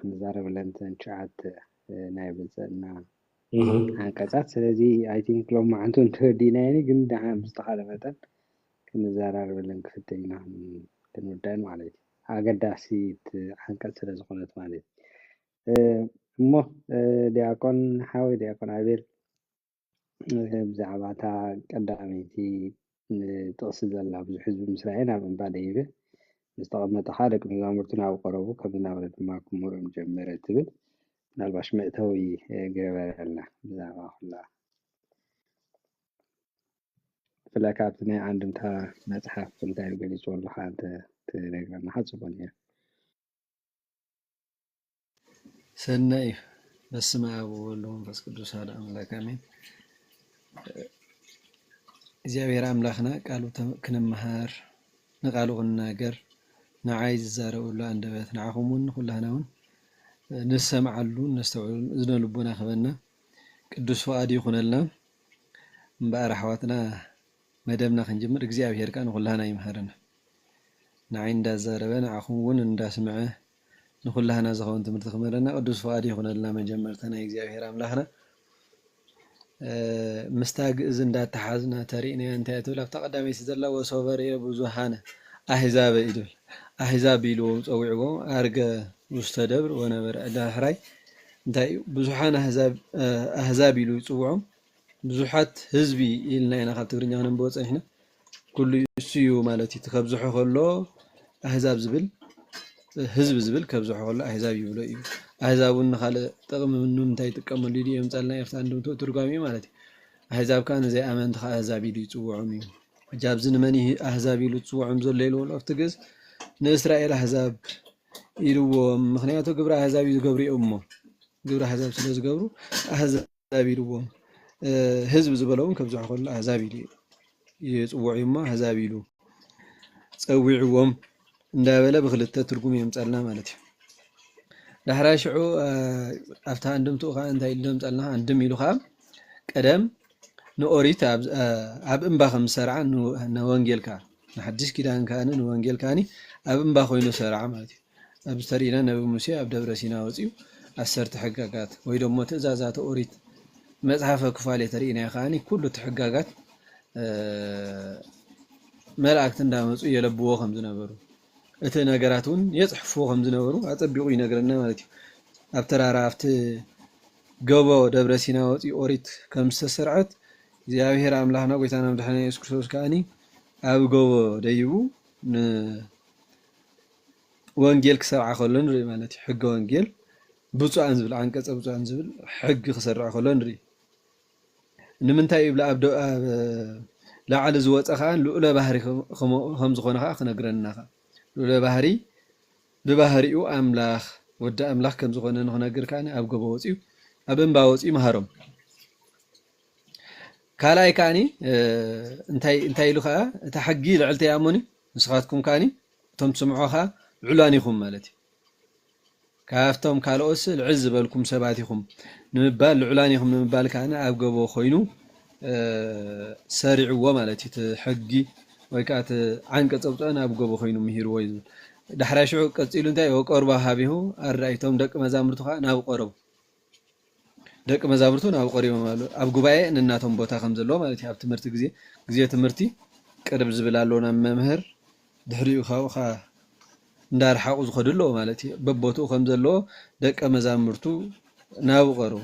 ክንዛረብ ለንተን ሸዓተ ናይ ብፅዕና አንቀጻት ስለዚ አይ ቲንክ ሎም ማዓንቱን ተወዲናይኒ ግን ብዝተኻለ መጠን ክንዛረብለን ክፍተይ ኢና ክንወዳን ማለት እዩ ኣገዳሲት አንቀጽ ስለ ዝኾነት ማለት እሞ ዲያቆን ሓወይ ዲያቆን ኣቤል ብዛዕባ እታ ቀዳመይቲ ጥቕሲ ዘላ ብዙሕ ህዝቢ ምስ ረአየ ናብ እምባ ደይበ ዝተቐመጠኻ ደቂ መዛሙርቱ ናብ ቀረቡ ከም ዝነበረ ድማ ክምሮም ጀመረ ትብል ምናልባሽ መእተዊ ገበረልና ብዛዕባ ኩላ ብፍላይ ካብቲ ናይ አንድምታ መፅሓፍ እንታይ ገሊፁ ኣለካ አንተ ትነግረና ሓፅቦን እያ ሰናይ በስመ አብ ወወልድ ወመንፈስ ቅዱስ አሐዱ አምላክ አሜን። እግዚአብሔር አምላክና ቃሉ ክንመሃር ንቃሉ ክንናገር ንዓይ ዝዛረበሉ አንደበት ንዓኹምን ኩላህናውን ንሰምዓሉ ነስተውዕሉ እዝነ ልቦና ክበና ቅዱስ ፈቃዱ ይኹነልና። እምበኣር ኣሕዋትና መደብና ክንጅምር እግዚአብሔር ቃ ንኩላህና ይምሃረና ንዓይ እንዳዛረበ ንዓኹም እውን እንዳስምዐ ንኩላህና ዝኸውን ትምህርቲ ክመረና ቅዱስ ፈቃዱ ይኹነልና። መጀመርተና እግዚአብሔር አምላክና ምስታ ግእዝ እንዳተሓዝና ተሪእና እንታይ ትብል ኣብታ ቀዳመይቲ ዘላ ወሶበረ ብዙሃነ ኣሕዛብ ይብል ኣሕዛብ ኢልዎም ፀዊዕዎም ኣርገ ውስተ ደብር ወነበረ ዳሕራይ እንታይ ብዙሓን ኣሕዛብ ኢሉ ይፅውዖም ብዙሓት ህዝቢ ኢልና ኢና ካብ ትግርኛ ክነንብቦ ፀኒሕና ኩሉ እሱ እዩ ማለት እዩ ከብዝሖ ከሎ ኣሕዛብ ዝብል ህዝቢ ዝብል ከብዝሖ ከሎ ኣሕዛብ ይብሎ እዩ ኣሕዛብ እውን ንካልእ ጥቕሚ ንምንታይ ይጥቀመሉ እዩ የምፃልና ኤርትራ እንድምቶ ትርጓሚ ማለት እዩ ኣሕዛብ ከዓ ንዘይኣመንቲ ከዓ ኣሕዛብ ኢሉ ይፅውዖም እዩ ሕጂ ኣብዚ ንመን ኣሕዛብ ኢሉ ዝፅውዖም ዘሎ ኢልዎ ኣብቲ ግእዝ ንእስራኤል ኣሕዛብ ኢልዎም ምክንያቱ ግብሪ ኣሕዛብ እዩ ዝገብሩ እዮም እሞ ግብሪ ኣሕዛብ ስለ ዝገብሩ ኣሕዛብ ኢልዎም ህዝቢ ዝበለውን ከብዝሖ ከሎ ኣሕዛብ ኢሉ ይፅውዑ እሞ ኣሕዛብ ኢሉ ፀዊዕዎም እንዳበለ ብክልተ ትርጉም የምፃልና ማለት እዩ ዳሕራይ ሽዑ ኣብታ አንድምቱ ከዓ እንታይ ኢሉ የምፃልና አንድም ኢሉ ከዓ ቀደም ንኦሪት ኣብ እምባ ከም ዝሰርዓ ንወንጌል ከዓ ንሓድሽ ኪዳን ከዓ ንወንጌል ከዓ ኣብ እምባ ኮይኑ ሰርዓ ማለት እዩ ኣብ ዝተሪእና ነቢ ሙሴ ኣብ ደብረ ሲና ወፂኡ 10 ሕግጋት ወይ ደሞ ትእዛዛት ኦሪት መጽሓፈ ክፋል ተሪእና ከዓ ኩሉ ትሕግጋት መላእክት እንዳመፁ የለብዎ ከም ዝነበሩ እቲ ነገራት እውን የፅሕፍዎ ከም ዝነበሩ አፀቢቁ ይነግረና ማለት እዩ ኣብ ተራራ ኣብቲ ገቦ ደብረ ሲና ወፂኡ ኦሪት ከም ዝተሰርዐት እግዚአብሔር አምላክና ጎይታና መድኃኒና ኢየሱስ ክርስቶስ ከዓኒ ኣብ ገቦ ደይቡ ወንጌል ክሰርዓ ከሎ ንርኢ ማለት እዩ ሕገ ወንጌል ብፁዓን ዝብል አንቀጸ ብፁዓን ዝብል ሕጊ ክሰርዓ ከሎ ንርኢ ንምንታይ ይብላ ኣብ ላዕሊ ዝወፀ ከዓ ልዑለ ባህሪ ከም ዝኾነ ከዓ ክነግረና ከዓ ልዑለ ባህሪ ብባህሪኡ ኣምላኽ ወዲ ኣምላኽ ከም ዝኾነ ንክነግር ከዓ ኣብ ገቦ ወፂኡ ኣብ እምባ ወፂኡ መሃሮም ካልኣይ ከዓኒ እንታይ ኢሉ ከዓ እታ ሕጊ ልዕልቲ ይኣምኑ ንስኻትኩም ከዓኒ እቶም ትስምዖ ከዓ ልዑላን ኢኹም ማለት እዩ ካብቶም ካልኦስ ልዕል ዝበልኩም ሰባት ኢኹም ንምባል ልዑላን ኢኹም ንምባል ከዓኒ ኣብ ገቦ ኮይኑ ሰሪዕዎ ማለት እዩ እቲ ሕጊ ወይ ከዓ እቲ ዓንቀጸ ብፁዓን ኣብ ገቦ ኮይኑ ምሂርዎ እዩ ዳሕራይ ሽዑ ቀፂሉ እንታይ ወቆርባ ሃቢሁ ኣርዳኢቶም ደቂ መዛሙርቱ ከዓ ናብ ቀረቡ ደቂ መዛሙርቱ ናብ ቀሪቦም አሉ ኣብ ጉባኤ ንናቶም ቦታ ከም ዘለዎ ማለት እዩ ኣብ ትምህርቲ ግዜ ትምህርቲ ቅርብ ዝብል ኣለና መምህር ድሕሪኡ ከዓ እንዳርሓቁ ዝኸድሎ ማለት እዩ በቦቱ ከም ዘለዎ ደቂ መዛሙርቱ ናብ ቀረቡ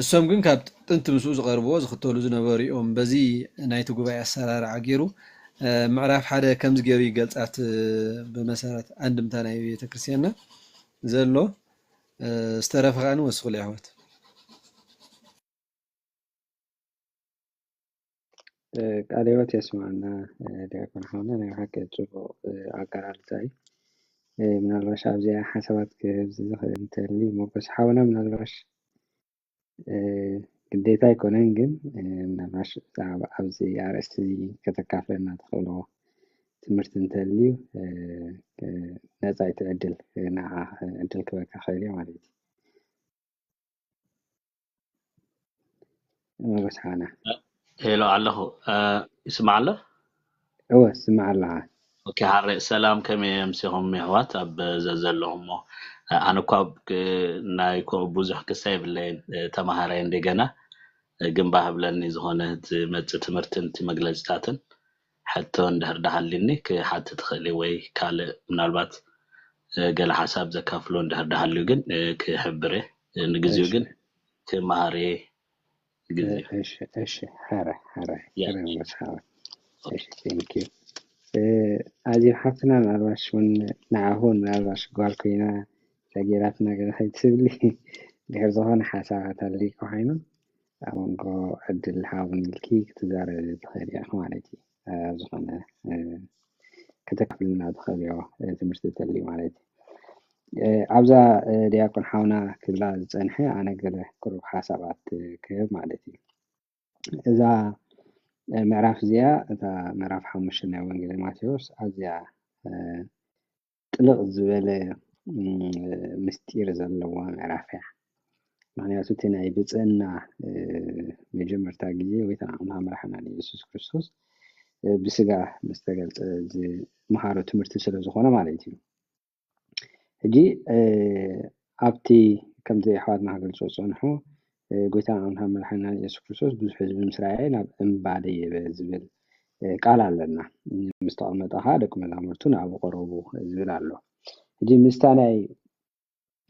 እሶም ግን ካብ ጥንቲ ምስኡ ዝቀርብዎ ዝኽተሉ ዝነበሩ እዮም በዚ ናይቲ ጉባኤ ኣሰራርዓ ገይሩ ምዕራፍ ሓደ ከምዚ ገይሩ ይገልጻት ብመሰረት አንድምታ ናይ ቤተክርስትያንና ዘሎ استرافقان وسخل يا حوت ቃልዮት የስማዕና ዲያቆን ሓውና ናይ ሓቂ ፅቡቅ ኣቀራርፃ እዩ ምናልባሽ ኣብዚኣ ሓሳባት ክህብ ዝኽእል እንተሊ ሞገስ ሓውና ምናልባሽ ግዴታ ኣይኮነን ግን ምናልባሽ ኣብዚ ኣርእስቲ ከተካፍለና ትኽእሎ ትምህርቲ እንተልዩ ነፃ ይትዕድል ንዓ ዕድል ክበካ ኽእል እየ ማለት እዩ ሞገስ ሓውና ሄሎ ኣለኹ ይስማዕ ኣሎ እወ ስማዕ ኣለኻ اوكي حرق سلام كم يمسيهم مهوات اب زلهم انا كوب نايكو بوزح كسايب لين تمهارين ديغنا جنبها بلني زهونه مت تمرتن تمغلجتاتن حتى اندهر دحلني كحت تخلي وي كال منالبات قال حساب زكافلو اندهر دحلو جن كحبره نغزيو جن كمهاري غزيو ايش حاره يا كرم بس حاره ايش ثانك يو هذه حفنا الأرواش من نعهون الأرواش قال كينا تغييراتنا كده هيتسبلي لهرزهون حسابات اللي كوحينا أمانكو عدل حاون الكيك تزار تخير يا أخوانتي زخنا كتكفلنا تخير تمرت اللي مالتي عبزا دياكون حاونا كلا زنحي أنا قل كروب حسابات كيف مالتي إذا معرف زيا إذا معرف حمشنا وانجلي ماتيوس أزيا طلق زبالة مستير زلوا معرفة معناته تناي بتصنع مجمر تاجي ويتعامل مرحنا يسوع كريستوس بسجا مستقل مهارة تمرت سلزخونا مالتي هجي أبتي كم زي حوادنا هقول صنحو قلت أنا هم مرحنا يسوع كريستوس بحزب مسرائيل أم بعدي بزبل قال لنا مستقمت أحدكم الأمرتون أبو قربو زبل الله هجي مستاني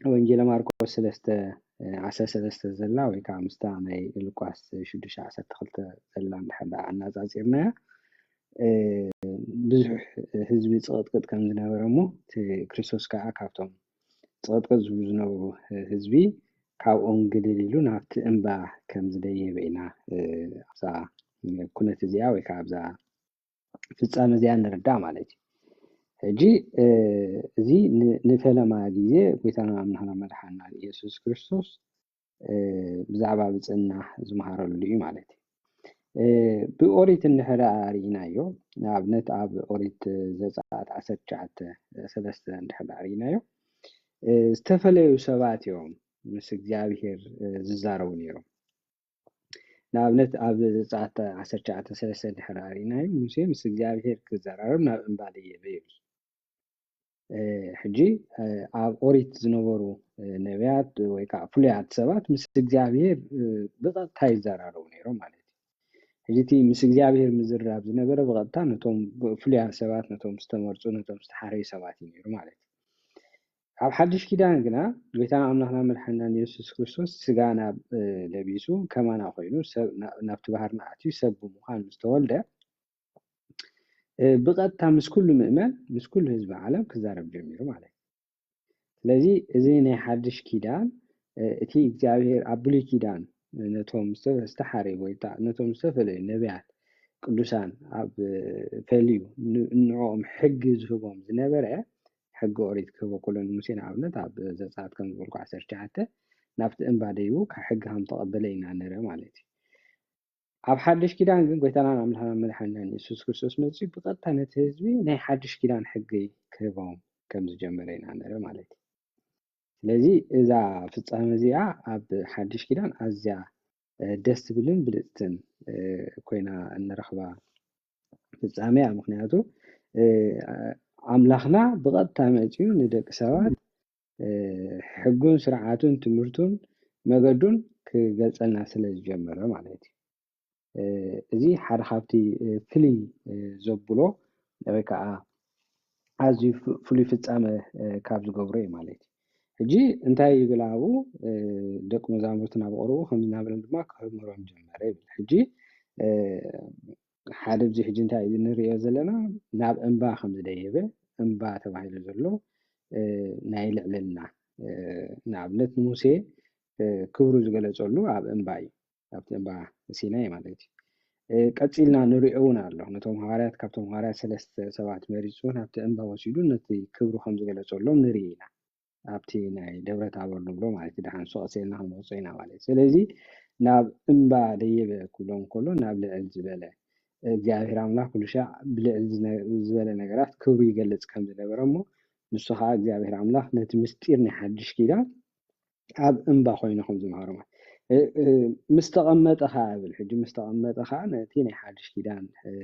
وإنجيل ماركوس سلسته عسى سلسته زلا ويكا مستاني لوكاس شدش عسى تخلت زلا نحب عنا زازيرنا بزح هزبي صغط كم زنبرمو كريستوس كا كابتم صغط زنبرو هزبي كاو قليلو نابت انبا كم زدي بينا أبزا كنت زيا ويكا أبزا ፍጻመ እዚኣ ንርዳእ ማለት እዩ ሕጂ እዚ ንፈለማ ግዜ ጎይታና ኣምላኽና መድሓኒና ኢየሱስ ክርስቶስ ብዛዕባ ብፅናሕ ዝመሃረሉ እዩ ማለት እዩ ብኦሪት እንድሕር ርኢናዮ ንኣብነት ኣብ ኦሪት ዘፀአት 19:3 እንድሕር ርኢናዮ ዝተፈለዩ ሰባት እዮም ምስ እግዚአብሔር ዝዛረቡ ነይሮም نابنت أب زعت 19:3 الحراري ناي موسى مس እግዚአብሔር كزرارم ناب انبالي بيبل حجي أب أوريت زنبرو نبيات ويكا فليات سبات مس እግዚአብሔር بقطع يزرارو نيرو مالتي حجي تي مس እግዚአብሔር مزراب زنبره بقطع نتوم فليات سبات نتوم استمرصو نتوم استحري سبات نيرو مالتي ኣብ ሓድሽ ኪዳን ግና ጎይታና ኣምላኽና መድሓኒና ኢየሱስ ክርስቶስ ስጋና ለቢሱ ከማና ኮይኑ ናብቲ ባህርና ኣትዩ ሰብ ብምዃን ዝተወልደ ብቐጥታ ምስ ኩሉ ምእመን ምስ ኩሉ ህዝቢ ዓለም ክዛረብ ጀሚሩ ማለት እዩ ስለዚ እዚ ናይ ሓድሽ ኪዳን እቲ እግዚኣብሔር ኣብ ብሉይ ኪዳን ነቶም ዝተሓረዩ ወይ ነቶም ዝተፈለዩ ነቢያት ቅዱሳን ኣብ ፈልዩ ንዕኦም ሕጊ ዝህቦም ዝነበረ حق أريد كوكولن موسى نعبنا تاب زات كم بقولك 19 نفت إنباديو كحق هم تقبلينا نرى مالتي أب حدش كيدان قلتنا نعملها ملحنا يسوع كريستوس مسيح بقى تنتهزبي نه حدش كيدان حقي كيفهم كم زجمرين نرى مالتي لذي إذا في الصهمزية أب حدش كيدان أزيا دست بلن بلتن كوينا النرخبة في الصهمية مخنياتو أملاخنا بغض تامعتيو ندق سواد حقون سرعاتون تمرتون مقدون كقلصلنا سلاج جمرة معناتي ازي حد خابتي فلي زبلو لويكا ازي فلي فتصامه كاب زغبري معناتي اجي انتاي يبلاو دق مزامرتنا بقرو خمسنا بلن دما كمرهم جمرة حجي ሓደ ዚ ሕጂ እንታይ ንሪኦ ዘለና ናብ እንባ ከም ዝደየበ እንባ ተባሂሉ ዘሎ ናይ ልዕልና ንኣብነት ሙሴ ክብሩ ዝገለጸሉ ኣብ እንባ እዩ ኣብቲ እንባ ሲናይ ማለት እዩ ቀፂልና ንሪኦ እውን ኣሎ ነቶም ሃዋርያት ካብቶም ሃዋርያት ሰለስተ ሰባት መሪፁ ናብቲ እንባ ወሲዱ ነቲ ክብሩ ከም ዝገለጸሎም ንርኢ ኢና ኣብቲ ናይ ደብረ ታቦር ንብሎ ማለት እዩ ድሓን ሰቀሰልና ክንወፅኦ ኢና ማለት ስለዚ ናብ እንባ ደየበ ኩሎም ከሎ ናብ ልዕል ዝበለ እግዚአብሔር አምላክ ኩልሻ ብልዕል ዝበለ ነገራት ክብሩ ይገልጽ ከም ዝነበረ እሞ ንሱ ከዓ እግዚአብሔር አምላክ ነቲ ምስጢር ናይ ሓድሽ ኪዳን ኣብ እንባ ኮይኑ ከም ዝመሃሮ ማለት مستقمت خابل حج مستقمت خان تيني حدش كيدان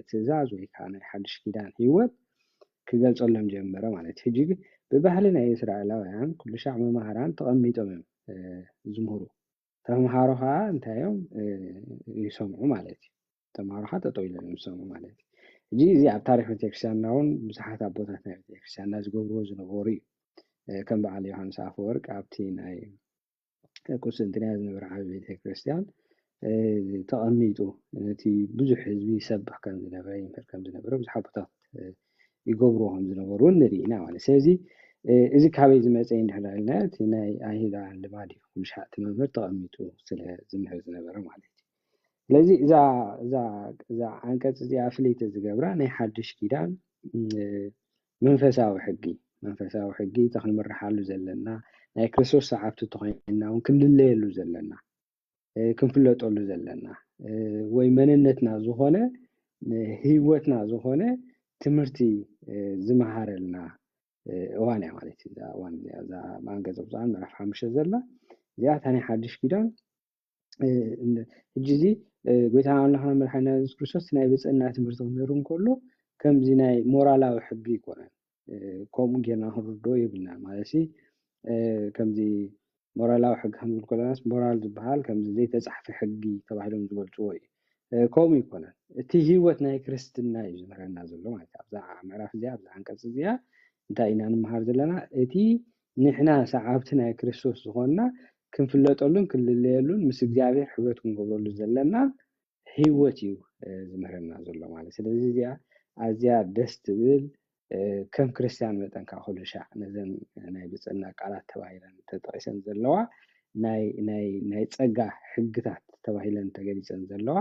تزاز ويكان حدش كيدان هيوت ክገልጸሎም ጀመረ ማለት ሕጂ ብባህሊ ናይ እስራኤላውያን ኩሉ ሻዕ መምሃራን ተቐሚጦም እዮም ዝምህሩ ተምሃሮ ከዓ እንታዮም ይሰምዑ ማለት እዩ ተምሃሮ ከዓ ጠጠው ኢሎም ይሰምዑ ማለት እዩ ሕጂ እዚ ኣብ ታሪክ ቤተክርስትያንና እውን ብዙሓት ኣቦታት ናይ ቤተክርስትያንና ዝገብርዎ ዝነበሩ እዩ ከም በዓል ዮሃንስ ኣፈወርቅ ኣብቲ ናይ ቁስጥንጥንያ ዝነበረ ዓብይ ቤተክርስትያን ተቐሚጡ ነቲ ብዙሕ ህዝቢ ይሰብሕ ከም ዝነበረ ይምሕር ከም ዝነበረ ብዙሓት ቦታት ይገብርዎ ከም ዝነበሩ ንሪኢና ማለት ስለዚ እዚ ካበይ ዝመፀ እንድሕር ኢልና እቲ ናይ ኣይሁዳውያን ልማድ እዩ ኩሉ ሻዕ እቲ መምህር ተቐሚጡ ስለ ዝምህር ዝነበረ ማለት እዩ ስለዚ እዛ ዓንቀፅ እዚኣ ፍለይቲ ዝገብራ ናይ ሓድሽ ኪዳን መንፈሳዊ ሕጊ ተክንምርሓሉ ዘለና ናይ ክርስቶስ ሰዓብቲ ተኮይንና እውን ክንልለየሉ ዘለና ክንፍለጠሉ ዘለና ወይ መንነትና ዝኾነ ህይወትና ዝኾነ ትምህርቲ ዝመሃረልና እዋን እያ ማለት እዩ እዋን እዛ ማንገፀ ብፁዓን ምዕራፍ 5 ዘላ እዚኣ ናይ ሓድሽ ኪዳን ሕጂ እዚ ጎይታና ኣምላኽና መድሓኒትና ኢየሱስ ክርስቶስ ናይ ብፅዕና ትምህርቲ ክምህር እንከሎ ከምዚ ናይ ሞራላዊ ሕጊ ይኮነን ከምኡ ጌርና ክንርድኦ የብልና ማለት ከምዚ ሞራላዊ ሕጊ ክንብል ከለናስ ሞራል ዝበሃል ከምዚ ዘይተፃሕፈ ሕጊ ተባሂሎም ዝገልፅዎ እዩ ከምኡ ይኮነን እቲ ህይወት ናይ ክርስትና እዩ ዝምህረና ዘሎ ማለት እዩ ኣብዛ ምዕራፍ እዚኣ ኣብዛ ዓንቀፅ እዚኣ እንታይ ኢና ንምሃር ዘለና እቲ ንሕና ሰዓብቲ ናይ ክርስቶስ ዝኾንና ክንፍለጠሉን ክንልለየሉን ምስ እግዚኣብሔር ሕይወት ክንገብረሉ ዘለና ህይወት እዩ ዝምህረና ዘሎ ማለት ስለዚ እዚኣ ኣዝያ ደስ ትብል ከም ክርስቲያን መጠን ካብ ኩሉ ሻዕ ነዘን ናይ ብፅዕና ቃላት ተባሂለን ተጠቂሰን ዘለዋ ናይ ፀጋ ሕግታት ተባሂለን ተገሊፀን ዘለዋ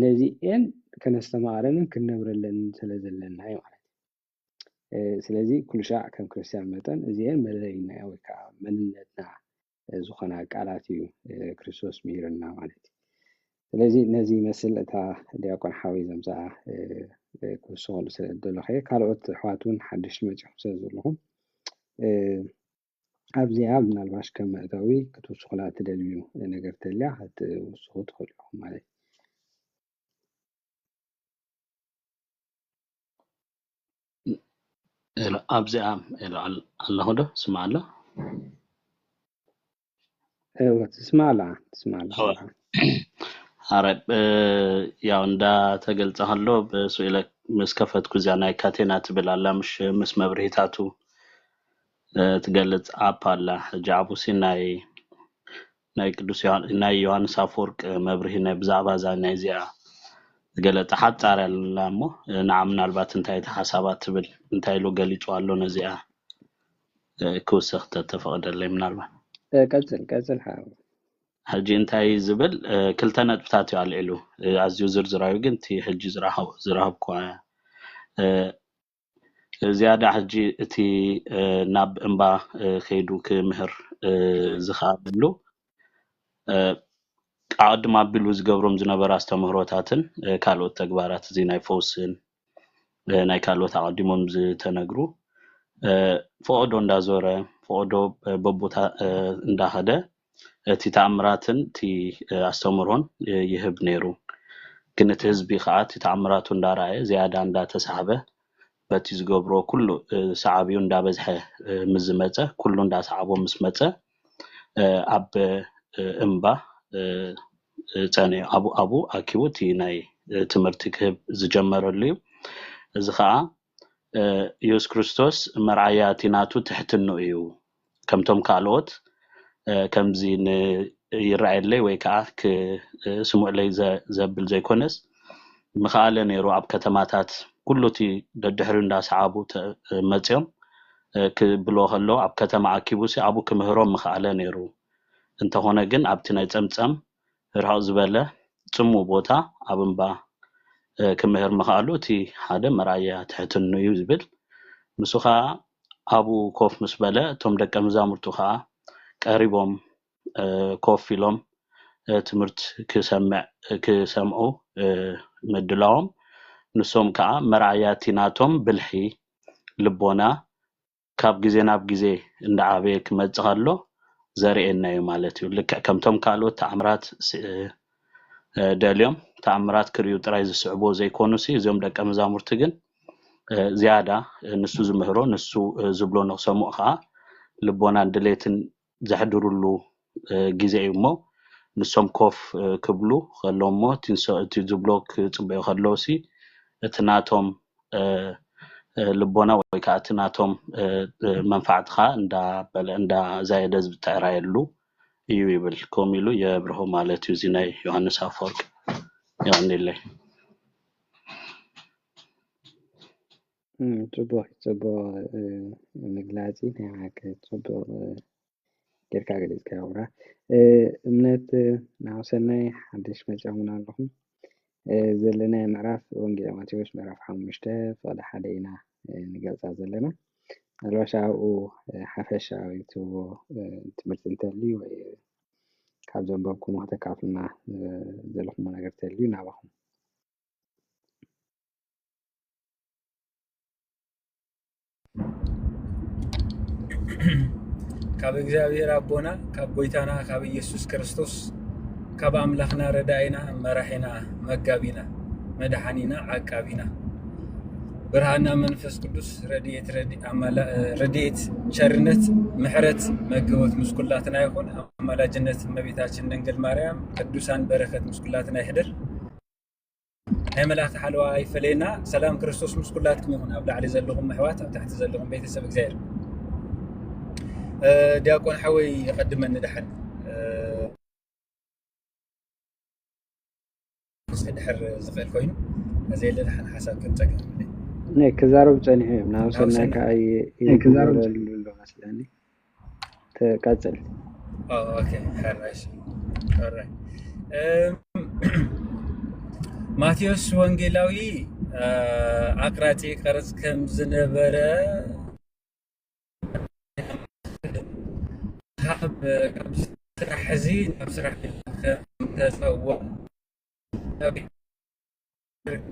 ነዚአን ከነስተማሃረንን ክነብረለን ስለ ዘለና እዩ ማለት እዩ ስለዚ ኩሉ ሻዕ ከም ክርስቲያን መጠን እዚአን መለለይና ወይ ከዓ መንነትና ዝኾና ቃላት እዩ ክርስቶስ ምሂርና ማለት እዩ ስለዚ ነዚ ይመስል እታ ዲያቆን ሓዊ ዘምፅኣ ክውስኸሉ ስለ ዘለኸ ካልኦት ኣሕዋት እውን ሓድሽ መፂኹም ስለ ዘለኹም ኣብዚኣ ምናልባሽ ከም መእተዊ ክትውስኹላ ትደልዩ ነገር ተልያ ክትውስኹ ትኽእሉ ኢኹም ማለት እዩ ኣብዚኣ ኣለኹ ዶ ስማ ኣሎ ትስማዕ ኣላ ሓረብ ያው እንዳተገልፀ ከሎ ብስኢለ ምስ ከፈትኩ እዚያ ናይ ካቴና ትብል ኣላ ምስ መብርሂታቱ ትገልፅ ኣፕ ኣላ ሕጂ ዓቡሲ ናይ ቅዱስ ናይ ዮሃንስ ኣፈወርቅ መብርሂ ናይ ብዛዕባ እዛ ናይ እዚኣ ዝገለፀ ሓፃር ኣላ እሞ ንዓ ምናልባት እንታይ እቲ ሓሳባት ትብል እንታይ ኢሉ ገሊፁ ኣሎ ነዚኣ ክውስኽ ተተፈቕደለይ ምናልባት ቀፅል ሕጂ እንታይ ዝብል ክልተ ነጥብታት እዩ ኣልዒሉ ኣዝዩ ዝርዝራዩ ግን እቲ ሕጂ ዝረኸብኳ ዝያዳ ሕጂ እቲ ናብ እምባ ከይዱ ክምህር ዝኸኣለሉ ኣቅድም ኣቢሉ ዝገብሮም ዝነበረ ኣስተምህሮታትን ካልኦት ተግባራት እዚ ናይ ፈውስን ናይ ካልኦት ኣቀዲሞም ዝተነግሩ ፈቅዶ እንዳዞረ ፈቅዶ በቦታ እንዳኸደ እቲ ተኣምራትን እቲ ኣስተምህሮን ይህብ ነይሩ ግን እቲ ህዝቢ ከዓ እቲ ተኣምራቱ እንዳረኣየ ዝያዳ እንዳተሳሓበ በቲ ዝገብሮ ኩሉ ሰዓብዩ እንዳበዝሐ ምስ ዝመፀ ኩሉ እንዳሰዓቦ ምስ መፀ ኣብ እምባ ፀኒዑ ኣብኡ ኣኪቡ እቲ ናይ ትምህርቲ ክህብ ዝጀመረሉ እዩ እዚ ከዓ ኢየሱስ ክርስቶስ መርኣያ እቲ ናቱ ትሕትኑ እዩ ከምቶም ካልኦት ከምዚ ይረኣየለይ ወይ ከዓ ክስሙዕለይ ዘብል ዘይኮነስ ምኽኣለ ነይሩ ኣብ ከተማታት ኩሉ እቲ ደድሕሪ እንዳሰዓቡ መፅዮም ክብሎ ከሎ ኣብ ከተማ ኣኪቡ ኣብኡ ክምህሮም ምኽኣለ ነይሩ እንተኾነ ግን ኣብቲ ናይ ፀምፀም ርሕቕ ዝበለ ፅሙቕ ቦታ ኣብ እምባ ክምህር ምኽኣሉ እቲ ሓደ መርኣያ ትሕትኑ እዩ ዝብል ንሱ ከዓ ኣብኡ ኮፍ ምስ በለ እቶም ደቀ መዛሙርቱ ከዓ ቀሪቦም ኮፍ ኢሎም ትምህርቲ ክሰምዑ ምድላዎም ንሶም ከዓ መርኣያቲ ናቶም ብልሒ ልቦና ካብ ግዜ ናብ ግዜ እንዳዓበየ ክመፅእ ከሎ ዘርእየና እዩ ማለት እዩ ልክዕ ከምቶም ካልኦት ተኣምራት ደልዮም ተኣምራት ክርዩ ጥራይ ዝስዕቦ ዘይኮኑ እዚኦም ደቀ መዛሙርቲ ግን زيادة نسو زمهرو نسو زبلو نقسمو خا لبونا دليتن زحدرو له جزء مو نسوم كوف كبلو خلومو تزبلوك تبعو خلوسي اتناتهم لبونا ويكاتناتهم منفعت خا اندا زايدز بتعرايلو يويبل كوميلو يبرهو مالتي زيناي يوحنس افورك يعني لي ጽቡቅ መግለጺ ናይዓከ ጽቡቅ ጌርካ ገለጽካ ውራ እምነት ናውሰናይ ሓድሽ መጽሙና ኣለኹም ዘለና ምዕራፍ ወንጌል ማቴዎስ ምዕራፍ 5 ፍቅዲ 1 ኢና ንገልጻ ዘለና አልዋሻው ሓፈሻዊ ትምህርት እንተልዩ ወይ ካብ ዘንበብኩም ተካፍልና ዘለኹም ነገር ተልዩ ናባኹም ካብ እግዚአብሔር አቦና ካብ ጎይታና ካብ ኢየሱስ ክርስቶስ ካብ አምላኽና ረዳይና መራሒና መጋቢና መድኃኒና ዓቃቢና ብርሃንና መንፈስ ቅዱስ ረድኤት ቸርነት ምሕረት መገቦት ምስኩላትና ይኹን አማላጅነት እመቤታችን ድንግል ማርያም ቅዱሳን በረከት ምስኩላትና ይሕድር ናይ መላእክቲ ሓልዋ ይፈለየና ሰላም ክርስቶስ ምስኩላትኩም ይኹን ኣብ ላዕሊ ዘለኹም ኣሕዋት ኣብ ታሕቲ ዘለኹም ቤተሰብ እግዚአብሔር ዲያቆን ሓወይ يقدمنا ندحن ድሕር ዝኽእል ኮይኑ እዘይ ለድሓን ሓሳብ ክንፀግም ናይ ክዛረብ ጸኒሑ ናውሰና ካይ ክዛረብ ዘሎ መስለኒ ተቀጽል ኦኬ ሓራሽ ኦራይት ማቴዎስ ወንጌላዊ አቅራጺ ቀርጽ ከም ዝነበረ ካብ ስራሕ ሕዚ ናብ ስራሕ ተፀውዕ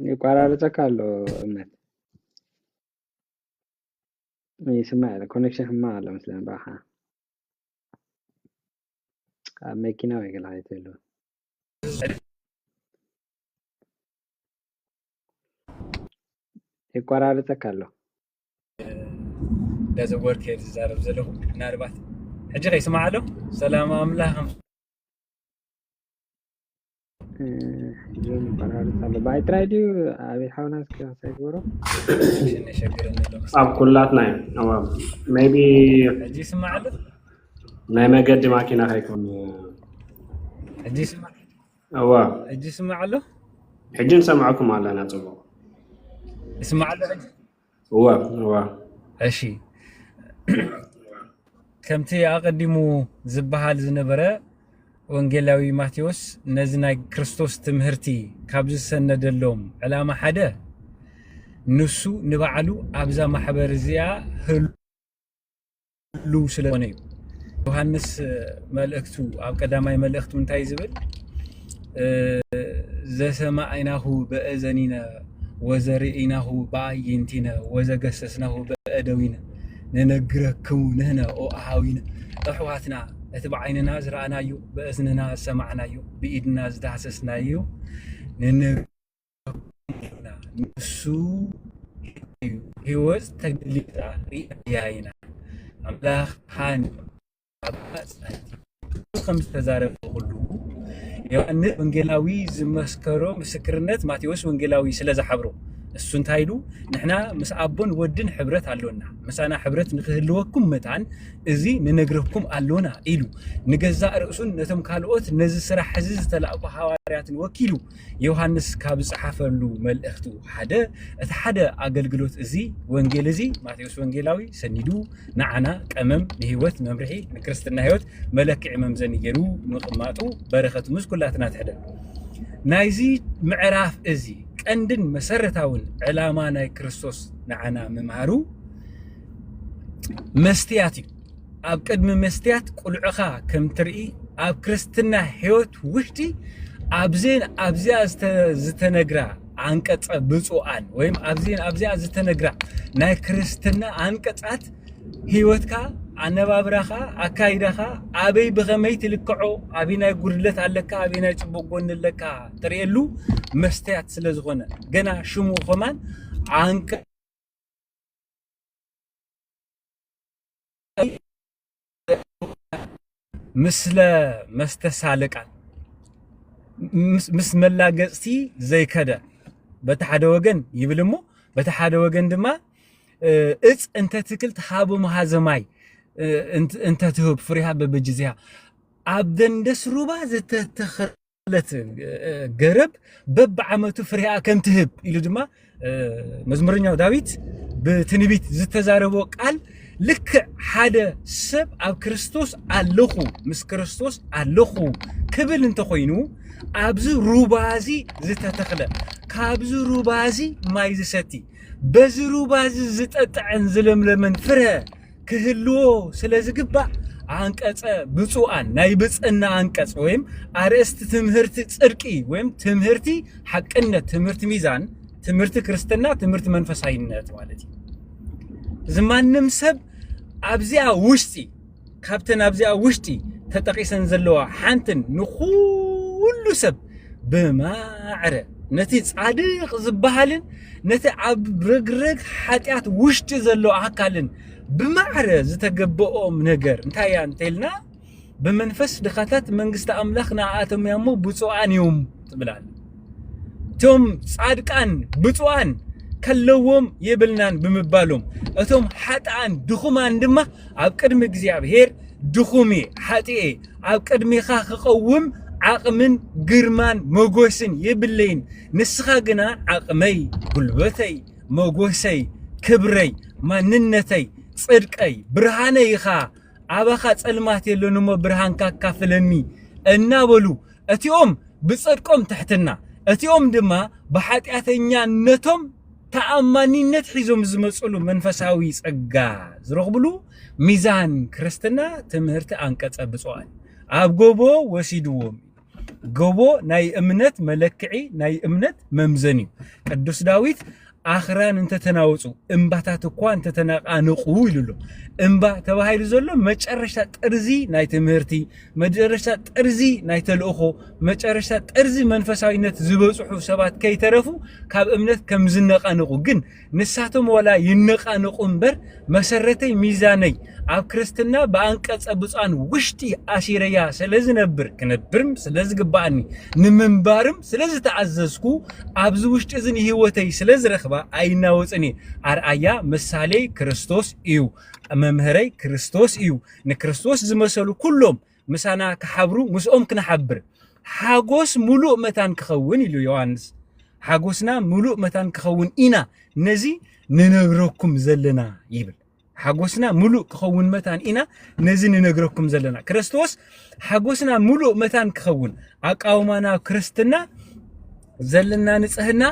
ይቋራረጸካ ኣሎ እምነት ይስማዕ ኮኔክሽን ህማ አለ መስለን ባኻ ካብ መኪና ወይ ገላ አይተሉ ይቋራረጸካ ኣሎ ዳዘ ወርክ ዝዛረብ ዘለኹ ናርባት ሕጂ ከይስማዕ ኣሎ ሰላም አምላኽ جون قرار صار بايت راديو أبي حاول أسكت سيقولوا أب كلاتنا أو maybe حجي سمع له ما قد ما كنا هيكون حجي سمع أو حجي سمع له حجي نسمعكم على ناتبو اسمع له حجي هو أشي كمتي أقدمو زبهال زنبرة ወንጌላዊ ማቴዎስ ነዝናይ ክርስቶስ ትምህርቲ ካብ ዝሰነደሎም ዕላማ ሓደ ንሱ ንባዕሉ ኣብዛ ማሕበር እዚኣ ህሉ ስለሆነ እዩ ዮሐንስ መልእክቱ ኣብ ቀዳማይ መልእክቱ እንታይ ዝብል ዘሰማዕናሁ በእዘኒነ ወዘርኢናሁ በአይንቲነ ወዘገሰስናሁ በእደዊነ ንነግረክሙ ንህነ ኦ ኣሃዊነ ኣሕዋትና እቲ ብዓይንና ዝረአናዩ በእዝንና ሰማዕናዩ ብኢድና ዝዳሰስናዩ ንነግረክሙና ንሱ ህይወት ተገሊጣ ሪአያይና ኣምላኽ ሃን ኣባጻቲ ከም ዝተዛረበ ሁሉ ዮሐንስ ወንጌላዊ ዝመስከሮ ምስክርነት ማቴዎስ ወንጌላዊ ስለዝሓብሮ እሱ እንታይ ኢሉ ንሕና ምስ ኣቦን ወድን ሕብረት ኣሎና ምሳና ሕብረት ንክህልወኩም መጣን እዚ ንነግረኩም ኣሎና ኢሉ ንገዛእ ርእሱን ነቶም ካልኦት ነዚ ስራሕ ሕዚ ዝተላእኩ ሓዋርያትን ወኪሉ ዮሐንስ ካብ ዝሓፈሉ መልእኽቱ ሓደ እቲ ሓደ ኣገልግሎት እዚ ወንጌል እዚ ማቴዎስ ወንጌላዊ ሰኒዱ ንዓና ቀመም ንህይወት መምርሒ ንክርስትና ህይወት መለክዒ መምዘኒ ገይሩ ምቕማጡ በረኸቱ ምስ ኩላትና ትሕደር ናይዚ ምዕራፍ እዚ ቀንድን መሰረታውን ዕላማ ናይ ክርስቶስ ንዓና ምምሃሩ መስትያት እዩ ኣብ ቅድሚ መስትያት ቁልዑኻ ከም ትርኢ ኣብ ክርስትና ህይወት ውሽጢ ኣብዚያ ዝተነግራ አንቀጸ ብፁዓን ወይም ኣብዚያ ዝተነግራ ናይ ክርስትና አንቀጻት ህይወትካ አነባብራኻ አካይዳኻ አበይ በኸመይ ትልክዖ አበይ ናይ ጉድለት አለካ አበይ ናይ ጽቡቅ ጎን አለካ ትሪኤሉ መስተያት ስለዝኾነ ገና ሽሙ ኸማን አንቀ مثل مستسالقان مس ملاقصتي زي كده بتحد وجن يبلمو بتحد وجن دما اص انت تكل تحابو مهازماي انت تهب فريها ببجزيها عبدن دسروبا زتتخلت قرب بب عمتو فريها كم تهب إلو دما مزمرنياو داويت بتنبيت زتزاربو قال لك حدا سب اب كريستوس اللخو مس كريستوس اللخو كبل انت خوينو ابز روبازي زتتخله كابز روبازي ماي زستي بز روبازي زتطعن زلملمن فره كهلو سلازقبا عنقص بصوان ناي بصنا عنقص ويم ارست تمهرت صدقي ويم تمهرتي حقنت تمهرت ميزان تمهرت كريستنا تمهرت منفساينت مالتي زمانم سب ابزيا وشتي كابتن ابزيا وشتي تتقيسن زلوا حنتن نخول سب بماعره نتي صادق زبحالن نتي عب رغرغ حاتيات وشتي زلوا اكالن بمعره زتقبؤهم نجر انتايا انتلنا بمنفس دخاتات منغست املاخنا اتم يامو بصوان يوم تبلال توم صادقان بصوان كلوم يبلنان بمبالوم اتوم حطان دخومان دما اب قدم እግዚአብሔር دخومي حطئي اب قدميخا خقوم عقمن ግርማን መጎስን يبلين نسخا غنا عقمي ጉልበተይ መጎሰይ ክብረይ ማንነተይ ጽድቀይ ብርሃነይ ኢኻ አባኻ ጸልማት የለንሞ ብርሃን ካካፍለኒ እናበሉ እቲኦም ብጽድቆም ትሕትና እቲኦም ድማ በኃጢአተኛነቶም ተአማኒነት ሒዞም ዝመጽሉ መንፈሳዊ ጸጋ ዝረኽብሉ ሚዛን ክርስትና ትምህርት አንቀጸ ብጽዋን አብ ጎቦ ወሲድዎም ጎቦ ናይ እምነት መለክዒ ናይ እምነት መምዘኒ ቅዱስ ዳዊት አኽራን እንተ ተናውጹ እምባታት እኮ እንተ ተናቃንቁ ይልሉ እምባ ተባሂሉ ዘሎ መጨረሻ ጥርዚ ናይ ትምህርቲ መጨረሻ ጥርዚ ናይ ተልእኾ መጨረሻ ጥርዚ መንፈሳዊነት ዝበጽሑ ሰባት ከይተረፉ ካብ እምነት ከም ዝነቃንቁ ግን ንሳቶም ወላ ይነቃንቁ እምበር መሰረተይ ሚዛነይ ኣብ ክርስትና በአንቀጸ ብጻን ውሽጢ አሲረያ ስለዝነብር ክነብርም ስለዝግባአኒ ንምንባርም ስለዝተዓዘዝኩ ኣብዚ ውሽጢ ዝን ህይወተይ ስለዝረኽባ አይናወጽኒ አርአያ ምሳሌ ክርስቶስ እዩ መምህረይ ክርስቶስ እዩ ንክርስቶስ ዝመሰሉ ኩሎም ምሳና ከሐብሩ ምስኦም ክነሐብር ሓጎስ ሙሉእ መታን ክኸውን ኢሉ ዮሐንስ ሓጎስና ሙሉእ መታን ክኸውን ኢና ነዚ ንነግረኩም ዘለና ይብል ሓጎስና ሙሉእ ክኸውን መታን ኢና ነዚ ንነግረኩም ዘለና ክርስቶስ ሓጎስና ሙሉእ መታን ክኸውን አቃውማና ክርስትና ዘለና ንጽህና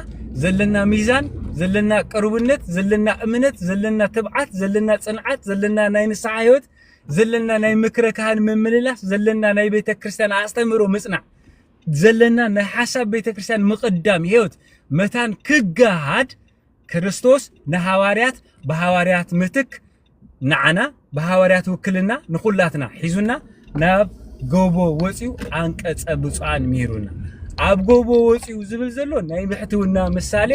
ዘለና ሚዛን ዘለና ቅርብነት ዘለና እምነት ዘለና ትብዓት ዘለና ጽንዓት ዘለና ናይ ንስሐ ህይወት ዘለና ናይ ምክረ ካህን መምልላስ ዘለና ናይ ቤተ ክርስቲያን አስተምሮ ምጽናዕ ዘለና ናይ ሐሳብ ቤተ ክርስቲያን ምቅዳም ህይወት መታን ክጋሃድ ክርስቶስ ንሐዋርያት በሐዋርያት ምትክ ንዓና በሐዋርያት ውክልና ንኹላትና ሒዙና ናብ ጎቦ ወፂው አንቀጸ ብጹዓን ሚሩና ኣብ ጎቦ ወፂው ዝብል ዘሎ ናይ ብሕትውና ምሳሌ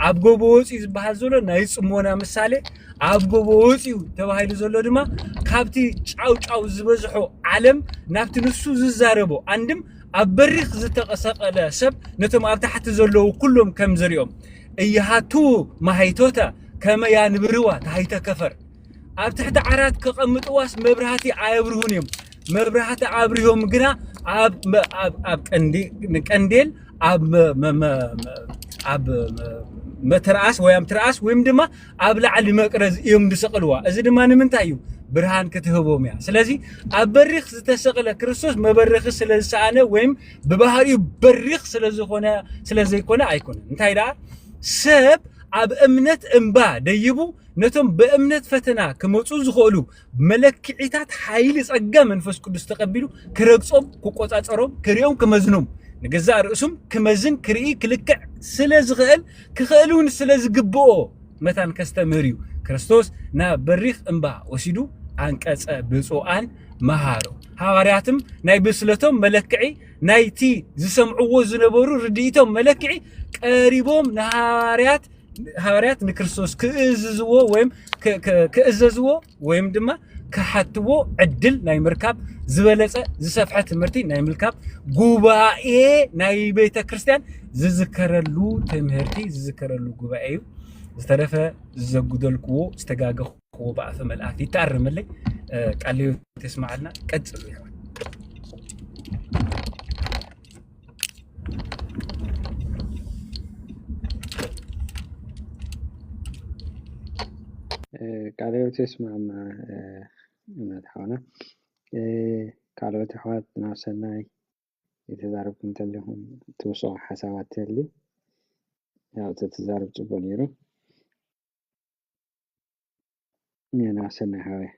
ኣብ ጎቦ ወፂው ዝበሃል ዘሎ ናይ ጽሞና ምሳሌ ኣብ ጎቦ ወፂው ተባሂሉ ዘሎ ድማ ካብቲ ጫውጫው ዝበዝሖ ዓለም ናብቲ ንሱ ዝዛረቦ አንድም ኣብ በሪኽ ዝተቀሰቀለ ሰብ ነቶም ኣብ ታሕቲ ዘለዉ ኩሎም ከም ዘሪኦም እያሃቱ ማሃይቶታ ከመ ያንብርዋ ታይተ ከፈር ኣብ ትሕቲ ዓራት ከቐምጥዋስ መብራህቲ አየብርሁን እዮም መብራህቲ አብሪሆም ግና ኣብ ቀንዴል ኣብ መትራስ ወይም ትራስ ወይም ድማ ኣብ ላዕሊ መቅረዝ እዮም ድሰቅልዋ እዚ ድማ ንምንታይ እዩ ብርሃን ክትህቦም ያ ስለዚ ኣብ በሪኽ ዝተሰቀለ ክርስቶስ መበረኽ ስለዝሳነ ወይም በባህሪው በሪኽ ስለዘይኮነ አይኮነ እንታይ ዳ ሰብ ኣብ እምነት እንባ ደይቡ ነቶም በእምነት ፈተና ከመጹ ዝኽእሉ መለክዒታት ኃይል ጸጋ መንፈስ ቅዱስ ተቀቢሉ ክረግጾም ክቆጻጸሮም ክሪኦም ክመዝኖም ንገዛ ርእሱም ክመዝን ክርኢ ክልክዕ ስለዝኽእል ክኽእሉን ስለዝግብኦ መታን ከስተምህርዩ ክርስቶስ ና በሪኽ እንባ ወሲዱ አንቀጸ ብፁዓን መሃሮ ሐዋርያትም ናይ ብስለቶም መለክዒ ናይቲ ዝሰምዕዎ ዝነበሩ ርድኢቶም መለክዒ ቀሪቦም ሐዋርያት ንክርስቶስ ክእዝዝዎ ወይም ክእዘዝዎ ወይም ድማ ከሐትዎ ዕድል ናይ ምርካብ ዝበለጸ ዝሰፍሐ ትምህርቲ ናይ ምልካብ ጉባኤ ናይ ቤተ ክርስቲያን ዝዝከረሉ ትምህርቲ ዝዝከረሉ ጉባኤ እዩ ዝተረፈ ዘጉደልክዎ ዝተጋገኽዎ በኣፈ መልኣክ ይታርመለይ ቃልዮ ተስማዓልና ቀጽሉ ይሆን ቃልዮ ተስማዓና እናትሐውና ካልኦት ኣሕዋት ናብ ሰናይ የተዛረብኩም እንተለኹም ትውስኦ ሓሳባት ተሊ ያው ተዛረብ ጽቡቅ ነይሩ ናብ ሰናይ ሓወይ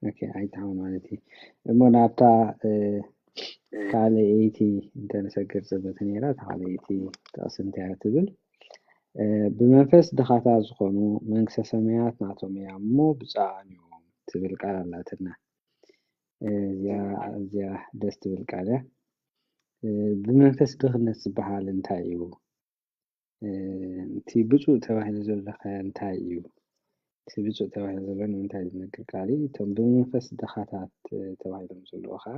ኦኬ ኣይተሐውን ማለት እሞ ናብታ ካልአይቲ እንተነሰግር ጽበት ነይራ ካልአይቲ ተቀስንተያ ትብል ብመንፈስ ድኻታ ዝኾኑ መንግስተ ሰማያት ናቶም እያ እሞ ብፅዓን እዮም ትብል ቃል ኣላትና እዚያ ደስ ትብል ቃል እያ ብመንፈስ ድኽነት ዝበሃል እንታይ እዩ እቲ ብፁዕ ተባሂሉ ዘሎ እንታይ እዩ እቲ ብፁዕ ተባሂሉ ዘሎ እንታይ ዝነግር ቃል እዩ እቶም ብመንፈስ ድኻታት ተባሂሎም ዘለዉ ከዓ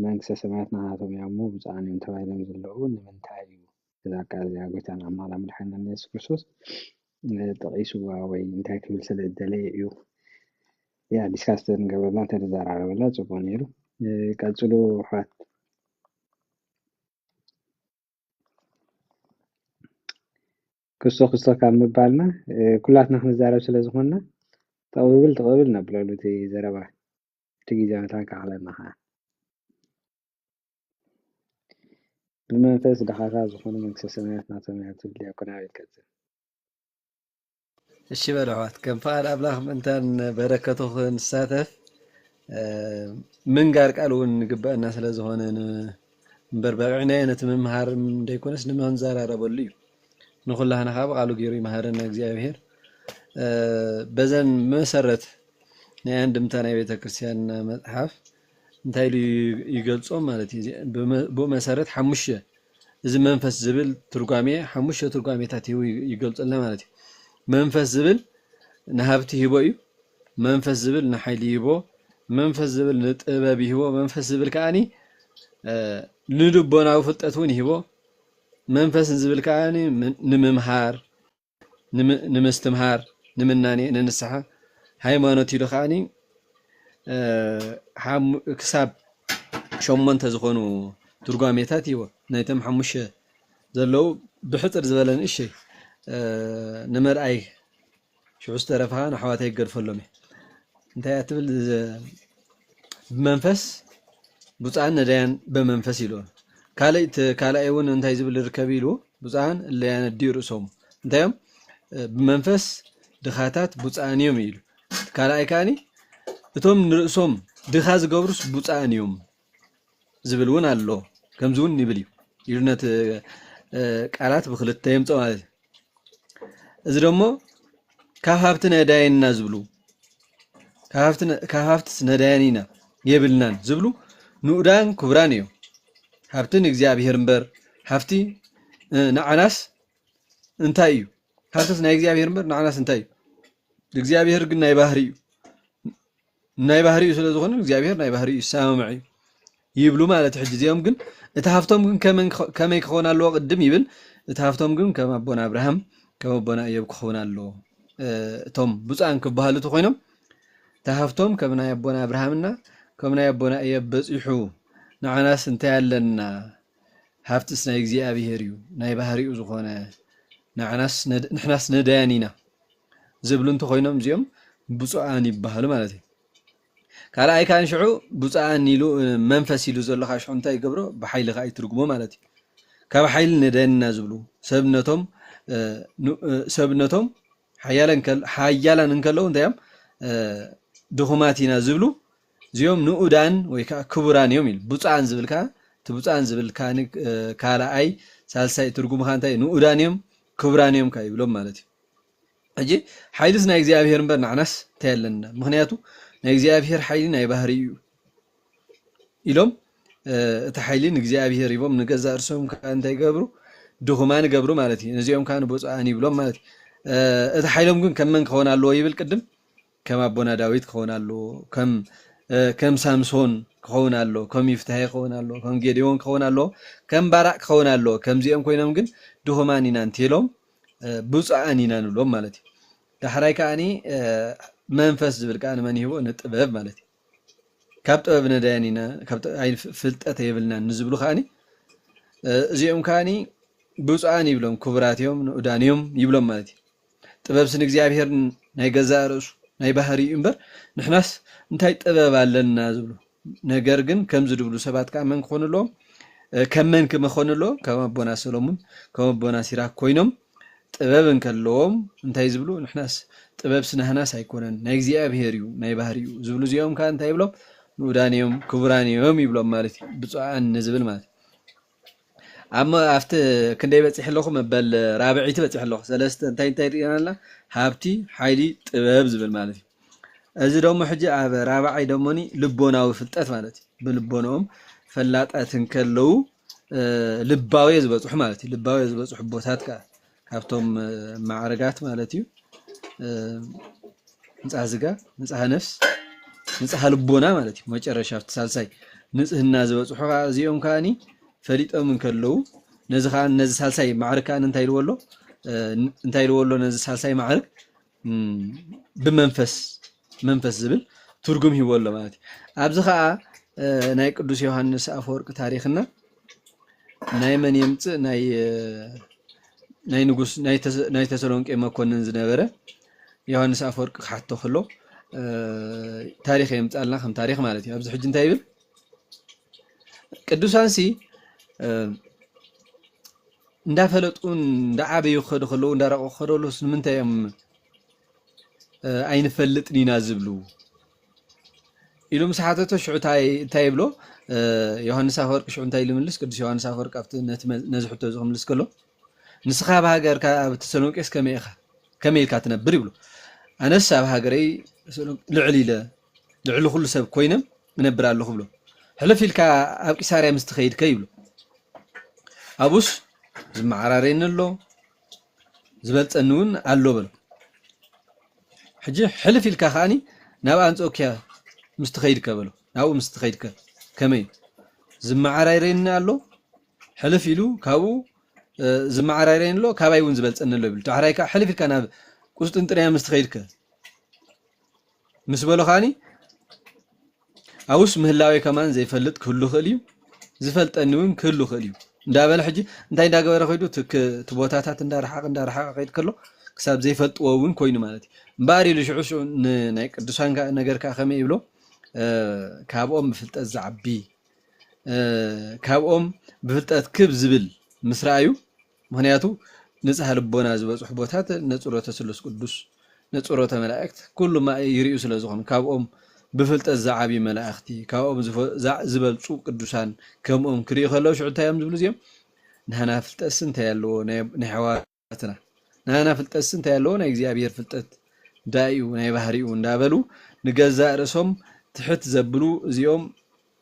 መንግስተ ሰማያት ናቶም እያ እሞ ብፅዓን እዮም ተባሂሎም ዘለዉ ንምንታይ እዩ እዛ ቃል እዚኣ ጎይታና ኣማላ መድሓኒትና ኢየሱስ ክርስቶስ ጠቂስዋ ወይ እንታይ ክብል ስለ ዝደለየ እዩ ያ ዲስካስ ንገብረላ ተዘራረበላ ጽቡቅ ነይሩ ቀጽሉ ኣሕዋት ክስቶ ካብ ምባልና ኩላትና ክንዛረብ ስለ ዝኾንና ተቐብል ነብለሉ እቲ ዘረባ እቲ ግዜያዊታን ካዕለና ከዓ ብመንፈስ ድኻታ ዝኾኑ መንግስተ ሰማያት ናቶም እያ ትብል ዲያቆናዊ ይቀጽል እሺ በልዕዋት ከም ፈቃድ ኣምላኽ ምእንታን በረከቱ ክንሳተፍ ምንጋር ቃል እውን ግባእና ስለ ዝኾነ እምበር በቂዕናዮ ነቲ ምምሃር እንደይኮነስ ንመንዘራረበሉ እዩ ንኹላህና ከዓ ብቃሉ ገይሩ ይመሃረና እግዚኣብሔር በዘን መሰረት ናይ አንድምታ ናይ ቤተ ክርስቲያን መጽሓፍ እንታይ ይገልጾም ማለት እዩ ብኡ መሰረት ሓሙሽተ እዚ መንፈስ ዝብል ትርጓሜ ሓሙሽተ ትርጓሜታት ይገልጸልና ማለት እዩ መንፈስ ዝብል ንሃብቲ ሂቦ እዩ መንፈስ ዝብል ንሓይሊ ሂቦ መንፈስ ዝብል ንጥበብ ሂቦ መንፈስ ዝብል ከዓኒ ንልቦናዊ ፍልጠት እውን ሂቦ መንፈስ ዝብል ከዓኒ ንምምሃር ንምስትምሃር ንምናኔ ንንስሓ ሃይማኖት ኢሉ ከዓኒ ክሳብ ሸሞንተ ዝኾኑ ትርጓሜታት ሂቦ ናይቶም ሓሙሽተ ዘለዉ ብሕፅር ዝበለን እሸይ ንመርኣይ ሽዑ ዝተረፈኻ ንኣሕዋተይ ይገድፈሎም እየ እንታይ እያ ትብል ብመንፈስ ብፁዓን ነዳያን በመንፈስ ኢሉ ካልኣይ እውን እንታይ ዝብል ርከብ ኢሉ ብፁዓን እለያን ኣዲኡ ርእሶም እንታዮም ብመንፈስ ድኻታት ብፁዓን እዮም ኢሉ ካልኣይ ከዓኒ እቶም ንርእሶም ድኻ ዝገብሩስ ብፁዓን እዮም ዝብል እውን ኣሎ ከምዚ እውን ይብል እዩ ኢሉ ነቲ ቃላት ብክልተ የምፆ ማለት እዩ እዚ ደሞ ካብ ሃብቲ ነዳያንና ዝብሉ ካብ ሃብትስ ነዳያኒና የብልናን ዝብሉ ንኡዳን ክቡራን እዮም ሃብትን እግዚኣብሔር እምበር ሃብቲ ንዓናስ እንታይ እዩ ሃብትስ ናይ እግዚኣብሔር እምበር ንዓናስ እንታይ እዩ እግዚኣብሔር ግን ናይ ባህሪ እዩ ናይ ባህሪ እዩ ስለ ዝኾነ እግዚኣብሔር ናይ ባህሪ እዩ ይሰማምዕ እዩ ይብሉ ማለት ሕጂ እዚኦም ግን እቲ ሃብቶም ግን ከመይ ክኸውን ኣለዎ ቅድም ይብል እቲ ሃብቶም ግን ከም ኣቦና ኣብርሃም ከም ኣቦና እዮብ ክኸውን ኣለዎ እቶም ብፁዓን ክበሃሉ ኮይኖም ተሃፍቶም ከም ናይ ኣቦና ኣብርሃምና ከም ናይ ኣቦና እዮብ በፂሑ ንዓናስ እንታይ ኣለና ሃብትስ ናይ እግዚኣብሔር እዩ ናይ ባህሪኡ ዝኾነ ንሕናስ ነዳያን ኢና ዝብሉ እንተ ኮይኖም እዚኦም ብፁዓን ይበሃሉ ማለት እዩ ካልኣይ ከዓ ንሽዑ ብፁዓን ኢሉ መንፈስ ኢሉ ዘሎ ከዓ ሽዑ እንታይ ይገብሮ ብሓይሊ ከዓ ይትርጉሞ ማለት እዩ ካብ ሓይሊ ነዳያንና ዝብሉ ሰብነቶም ሓያላን እንከለዉ እንታዮም ድኹማት ኢና ዝብሉ እዚኦም ንኡዳን ወይ ከዓ ክቡራን እዮም ኢሉ ብፁዓን ዝብል ከዓ እቲ ብፁዓን ዝብል ካልኣይ ሳልሳይ ትርጉሙ ከዓ እንታይ ንኡዳን እዮም ክቡራን እዮም ከዓ ይብሎም ማለት እዩ ሕጂ ሓይልስ ናይ እግዚኣብሔር እምበር ንዓናስ እንታይ ኣለና ምክንያቱ ናይ እግዚኣብሔር ሓይሊ ናይ ባህሪ እዩ ኢሎም እቲ ሓይሊ ንእግዚኣብሔር ሂቦም ንገዛ እርሶም ከዓ እንታይ ገብሩ ድኹማን ገብሩ ማለት እዩ ነዚኦም ከዓ ንብፁዓን ይብሎም ማለት እዩ እቲ ሓይሎም ግን ከም መን ክኾን ኣለዎ ይብል ቅድም ከም ኣቦና ዳዊት ክኾን ኣለዎ ከም ሳምሶን ክኸውን ኣለዎ ከም ይፍታሄ ክኸውን ኣለዎ ከም ጌዴዎን ክኸውን ኣለዎ ከም ባራቅ ክኸውን ኣለዎ ከምዚኦም ኮይኖም ግን ድኹማን ኢና እንተኢሎም ብፁዓን ኢና ንብሎም ማለት እዩ ዳሕራይ ከዓኒ መንፈስ ዝብል ከዓ ንመን ይህቦ ንጥበብ ማለት እዩ ካብ ጥበብ ነዳያን ኢና ካብ ፍልጠት የብልናን ንዝብሉ ከዓኒ እዚኦም ከዓኒ ብፁዓን ይብሎም ክቡራት እዮም ንኡዳን እዮም ይብሎም ማለት እዩ ጥበብ ስን እግዚኣብሔር ናይ ገዛ ርእሱ ናይ ባህሪ እምበር ንሕናስ እንታይ ጥበብ ኣለና ዝብሉ ነገር ግን ከም ዝድብሉ ሰባት ከዓ መን ክኾኑ ኣለዎም ከም መን ክመኾኑ ኣለዎም ከም ኣቦና ሰሎሞን ከም ኣቦና ሲራክ ኮይኖም ጥበብ እንከለዎም እንታይ ዝብሉ ንሕናስ ጥበብ ስናህናስ ኣይኮነን ናይ እግዚኣብሔር እዩ ናይ ባህሪ እዩ ዝብሉ እዚኦም ከዓ እንታይ ይብሎም ንኡዳን እዮም ክቡራን እዮም ይብሎም ማለት እዩ ብፁዓን ንዝብል ማለት ኣሞ ኣብቲ ክንደይ በፂሕ ኣለኹ መበል ራብዒቲ በፂሕ ኣለኹ ሰለስተ እንታይ ርኢና ኣለና ሃብቲ ሓይሊ ጥበብ ዝብል ማለት እዩ እዚ ደሞ ሕጂ ኣብ ራብዓይ ደሞኒ ልቦናዊ ፍልጠት ማለት እዩ ብልቦናኦም ፈላጣት እንከለዉ ልባዊ ዝበፅሑ ማለት እዩ ልባዊ ዝበፅሑ ቦታት ከዓ ካብቶም ማዕረጋት ማለት እዩ ንጽሕ ዝጋ ንጽሕ ነፍስ ንጽሕ ልቦና ማለት እዩ መጨረሻ ኣብቲ ሳልሳይ ንጽህና ዝበፅሑ እዚኦም ከዓኒ ፈሊጦም እንከለዉ ነዚ ከዓ ነዚ ሳልሳይ ማዕረግ ከዓ እንታይ ኢልዎ ነዚ ሳልሳይ ማዕረግ ብመንፈስ ዝብል ትርጉም ሂቦ ኣሎ ማለት እዩ ኣብዚ ከዓ ናይ ቅዱስ ዮሐንስ አፈወርቅ ታሪክና ናይ መን የምፅእ ናይ ንጉስ ናይ ተሰሎንቄ መኮንን ዝነበረ ዮሐንስ አፈወርቅ ክሓቶ ከሎ ታሪክ የምፃልና ከም ታሪክ ማለት እዩ ኣብዚ ሕጂ እንታይ ይብል ቅዱሳንሲ እንዳፈለጡን እንዳዓበዩ ክኸዱ ከለዉ እንዳረቑ ክኸዱ ከለዉ ንምንታይ እዮም ኣይንፈልጥን ኢና ዝብሉ ኢሉ ምስ ሓተቶ ሽዑ እንታይ ይብሎ ዮሐንስ አፈወርቅ ሽዑ እንታይ ልምልስ ቅዱስ ዮሐንስ አፈወርቅ ኣብቲ ነዚ ሕቶ እዚ ክምልስ ከሎ ንስኻ ኣብ ሃገርካ ኣብ ተሰሎንቄስ ከመይ ኢልካ ትነብር ይብሎ ኣነስ ኣብ ሃገረይ ልዕሊ ኩሉ ሰብ ኮይነም እነብር ኣለኹ ብሎ ሕልፍ ኢልካ ኣብ ቂሳርያ ምስ ትኸይድከ ይብሎ ኣብኡስ ዝመዓራረየኒ ኣሎ ዝበልፀኒ እውን ኣሎ በሎ ሕጂ ሕልፍ ኢልካ ከዓኒ ናብ አንጾኪያ ምስ ትኸይድከ በሎ ናብኡ ምስ ትኸይድከ ከመይ ዝመዓራረየኒ ኣሎ ሕልፍ ኢሉ ካብኡ ዝመዓራረየኒ ኣሎ ካባይ እውን ዝበልፀኒ ኣሎ ይብል ዳሕራይካ ሕልፍ ኢልካ ናብ ቁስጥንጥንያ ምስ ትኸይድከ ምስ በሎ ከዓኒ ኣውስ ምህላዊ ከማን ዘይፈልጥ ክህሉ ክእል እዩ ዝፈልጠኒ እውን ክህሉ ክእል እዩ እንዳበለ ሕጂ እንታይ እንዳገበረ ኮይዱ እቲ ቦታታት እንዳረሓቀ ከይድ ከሎ ክሳብ ዘይፈልጥዎ እውን ኮይኑ ማለት እዩ እምበኣር ኢሉ ሽዑ ናይ ቅዱሳን ነገር ከዓ ከመይ ይብሎ ካብኦም ብፍልጠት ዝዓቢ ካብኦም ብፍልጠት ክብ ዝብል ምስ ረኣዩ ምክንያቱ ንጽሕ ልቦና ዝበፅሑ ቦታት ነጽሮተ ስሉስ ቅዱስ ነጽሮተ መላእክት ኩሉ ይርዩ ስለ ዝኾኑ ካብኦም ብፍልጠት ዝዓቢ መላእክቲ ካብኦም ዝበልፁ ቅዱሳን ከምኦም ክሪኡ ከለዉ ሽዑ እንታይ እዮም ዝብሉ እዚኦም ንህና ፍልጠትስ እንታይ ኣለዎ ናይ ሕዋትና ንህና ፍልጠትስ እንታይ ኣለዎ ናይ እግዚኣብሔር ፍልጠት ዳእዩ ናይ ባህሪኡ እንዳበሉ ንገዛእ ርእሶም ትሕት ዘብሉ እዚኦም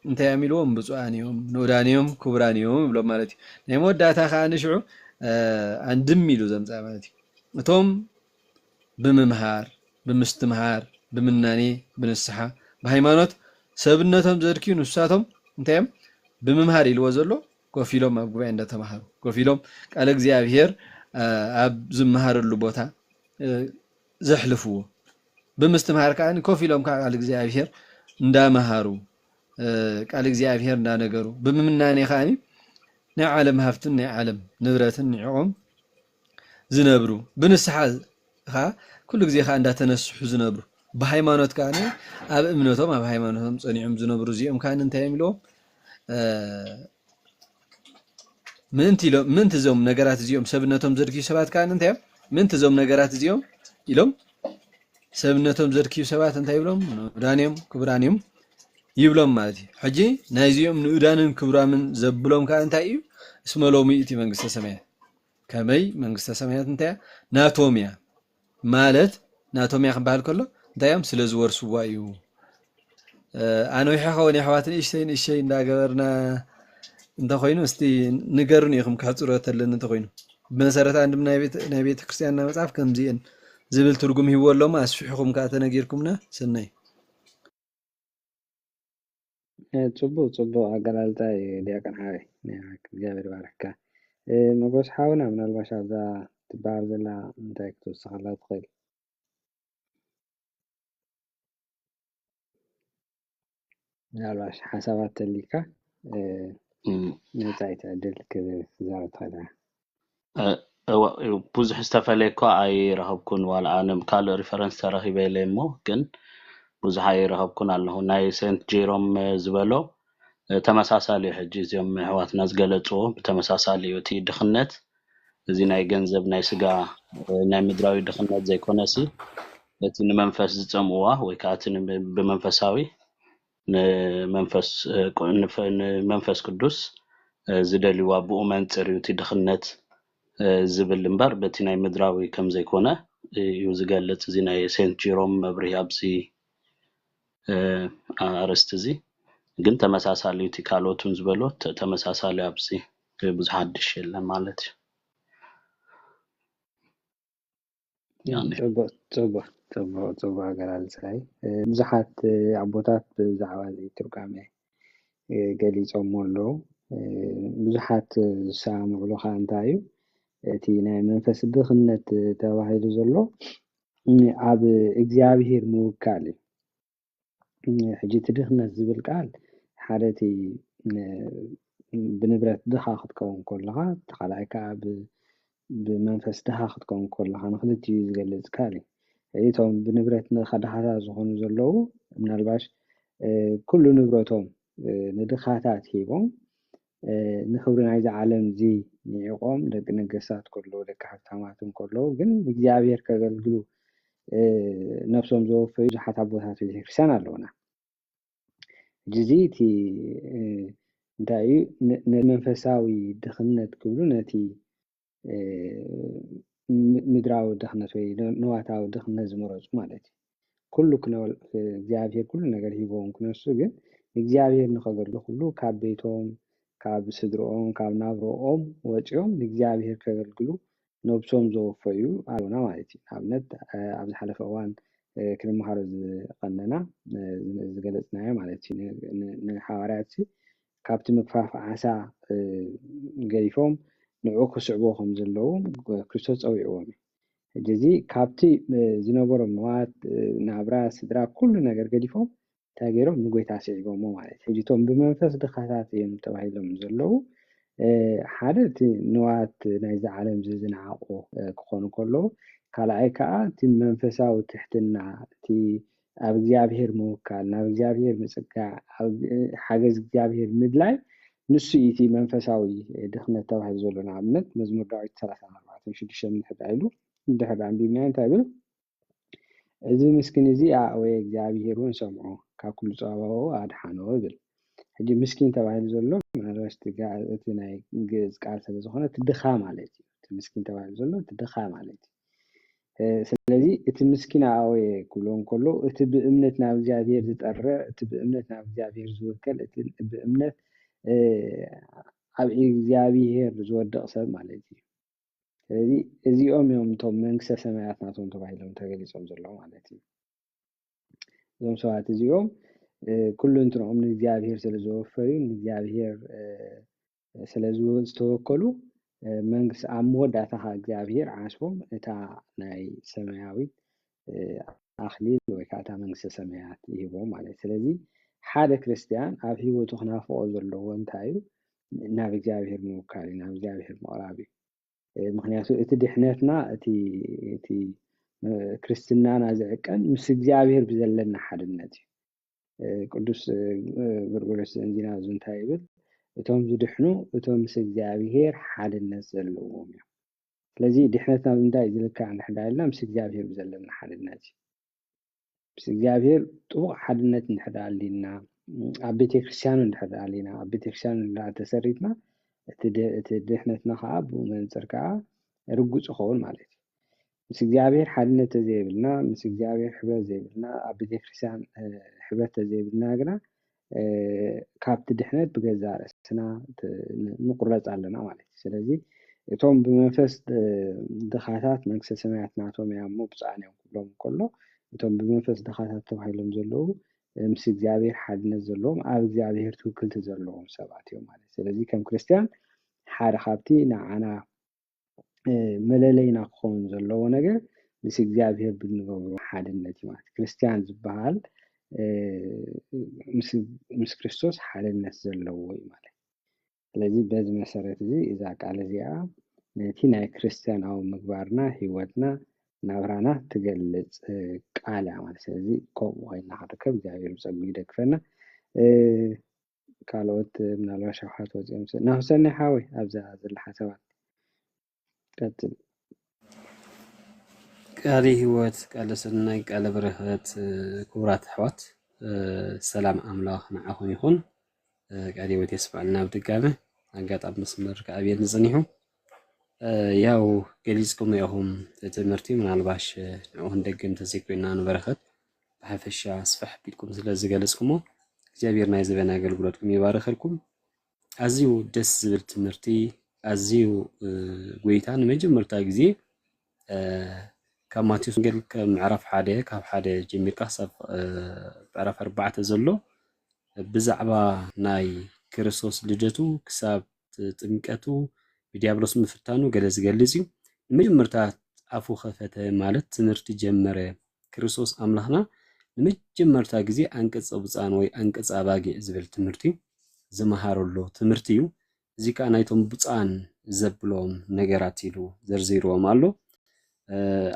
እንታይ እዮም ኢልዎም ብፁዓን እዮም ንኡዳን እዮም ክቡራን እዮም ይብሎም ማለት እዩ ናይ መወዳእታ ከዓ ንሽዑ አንድም ኢሉ ዘምፅኣ ማለት እዩ እቶም ብምምሃር ብምስትምሃር ብምናኔ ብንስሓ ብሃይማኖት ሰብነቶም ዘድክዩ ንሳቶም እንታይ እዮም ብምምሃር ኢልዎ ዘሎ ኮፍ ኢሎም ኣብ ጉባኤ እንዳተምሃሩ ኮፍ ኢሎም ቃል እግዚኣብሔር ኣብ ዝመሃረሉ ቦታ ዘሕልፍዎ ብምስትምሃር ከዓ ኮፍ ኢሎም ቃል እግዚኣብሔር እንዳመሃሩ ቃል እግዚአብሔር እንዳነገሩ ብምምናኔ ከዓኒ ናይ ዓለም ሃፍትን ናይ ዓለም ንብረትን ንዕቆም ዝነብሩ ብንስሓ ከዓ ኩሉ ግዜ ከዓ እንዳተነስሑ ዝነብሩ ብሃይማኖት ከዓኒ ኣብ እምነቶም ኣብ ሃይማኖቶም ፀኒዖም ዝነብሩ እዚኦም ከዓ እንታይ ኢሎም ምንቲ እዞም ነገራት እዚኦም ሰብነቶም ዘድክዩ ሰባት ከዓ እንታይ እዮም ምንቲ እዞም ነገራት እዚኦም ኢሎም ሰብነቶም ዘድክዩ ሰባት እንታይ ይብሎም ንኡዳን እዮም ክቡራን እዮም ይብሎም ማለት እዩ ሕጂ ናይዚኦም ንኡዳንን ክቡራንን ዘብሎም ከዓ እንታይ እዩ እስመ ሎሚ እቲ መንግስተ ሰማያት ከመይ መንግስተ ሰማያት እንታይ ናቶምያ ማለት ናቶምያ ክበሃል ከሎ እንታይ እዮም ስለ ዝወርስዋ እዩ ኣነ ይሓኸውን ኣሕዋትን እሽተይ እንዳገበርና እንተኮይኑ እስቲ ንገሩን ኢኹም ካሕፅሮ ተለን እንተኮይኑ بمسارة عندهم نبيت كريستيان مصحف كمزين زبل ترجم هو ولا ما أسفحكم كأتناجيركمنا سنة ጽቡቕ ኣገላልጻ እዩ ዲያቆን ሃበይ እግዚኣብሔር ይባርካ መጎስ ሓውና ምናልባሽ ኣብዛ ትበሃል ዘላ እንታይ ክትወስኸላ ትኽእል ምናልባሽ ሓሳባት ተሊካ ነፃይት ዕድል ክዛረብ ትኽእል ብዙሕ ዝተፈለየ እኳ ኣይረኸብኩን ዋላ ኣነ ካልእ ሪፈረንስ ተረኺበ ኢለ እሞ ግን ብዙሕ ኣይረኸብኩን ኣለኹ ናይ ሴንት ጄሮም ዝበሎ ተመሳሳሊ ሕጂ እዚኦም ኣሕዋትና ዝገለፅዎ ብተመሳሳሊ እዩ እቲ ድኽነት እዚ ናይ ገንዘብ ናይ ስጋ ናይ ምድራዊ ድኽነት ዘይኮነሲ እቲ ንመንፈስ ዝፀምእዋ ወይ ከዓ እቲ ብመንፈሳዊ ንመንፈስ ቅዱስ ዝደልይዋ ብኡ መንፅር እዩ እቲ ድኽነት ዝብል እምበር በቲ ናይ ምድራዊ ከም ዘይኮነ እዩ ዝገልፅ እዚ ናይ ሴንት ጄሮም መብርሂ ኣብዚ ኣርእስቲ እዚ ግን ተመሳሳሊ እቲ ካልኦቱን ዝበሎ ተመሳሳሊ ኣብዚ ብዙሕ ሓድሽ የለን ማለት እዩ ጽቡቕ ኣገላልጻ እዩ ብዙሓት ኣቦታት ብዛዕባ እዚ ትርጓሜ ገሊፆም ኣለዉ ብዙሓት ዝሰማምዕሉ ከዓ እንታይ እዩ እቲ ናይ መንፈስ ድኽነት ተባሂሉ ዘሎ ኣብ እግዚኣብሔር ምውካል እዩ ሕጂ እቲ ድኽነት ዝብል ቃል ሓደ እቲ ብንብረት ድኻ ክትከውን ከለኻ እቲ ካልኣይ ከዓ ብመንፈስ ድኻ ክትከውን ከለኻ ንክልቲኡ ዝገልፅ ቃል እዩ እቶም ብንብረት ድኻታት ዝኾኑ ዘለዉ ምናልባሽ ኩሉ ንብረቶም ንድኻታት ሂቦም ንክብሪ ናይዚ ዓለም እዚ ኒዒቆም ደቂ ነገስታት ከለዉ ደቂ ሃብታማት ከለዉ ግን እግዚኣብሔር ከገልግሉ ነፍሶም ዘወፈዩ ብዙሓት ኣቦታት ቤተክርስትያን ኣለውና እዚ እቲ እንታይ እዩ ንመንፈሳዊ ድኽነት ክብሉ ነቲ ምድራዊ ድኽነት ወይ ንዋታዊ ድኽነት ዝመረፁ ማለት እዩ ኩሉ እግዚኣብሔር ኩሉ ነገር ሂቦም ክነሱ ግን እግዚኣብሔር ንኸገልግሉ ኩሉ ካብ ቤቶም ካብ ስድሮኦም ካብ ናብሮኦም ወፂኦም ንእግዚኣብሔር ከገልግሉ ነብሶም ዘወፈዩ ኣለውና ማለት እዩ ንኣብነት ኣብ ዝሓለፈ እዋን ክንመሃሮ ዝቐነና ዝገለፅናዮ ማለት እዩ ንሓዋርያት ካብቲ ምግፋፍ ዓሳ ገይፎም ንዑ ክስዕቦ ከም ዘለዉ ክርስቶስ ፀዊዕዎም እዩ እዚ ካብቲ ዝነበሮም ንዋት ናብራ ስድራ ኩሉ ነገር ገዲፎም እንታይ ገይሮም ንጎይታ ስዒቦሞ ማለት እዩ ሕጂ እቶም ብመንፈስ ድኻታት እዮም ተባሂሎም ዘለዉ ሓደ እቲ ንዋት ናይዚ ዓለም ዝንዓቑ ክኾኑ ከለዉ ካልኣይ ከዓ እቲ መንፈሳዊ ትሕትና እቲ ኣብ እግዚኣብሔር ምውካል ናብ እግዚኣብሔር ምፅጋዕ ሓገዝ እግዚኣብሔር ምድላይ ንሱ እቲ መንፈሳዊ ድኽነት ተባሂሉ ዘሎ ንኣብነት መዝሙር ዳዊት 34:6 እንድሕር ኢሉ እንድሕር ኣንቢብናዮ እንታይ ይብል እዚ ምስኪን እዚ ኣዕወየ እግዚኣብሔር እውን ሰምዖ ካብ ኩሉ ፀባብኡ ኣድሓኖ ይብል ሕጂ ምስኪን ተባሂሉ ዘሎ ምናልባሽ እቲ ናይ ግእዝ ቃል ስለዝኾነ እቲ ድኻ ማለት እዩ እቲ ምስኪን ተባሂሉ ዘሎ እቲ ድኻ ማለት እዩ ስለዚ እቲ ምስኪን ኣዕወየ ክብሎም ከሎ እቲ ብእምነት ናብ እግዚኣብሔር ዝጠርዕ እቲ ብእምነት ናብ እግዚኣብሔር ዝውከል እቲ ብእምነት ኣብ እግዚኣብሔር ዝወድቕ ሰብ ማለት እዩ ስለዚ እዚኦም እዮም እቶም መንግስተ ሰማያት ናቶም ተባሂሎም ተገሊፆም ዘለዉ ማለት እዩ እዞም ሰባት እዚኦም ኩሉ እንትንኦም ንእግዚኣብሔር ስለዝወፈዩ ንእግዚኣብሔር ስለዝተወከሉ መንግስቲ ኣብ መወዳእታ እግዚኣብሔር ዓስቦም እታ ናይ ሰማያዊት ኣኽሊል ወይ ከዓ እታ መንግስተ ሰማያት ይሂቦም ማለት ስለዚ ሓደ ክርስቲያን ኣብ ሂወቱ ክናፍቆ ዘለዎ እንታይ እዩ ናብ እግዚኣብሔር ምውካል ናብ እግዚኣብሔር ምቕራብ እዩ ምክንያቱ እቲ ድሕነትና እቲ ክርስትናና ዝዕቀን ምስ እግዚኣብሔር ብዘለና ሓድነት እዩ ቅዱስ ጎርጎርዮስ ዘእንዚናዙ እንታይ ይብል እቶም ዝድሕኑ እቶም ምስ እግዚኣብሔር ሓድነት ዘለዎም እዮም ስለዚ ድሕነትና ብምንታይ ዝልክዕ እንድሕር ኢልና ምስ እግዚኣብሔር ብዘለና ሓድነት እዩ ምስ እግዚኣብሔር ጥቡቕ ሓድነት እንድሕር ሃልይና ኣብ ቤተክርስትያን እንድሕር ሃልይና ኣብ ቤተክርስትያን ተሰሪትና እቲ ድሕነትና ከዓ ብኡ መንፅር ከዓ ርጉፅ ይኸውን ማለት እዩ ምስ እግዚኣብሔር ሓድነት ተዘይብልና ምስ እግዚኣብሔር ሕብረት ዘይብልና ኣብ ቤተክርስትያን ሕብረት ተዘይብልና ግና ካብቲ ድሕነት ብገዛ ርእስና ንቁረፅ ኣለና ማለት እዩ ስለዚ እቶም ብመንፈስ ድኻታት መንግስተ ሰማያት ናቶም እያ እሞ ብፅዓን እዮም ክብሎም ከሎ እቶም ብመንፈስ ድኻታት ተባሂሎም ዘለዉ ምስ እግዚኣብሔር ሓድነት ዘለዎም ኣብ እግዚኣብሔር ትውክልቲ ዘለዎም ሰባት እዮም ማለት ስለዚ ከም ክርስቲያን ሓደ ካብቲ ንዓና መለለይና ክኸውን ዘለዎ ነገር ምስ እግዚኣብሔር ብንገብሮ ሓድነት እዩ ማለት ክርስቲያን ዝበሃል ምስ ክርስቶስ ሓድነት ዘለዎ እዩ ማለት ስለዚ በዚ መሰረት እዚ እዛ ቃል እዚኣ ነቲ ናይ ክርስቲያናዊ ምግባርና ሂወትና ናብራና ትገልጽ ቃል እያ ማለት ስለዚ ከምኡ ኮይና ክንርከብ እግዚኣብሔር ብፀጉ ይደግፈና ካልኦት ምናልባት ሸውሓት ወፂኦም ናሁሰናይ ሓወይ ኣብዛ ዘላ ሓሳባት ቀጥል ቃል ህይወት ቃል ሰናይ ቃል በረኸት ክቡራት ኣሕዋት ሰላም ኣምላኽ ንዓኹም ይኹን ቃል ህይወት የስማዓልና ብድጋሚ ኣጋጣሚ መስመር ከኣብየን ዝፅኒሑ ያው ገሊጽኩም ኢኹም ትምህርቲ ምናልባሽ ንዑን ደግም ተዘይኮይና ንበረኸት ብሓፈሻ ስፋሕ ቢልኩም ስለዝገለጽኩሞ እግዚአብሔር ናይ ዝበና አገልግሎትኩም ይባረከልኩም ኣዝዩ ደስ ዝብል ትምህርቲ ኣዝዩ ጎይታ ንመጀመርታ ጊዜ ካብ ማቴዎስ ወንጌል ምዕራፍ 1 ካብ 1 ጀሚርካ ሳብ ምዕራፍ 4 ዘሎ ብዛዕባ ናይ ክርስቶስ ልደቱ ክሳብ ጥምቀቱ ብዲያብሎስ ምፍታኑ ገለ ዝገልጽ እዩ ንመጀመርታ አፉ ከፈተ ማለት ትምህርቲ ጀመረ ክርስቶስ አምላኽና ንመጀመርታ ጊዜ አንቀጽ ብፃን ወይ አንቀጽ አባጊዕ ዝብል ትምህርቲ ዝመሃረሉ ትምህርቲ እዩ እዚ ከዓ ናይቶም ብፃን ዘብሎም ነገራት ኢሉ ዘርዚርዎም ኣሎ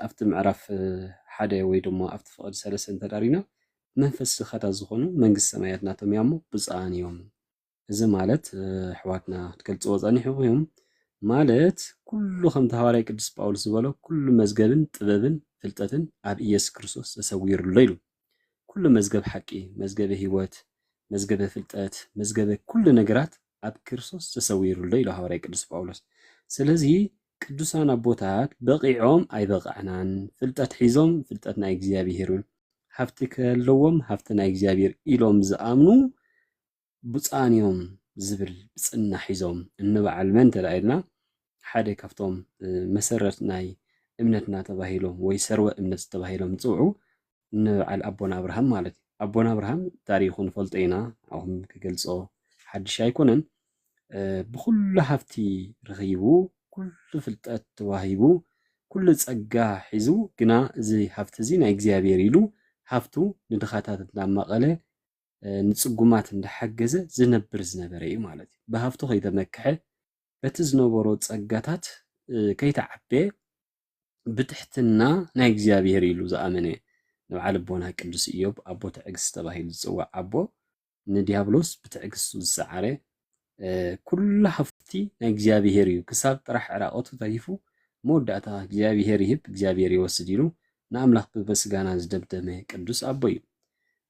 ኣብቲ ምዕራፍ 1 ወይ ድማ ኣብቲ ፍቅዲ 3 ተዳሪና መንፈስ ዝኸታ ዝኾኑ መንግስት ሰማያት ናቶም ያሞ ብፃን እዮም እዚ ማለት ኣሕዋትና ክትገልጽዎ ጸኒሕኩም ማለት ኩሉ ከም ተሐዋርያ ቅዱስ ጳውሎስ ዝበሎ ኩሉ መዝገብን ጥበብን ፍልጠትን ኣብ ኢየሱስ ክርስቶስ ተሰዊሩሉ ኢሉ ኩሉ መዝገብ ሓቂ መዝገበ ህይወት መዝገበ ፍልጠት መዝገበ ኩሉ ነገራት ኣብ ክርስቶስ ተሰዊሩሉ ኢሉ ሐዋርያ ቅዱስ ጳውሎስ ስለዚ ቅዱሳን አቦታት በቂዖም ኣይበቃዕናን ፍልጠት ሒዞም ፍልጠት ናይ እግዚአብሔርን ሃፍቲ ከለዎም ሃፍቲ ናይ እግዚአብሔር ኢሎም ዝኣምኑ ብፃንዮም ዝብል ብፅና ሒዞም እንበዓል መን ተላኢልና ሓደ ካብቶም መሰረት ናይ እምነትና ተባሂሎም ወይ ሰርወ እምነት ተባሂሎም ጽውዑ ንበዓል አቦና አብርሃም ማለት አቦና አብርሃም ታሪኹን ፈልጠይና አሁን ክገልጾ ሓድሽ ኣይኮነን ብኩሉ ሃፍቲ ረኺቡ ኩሉ ፍልጠት ተዋሂቡ ኩሉ ጸጋ ሒዙ ግና እዚ ሃፍቲ እዚ ናይ እግዚአብሔር ኢሉ ሃፍቱ ንድኻታት እንዳማቐለ ንጽጉማት እንዳሐገዘ ዝነበረ እዩ ማለት እዩ በሃፍቱ ከይተመክሐ በቲ ዝነበሮ ጸጋታት ከይተዓበ ብትሕትና ናይ እግዚአብሔር ኢሉ ዝኣመነ ንበዓል ኣቦና ቅዱስ ኢዮብ ኣቦ ትዕግስት ተባሂሉ ዝጽዋዕ ኣቦ ንዲያብሎስ ብትዕግስቱ ዝሰዓረ ኩሉ ሃፍቲ ናይ እግዚአብሔር እዩ ክሳብ ጥራሕ ዕራቆቱ ተሪፉ መወዳእታ እግዚአብሔር ይህብ እግዚአብሔር ይወስድ ኢሉ ንኣምላኽ ብመስጋና ዝደምደመ ቅዱስ ኣቦ እዩ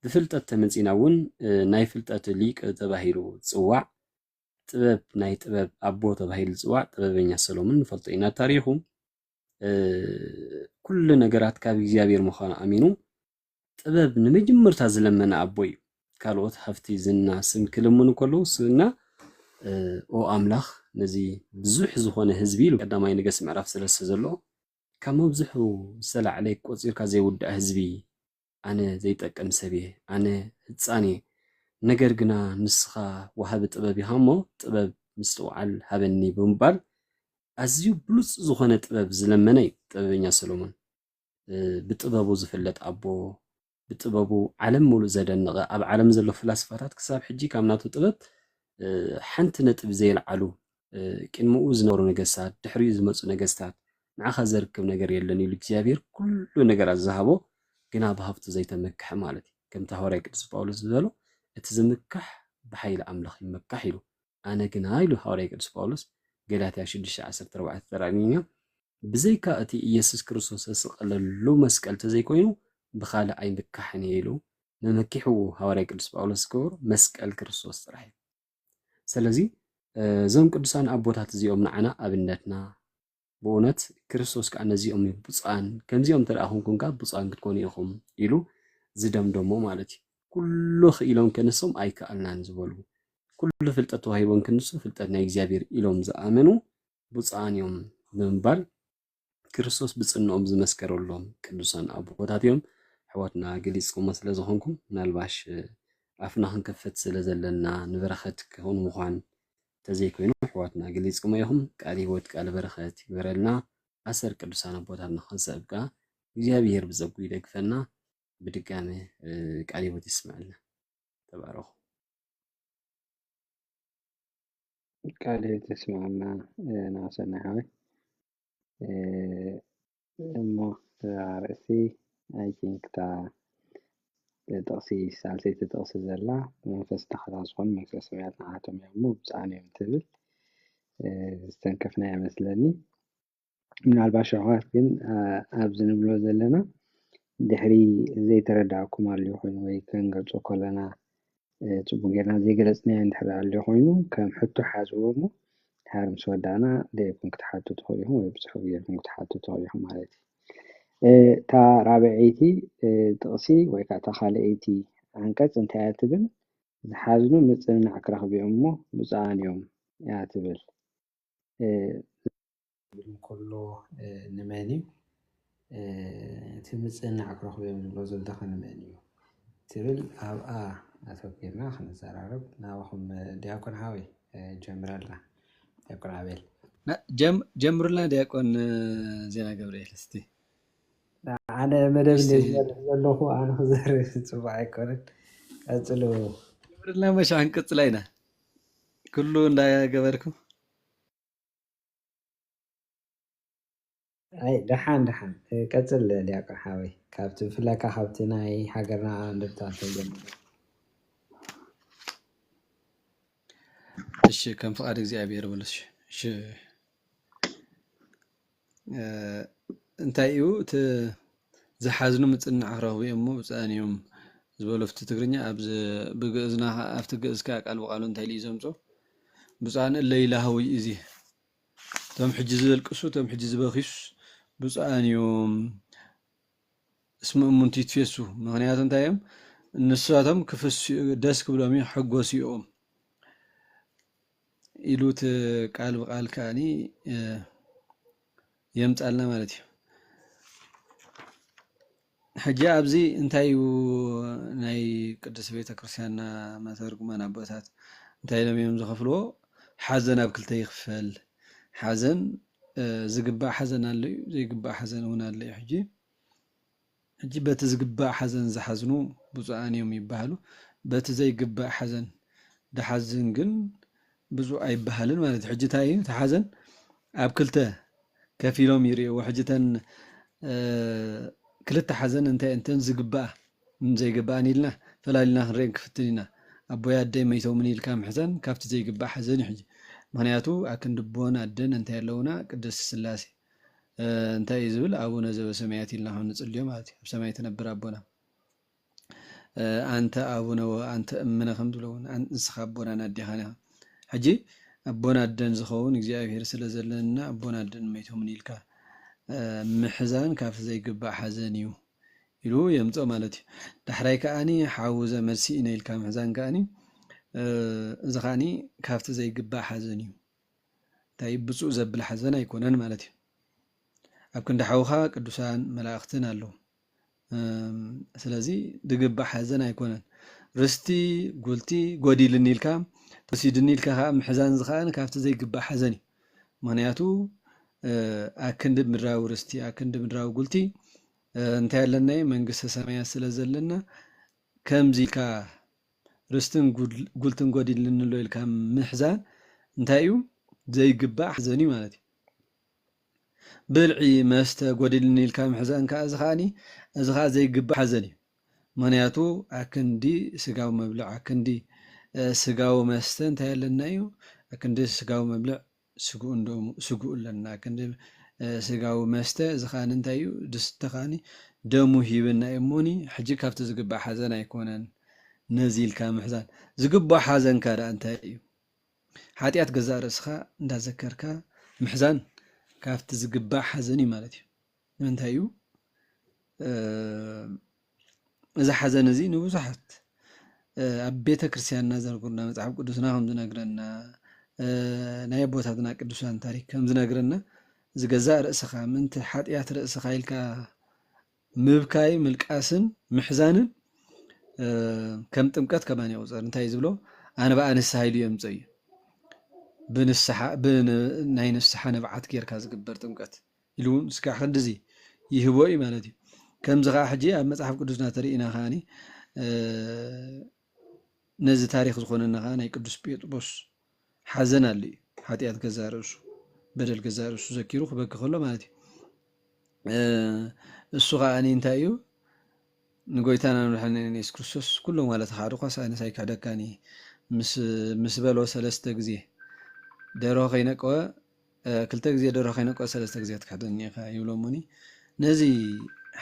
ብፍልጠት ተመጺና እውን ናይ ፍልጠት ሊቅ ተባሂሉ ጽዋዕ ጥበብ ናይ ጥበብ ኣቦ ተባሂሉ ጽዋዕ ጥበበኛ ሰሎሞን ንፈልጦ ኢና ታሪኹ ኩሉ ነገራት ካብ እግዚአብሔር ምዃኑ ኣሚኑ ጥበብ ንመጀመርታ ዝለመነ ኣቦ እዩ ካልኦት ሃፍቲ ዝና ስም ክልምኑ ከለዉ ስና ኦ ኣምላኽ ነዚ ብዙሕ ዝኾነ ህዝቢ ኢሉ ቀዳማይ ነገሥት ምዕራፍ 3 ዘሎ ካብ መብዝሑ ዝተላዕለ ቆፂርካ ዘይውዳእ ህዝቢ ኣነ ዘይጠቅም ሰብ እየ ኣነ ህፃን እየ ነገር ግና ንስኻ ወሃቢ ጥበብ ኢኻ እሞ ጥበብ ምስ ተውዓል ሃበኒ ብምባል ኣዝዩ ብሉፅ ዝኾነ ጥበብ ዝለመነ እዩ ጥበበኛ ሰሎሞን ብጥበቡ ዝፍለጥ ኣቦ ብጥበቡ ዓለም ሙሉእ ዘደነቐ ኣብ ዓለም ዘሎ ፍላስፋታት ክሳብ ሕጂ ካብ ናቱ ጥበብ ሓንቲ ነጥብ ዘይልዓሉ ቅድሚኡ ዝነበሩ ነገስታት ድሕሪኡ ዝመፁ ነገስታት ንዓኻ ዘርክብ ነገር የለን ኢሉ እግዚአብሔር ኩሉ ነገራት ዝሃቦ ግና ብሃፍቱ ዘይተመክሐ ማለት እዩ ከም ሐዋርያ ቅዱስ ጳውሎስ ዝበሎ እቲ ዝምካሕ ብሓይሊ ኣምላኽ ይመካሕ ኢሉ ኣነ ግና ኢሉ ሐዋርያ ቅዱስ ጳውሎስ ገላትያ 6:14 ተራእሚኛ ብዘይካ እቲ ኢየሱስ ክርስቶስ ዝሰቀለሉ መስቀል ተዘይኮይኑ ብኻልእ ኣይምካሕን ኢሉ መመኪሑ ሐዋርያ ቅዱስ ጳውሎስ ክብር መስቀል ክርስቶስ ጥራሕ እዩ ስለዚ እዞም ቅዱሳን ኣቦታት እዚኦም ንዓና ኣብነትና ብእውነት ክርስቶስ ከዓ ነዚኦም ብፃን ከምዚኦም ተረኣኹምኩም ከዓ ብፃን ክትኮኑ ኢኹም ኢሉ ዝደምደሞ ማለት እዩ ኩሉ ክኢሎም ከንሶም ኣይከኣልናን ዝበሉ ኩሉ ፍልጠት ተዋሂቦም ክንሱ ፍልጠት ናይ እግዚአብሔር ኢሎም ዝኣመኑ ብፁዓን እዮም ብምባል ክርስቶስ ብፅንኦም ዝመስከረሎም ቅዱሳን ኣቦታት እዮም። ኣሕዋትና ገሊፅኩሞ ስለ ዝኾንኩም ምናልባሽ ኣፍና ክንከፍት ስለ ዘለና ንበረኸት ክኸውን ምዃን ተዘይኮይኑ ኣሕዋትና ገሊፅኩሞ ኢኹም። ቃል ህይወት ቃል በረኸት ይበረልና። ኣሰር ቅዱሳን ኣቦታትና ክንሰብካ እግዚኣብሔር ብፀጉ ይደግፈና። ብድጋሚ ቃል ህይወት ይስምዐልና። ተባረኹ። ቃል ህይወት ይስምዐልና ናሰናይ ሆይ እሞ ርእሲ አይ ቲንክ ታ ጥቕሲ ሳልሰይቲ ጥቕሲ ዘላ መንፈስ ተኸላስኾን መንፈስ ሰማያት ንዓቶም እዮም ብፃዕን እዮም ትብል ዝተንከፍና ይመስለኒ። ምናልባሽ ኣሕዋት ግን ኣብዚ ንብሎ ዘለና ድሕሪ ዘይተረዳእኩም ኣልዩ ኮይኑ ወይ ክንገልፆ ከለና ፅቡቅ ጌርና ዘይገለፅናዮ እንድሕር ኣልዩ ኮይኑ ከም ሕቶ ሓዝዎ እሞ ድሓር ምስ ወዳእና ደይኩም ክትሓቱ ትኽእሉ ኢኹም ወይ ብፅሑፍ ጌርኩም ክትሓቱ ትኽእሉ ኢኹም ማለት እዩ። እታ ራብዐይቲ ጥቕሲ ወይ ከዓ እታ ካልአይቲ ኣንቀፅ እንታይ እያ ትብል? ዝሓዝኑ ምፅንናዕ ክረኽቢኦም እሞ ብፁዓን እዮም እያ ትብል ከሎ ንመን እዩ እቲ ምፅንናዕ ክረኽቢኦም ዝብሎ ዘለካ ንመን እዩ ትብል ኣብኣ ኣተኪርና ክንዘራረብ ናባኹም ዲያቆን ሓወይ ጀምረላ። ዲያቆን ኣቤል ጀምሩልና። ዲያቆን ዜና ገብርኤል እስቲ ኣነ መደብ ዝመርሕ ዘለኹ ኣነ ክዘርፍ ፅቡቅ ኣይኮነን። ቀፅሉ ጀምሩልና። መሻ ክንቅፅላ ኢና ኩሉ እንዳገበርኩም ኣይ ደሓን ቀፅል ዲያቆን ሓወይ ካብቲ ብፍላይካ ካብቲ ናይ ሃገርና እንድምታ ተጀምሩ። እሺ ከም ፍቃድ እግዚኣብሔር በለሽ። እሺ እንታይ እዩ እቲ ዝሓዝኑ ምፅንናዕ ክረኽቡ እሞ ብፅዓን እዮም ዝበሎ ኣብቲ ትግርኛ ብግእዝና ኣብቲ ግእዝካ ቃል ብቃሉ እንታይ ኢሉ ዘምፆ ብፅዓን እለ ኢላሃዊ እዚ እቶም ሕጂ ዝበልቅሱ እቶም ሕጂ ዝበኺሱ ብፅዓን እዮም እስመ እሙንቲ ይትፌሱ። ምክንያቱ እንታይ እዮም ንሳቶም ክፍሱ ደስ ክብሎም እዩ ሕጎስ እዮም ኢሉ እቲ ቃል ብቃል ከዓኒ የምፃልና ማለት እዩ። ሕጂ ኣብዚ እንታይ እዩ ናይ ቅዱስ ቤተክርስትያንና መተርጉማን ኣቦታት እንታይ ኢሎም እዮም ዝኸፍልዎ? ሓዘን ኣብ ክልተ ይኽፈል። ሓዘን ዝግባእ ሓዘን ኣሎ እዩ፣ ዘይግባእ ሓዘን እውን ኣሎ እዩ። ሕጂ በቲ ዝግባእ ሓዘን ዝሓዝኑ ብፁዓን እዮም ይባሃሉ። በቲ ዘይግባእ ሓዘን ድሓዝን ግን ብፁዕ ኣይባሃልን ማለት እዩ። ሕጂ እንታይ እዩ እቲ ሓዘን ኣብ ክልተ ከፍ ኢሎም ይርእይዎ። ሕጂተን ክልተ ሓዘን እንታይ እንተን ዝግባእ ዘይግባእን ኢልና ፈላሊና ክንሪአን ክፍትን ኢና። ኣቦይ ኣደይ መይቶምን ኢልካ ምሕዘን ካብቲ ዘይግባእ ሓዘን እዩ። ሕጂ ምክንያቱ ኣክንዲ ቦን ኣደን እንታይ ኣለውና ቅድስቲ ስላሴ እንታይ እዩ ዝብል ኣቡነ ዘበሰማያት ኢልና ክንፅልዮ ማለት እዩ። ኣብ ሰማይ ትነብር ኣቦና ኣንተ ኣቡነ ኣንተ እምነ ከም ዝብሎ እውን ንስኻ ኣቦናን ኣዴኻን ኢኻ። ሕጂ ኣቦና ኣደን ዝኸውን እግዚኣብሔር ስለ ዘለና ኣቦና ኣደን መይቶምን ኢልካ ምሕዛን ካብቲ ዘይግባእ ሓዘን እዩ ኢሉ የምፆ ማለት እዩ። ዳሕራይ ከዓኒ ሓዊ ዘመርሲ ኢና ኢልካ ምሕዛን ከዓኒ እዚ ከዓኒ ካብቲ ዘይግባእ ሓዘን እዩ። እንታይ ብፁዕ ዘብል ሓዘን ኣይኮነን ማለት እዩ። ኣብ ክንዲ ሓውካ ቅዱሳን መላእክትን ኣለዉ። ስለዚ ዝግባእ ሓዘን ኣይኮነን። ርስቲ ጉልቲ ጎዲልኒ ኢልካ ተወሲድኒ ኢልካ ከዓ ምሕዛን ዝከኣን ካብቲ ዘይግባእ ሓዘን እዩ። ምክንያቱ ኣክንዲ ምድራዊ ርስቲ ኣክንዲ ምድራዊ ጉልቲ እንታይ ኣለናይ መንግስቲ ሰማያት ስለ ዘለና ከምዚ ኢልካ ርስትን ጉልትን ጎዲልኒ ኣሎ ኢልካ ምሕዛን እንታይ እዩ ዘይግባእ ሓዘን እዩ ማለት እዩ። ብልዒ መስተ ጎዲልኒ ኢልካ ምሕዛን ከዓ እዚ ከዓኒ እዚ ከዓ ዘይግባእ ሓዘን እዩ። ምክንያቱ ኣክንዲ ስጋዊ መብልዕ ኣክንዲ ስጋዊ መስተ እንታይ ኣለና እዩ ኣክንዲ ስጋዊ መብልዕ ስጉእ ኣለና ክንዲ ስጋዊ መስተ እዚ ከዓኒ እንታይ እዩ ድስተ ከዓኒ ደሙ ሂብና እሞኒ ሕጂ ካብቲ ዝግባእ ሓዘን ኣይኮነን ነዚ ኢልካ ምሕዛን። ዝግባእ ሓዘን ካዳ እንታይ እዩ? ሓጢኣት ገዛእ ርእስኻ እንዳዘከርካ ምሕዛን ካብቲ ዝግባእ ሓዘን እዩ ማለት እዩ። ንምንታይ እዩ እዚ ሓዘን እዚ ንብዙሓት ኣብ ቤተ ክርስትያንና ዘርጉና መፅሓፍ ቅዱስና ከም ዝነግረና ናይ ቦታትና ቅዱሳን ታሪክ ከም ዝነግረና ዝገዛእ ርእስኻ ምንቲ ሓጢያት ርእስኻ ኢልካ ምብካይ ምልቃስን ምሕዛንን ከም ጥምቀት ከማን ይቁፀር እንታይ ዝብሎ ኣነ በኣ ንስሓ ኢሉ የምፅእ እዩ ብናይ ንስሓ ነብዓት ጌርካ ዝግበር ጥምቀት ኢሉ እውን እስካዕ ክንዲዚ ይህቦ እዩ ማለት እዩ ከምዚ ከዓ ሕጂ ኣብ መፅሓፍ ቅዱስና ተሪኢና ከዓኒ ነዚ ታሪክ ዝኾነና ከዓ ናይ ቅዱስ ጴጥሮስ ሓዘን ኣሎ እዩ ሓጢያት ገዛ ርእሱ በደል ገዛ ርእሱ ዘኪሩ ክበኪ ከሎ ማለት እዩ እሱ ከዓኒ እንታይ እዩ ንጎይታና መድሓኒትና ኢየሱስ ክርስቶስ ኩሎም ማለት ካዱ ኳስ ኣነስ ኣይክሕደካኒ ምስ በሎ 3 ግዜ ደርሆ ከይነቀወ 2 ግዜ ደርሆ ከይነቀወ 3 ግዜ ትክሕደኒ ኢኻ ይብሎሙኒ ነዚ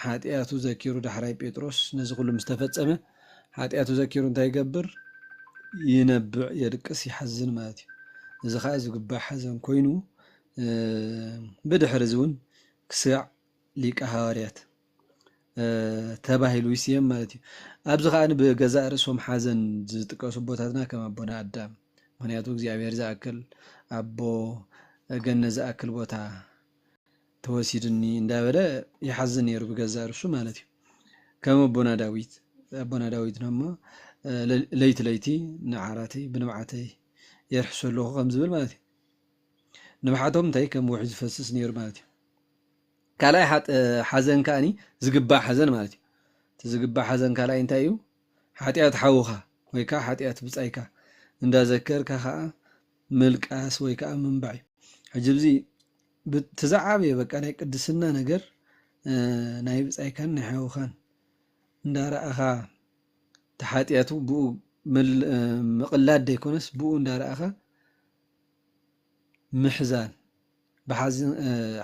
ሓጢያቱ ዘኪሩ ዳሕራይ ጴጥሮስ ነዚ ኩሉ ምስ ተፈፀመ ሓጢያቱ ዘኪሩ እንታይ ይገብር ይነብዕ የድቅስ ይሓዝን ማለት እዩ እዚ ከዓ ዝግባእ ሓዘን ኮይኑ ብድሕሪ እዚ እውን ክስዕ ሊቀ ሃዋርያት ተባሂሉ ይስየም ማለት እዩ ኣብዚ ከዓ ብገዛእ ርእሶም ሓዘን ዝጥቀሱ ቦታትና ከም ኣቦና ኣዳም ምክንያቱ እግዚኣብሔር ዝኣክል ኣቦ ገነት ዝኣክል ቦታ ተወሲድኒ እንዳበለ ይሓዝን ነይሩ ብገዛእ ርእሱ ማለት እዩ ከም ኣቦና ዳዊት ነሞ ለይቲ ለይቲ ንዓራተይ ብንብዓተይ የርሕሶ ኣለኹ ከም ዝብል ማለት እዩ ንብዓቶም እንታይ ከም ውሕጅ ዝፈስስ ነይሩ ማለት እዩ ካልኣይ ሓዘን ከዓኒ ዝግባእ ሓዘን ማለት እዩ እቲ ዝግባእ ሓዘን ካልኣይ እንታይ እዩ ሓጢያት ሓውኻ ወይ ከዓ ሓጢያት ብፃይካ እንዳዘከርካ ከዓ ምልቃስ ወይ ከዓ ምንባዕ እዩ ሕጂ እዚ ብትዛዓበየ በቃ ናይ ቅድስና ነገር ናይ ብፃይካን ናይ ሓውኻን እንዳረኣኻ ተሓጢያቱ ብኡ ምቕላድ ደይኮነስ ብኡ እንዳረኣኻ ምሕዛን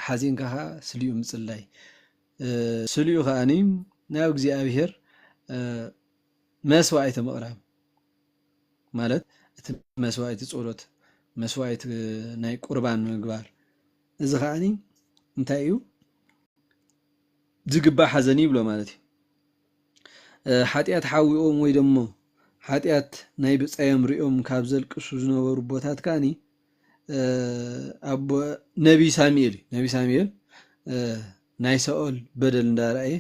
ሓዚንካ ከዓ ስልዩ ምፅላይ ስልዩ ከዓኒ ናብ እግዚኣብሔር መስዋዕቲ ምቕራብ ማለት እቲ መስዋዕቲ ጸሎት መስዋዕቲ ናይ ቁርባን ምግባር እዚ ከዓኒ እንታይ እዩ ዝግባእ ሓዘን ይብሎ ማለት እዩ ሓጢያት ሓዊኦም ወይ ደሞ ሓጢያት ናይ ብፃዮም ሪኦም ካብ ዘልቅሱ ዝነበሩ ቦታት ከዓኒ أبو نبي ساميل ናይ ሳኦል በደል እንዳረአየ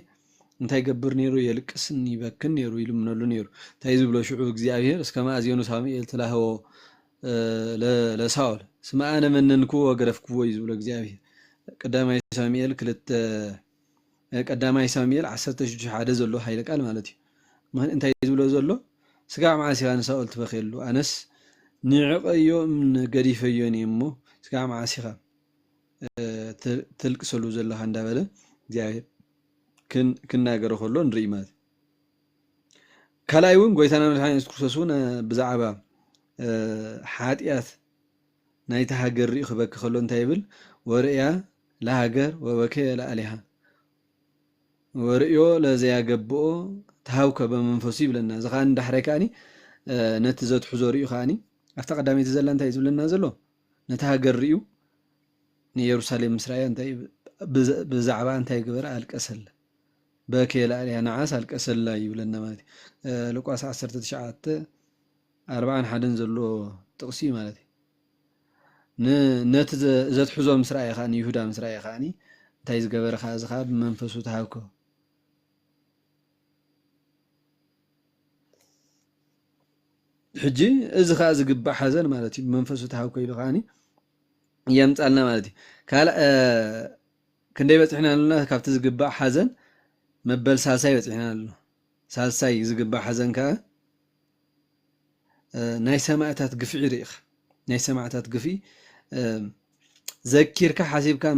እንታይ ይገብር ነይሩ የልቅስን ይበክን ነይሩ ይልምነሉ ነይሩ እንታይ ዝብሎ ሽዑ እግዚአብሔር እስከ ማእዝዮኑ ሳሙኤል ተላህዎ ለሳኦል ስማ አነ መንንኩ ወገረፍኩ ይዝብሎ እግዚአብሔር ቀዳማይ ሳሙኤል 16 ሓደ ዘሎ ኃይለ ቃል ማለት እዩ ማን እንታይ ዝብሎ ዘሎ ስጋ ማዓሲያን ሳኦል ተበኺሉ አነስ ንዕቀዮ ገዲፈዮኒ እሞ ስጋ ማዓሲኻ تلقسلو زلها عندها جاي كنا جرخلو نري مات كلايون قويتنا الحين يسكسسون بزعبة حاتيات نايتها جري خبك خلون تايبل ورئيا لها جر وبكي لا عليها ورئيو لزيا جبو تهاوك بمنفسي لنا زخان دحركاني نتزت حزوري خاني افتقد دامي تزلن تايزول لنا زلو نتها جريو يروساليم إسرائيل أنت بزعبان أنت يقبر الكسل بكيل عليها نعاس الكسل لا يولنا مالتي لقاس 10 تشعات 40 حدن زلو تقسيم مالتي نت زت حزوم إسرائيل خاني يهودا إسرائيل خاني تايز قبر خاز خاب منفسو تهاوكو حجي إذا خاز قبع حزن مالتي منفسو تهاوكو يلغاني يمتعلنا مالتي كلا كندي بتحنا لنا كافت زقبا حزن مبل سالساي بتحنا لنا سالساي زقبا حزن كا ناي سماعتات قفي ريخ ناي سماعتات قفي ذكر كا حسيب كا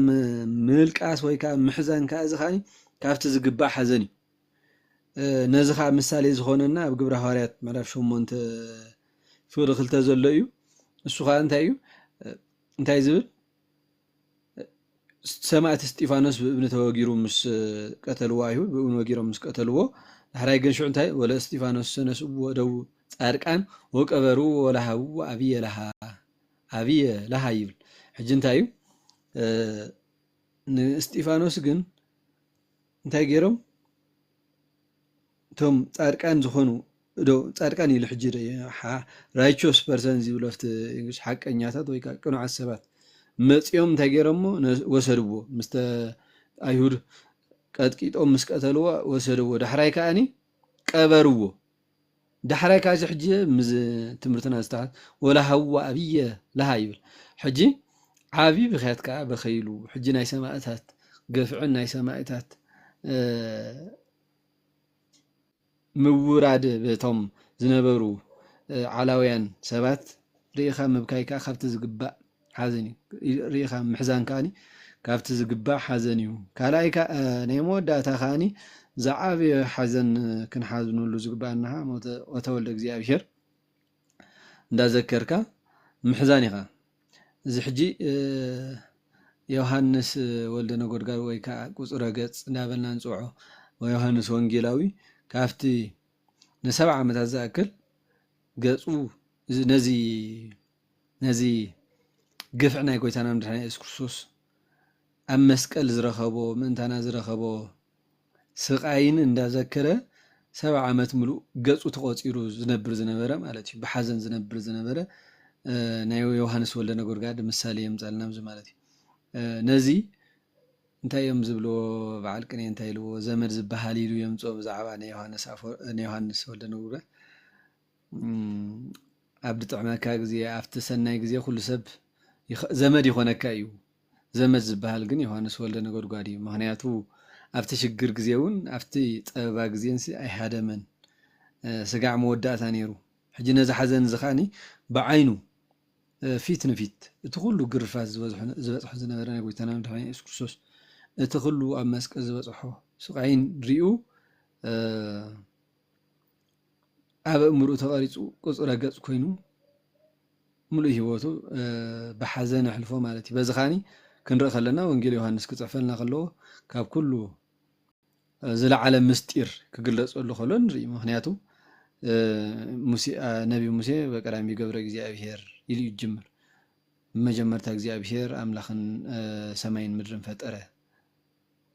ملك اس وي كا محزن كا زخاني كافت زقبا حزني نزخا مثالي زخوننا بقبر حواريات معرف شو مونت في دخلت زليو السخان انتايو انتاي زبل سمعت استيفانوس بابن توغيرو مس قتلوا ايو بابن وغيرو مس قتلوا حراي كن شو انتاي ولا استيفانوس سنس ودو صارقان وقبرو ولا هو ابي لها يبل حج انتايو استيفانوس كن انتاي غيرو توم صارقان زخونو دو ጻድቃን ኢሉ ሕጂ ራይቸስ ፐርሰን ዝብለፍት እንግሊዝ ሓቀኛታት ወይ ከዓ ቅኑዓት ሰባት መፂኦም እንታይ ገይሮሞ ወሰድዎ ምስተ አይሁድ ቀጥቂጦም ምስ ቀተልዎ ወሰድዎ ዳሕራይ ከዓኒ ቀበርዎ ዳሕራይ ካዚ ሕጂ ምስ ትምህርትና ዝተሓት ወላ ሃዋ ኣብየ ለሃ ይብል ሕጂ ዓብዪ ብኽያት ከዓ በኸይሉ ሕጂ ናይ ሰማዕታት ገፍዕን ናይ ሰማዕታት ምውራድ በቶም ዝነበሩ ዓላውያን ሰባት ርኢኻ ምብካይካ ካብቲ ዝግባእ ሓዘን እዩ ርኢኻ ምሕዛን ከዓኒ ካብቲ ዝግባእ ሓዘን እዩ ካልኣይ ናይ መወዳእታ ከዓኒ ዝዓበየ ሓዘን ክንሓዝነሉ ዝግባአና ሞተ ወልደ እግዚኣብሔር እንዳዘከርካ ምሕዛን ኢኻ እዚ ሕጂ ዮሃንስ ወልደ ነጎድጓድ ወይ ከዓ ቁፅረ ገጽ እንዳበልና ንፅውዖ ዮሃንስ ወንጌላዊ ካብቲ ን7 ዓመታት ዝኣክል ገጹ ነዚ ግፍዕ ናይ ጎይታና መድሓኒና ኢየሱስ ክርስቶስ ኣብ መስቀል ዝረኸቦ ምእንታና ዝረኸቦ ስቃይን እንዳዘከረ 7 ዓመት ሙሉእ ገጹ ተቆፂሩ ዝነብር ዝነበረ ማለት እዩ ብሓዘን ዝነብር ዝነበረ ናይ ዮሃንስ ወልደ ነጎድጓድ ምሳሌ የምፃልና እዚ ማለት እዩ ነዚ እንታይ እዮም ዝብልዎ በዓል ቅኔ እንታይ ኢልዎ ዘመድ ዝበሃል ኢሉ የምፅኦ ብዛዕባ ናይ ዮሃንስ ወልደ ነጎድጓድ ኣብ ድጥዕመካ ግዜ ኣብቲ ሰናይ ግዜ ኩሉ ሰብ ዘመድ ይኾነካ እዩ ዘመድ ዝበሃል ግን ዮሃንስ ወልደ ነጎድጓድ እዩ ምክንያቱ ኣብቲ ሽግር ግዜ እውን ኣብቲ ፀበባ ግዜንሲ ኣይሃደመን ስጋዕ መወዳእታ ነይሩ ሕጂ ነዚ ሓዘን ዝኻኒ ብዓይኑ ፊት ንፊት እቲ ኩሉ ግርፋት ዝበፅሖ ዝነበረ ናይ ጎይታና መድሓኒና ኢየሱስ ክርስቶስ እቲ ኩሉ ኣብ መስቀል ዝበፅሖ ስቃይን ሪኡ ኣብ እምርኡ ተቐሪፁ ቁፅረ ገጽ ኮይኑ ሙሉእ ሂወቱ ብሓዘን ኣሕልፎ ማለት እዩ በዚ ኻኒ ክንርኢ ከለና ወንጌል ዮሃንስ ክፅሕፈልና ከለዎ ካብ ኩሉ ዝለዓለ ምስጢር ክግለፀሉ ከሎ ንርኢ ምክንያቱ ነቢ ሙሴ በቀዳሚ ገብረ እግዚኣብሔር ኢሉ ይጅምር መጀመርታ እግዚኣብሔር ኣምላኽን ሰማይን ምድርን ፈጠረ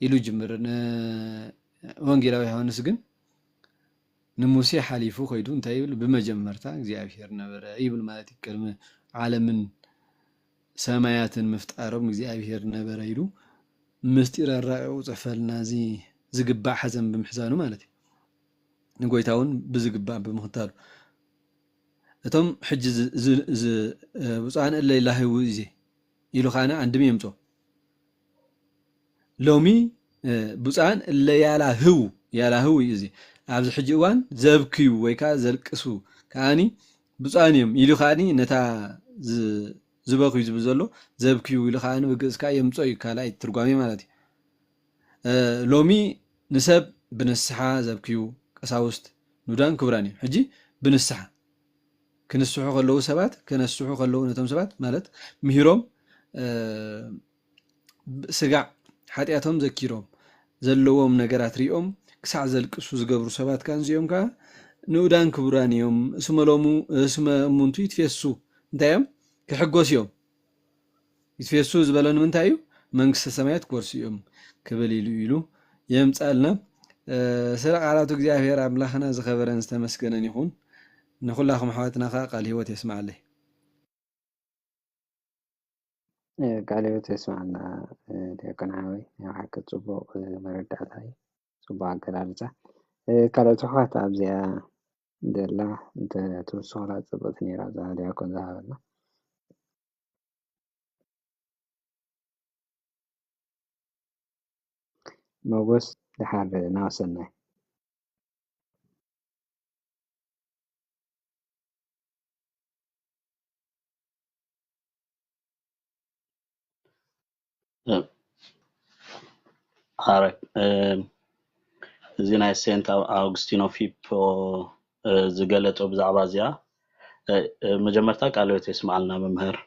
ኢሉ ይጅምር ወንጌላዊ ዮሃንስ ግን ንሙሴ ሓሊፉ ኮይዱ እንታይ ይብል ብመጀመርታ እግዚኣብሔር ነበረ ይብል ማለት እዩ ቅድሚ ዓለምን ሰማያትን ምፍጣሮም እግዚኣብሔር ነበረ ኢሉ ምስጢር ኣራቂቑ ፅሕፈልና እዚ ዝግባእ ሓዘን ብምሕዛኑ ማለት እዩ ንጎይታ እውን ብዝግባእ ብምኽታሉ እቶም ሕጂ ብፁዓን እለ ይላህው እዜ ኢሉ ካነ አንድም የምፆ ሎሚ ብፁዓን እለ ያላህው እዩ እዚ ኣብዚ ሕጂ እዋን ዘብክዩ ወይ ከዓ ዘልቅሱ ከዓኒ ብፁዓን እዮም ኢሉ ከዓኒ ነታ ዝበክዩ ዝብል ዘሎ ዘብክዩ ኢሉ ከዓኒ ብግእዝካ የምፆ እዩ ካልኣይ ትርጓሜ ማለት እዩ ሎሚ ንሰብ ብንስሓ ዘብክዩ ቀሳውስት ኑዳን ክቡራን እዮም ሕጂ ብንስሓ ክንስሑ ከለዉ ሰባት ከነስሑ ከለዉ ነቶም ሰባት ማለት ምሂሮም ስጋዕ ሓጢኣቶም ዘኪሮም ዘለዎም ነገራት ሪኦም ክሳዕ ዘልቅሱ ዝገብሩ ሰባት ከዓ እዚኦም ከዓ ንኡዳን ክቡራን እዮም እስመ እሙንቱ ይትፌሱ እንታይ እዮም ክሕጎስ እዮም ይትፌሱ ዝበለኑ ምንታይ እዩ መንግስተ ሰማያት ክወርሱ እዮም ክብል ኢሉ የምፃልና ስለ ቃላቱ እግዚኣብሔር ኣምላኽና ዝኸበረን ዝተመስገነን ይኹን ንኩላኹም ኣሕዋትና ከዓ ቃል ሂወት የስማዓለይ ቃል ሂወት የስማዓልና ዲያቆን ዓወይ ያው ሓቂ ፅቡቅ መረዳእታ እዩ ፅቡቅ ኣገላልፃ ካልኦት ኣሕዋት ኣብዚኣ ደላ እንተትውስኹላ ፅብቕቲ ነይራ እዛ ዲያቆን ዝሃበና ሞጎስ ድሓር ናወሰናይ ሓረይ እዚ ናይ ሴንት ኣውግስቲኖ ፊፖ ዝገለጦ ብዛዕባ እዚኣ መጀመርታ ቃል ሂወት የስማዓልና መምህር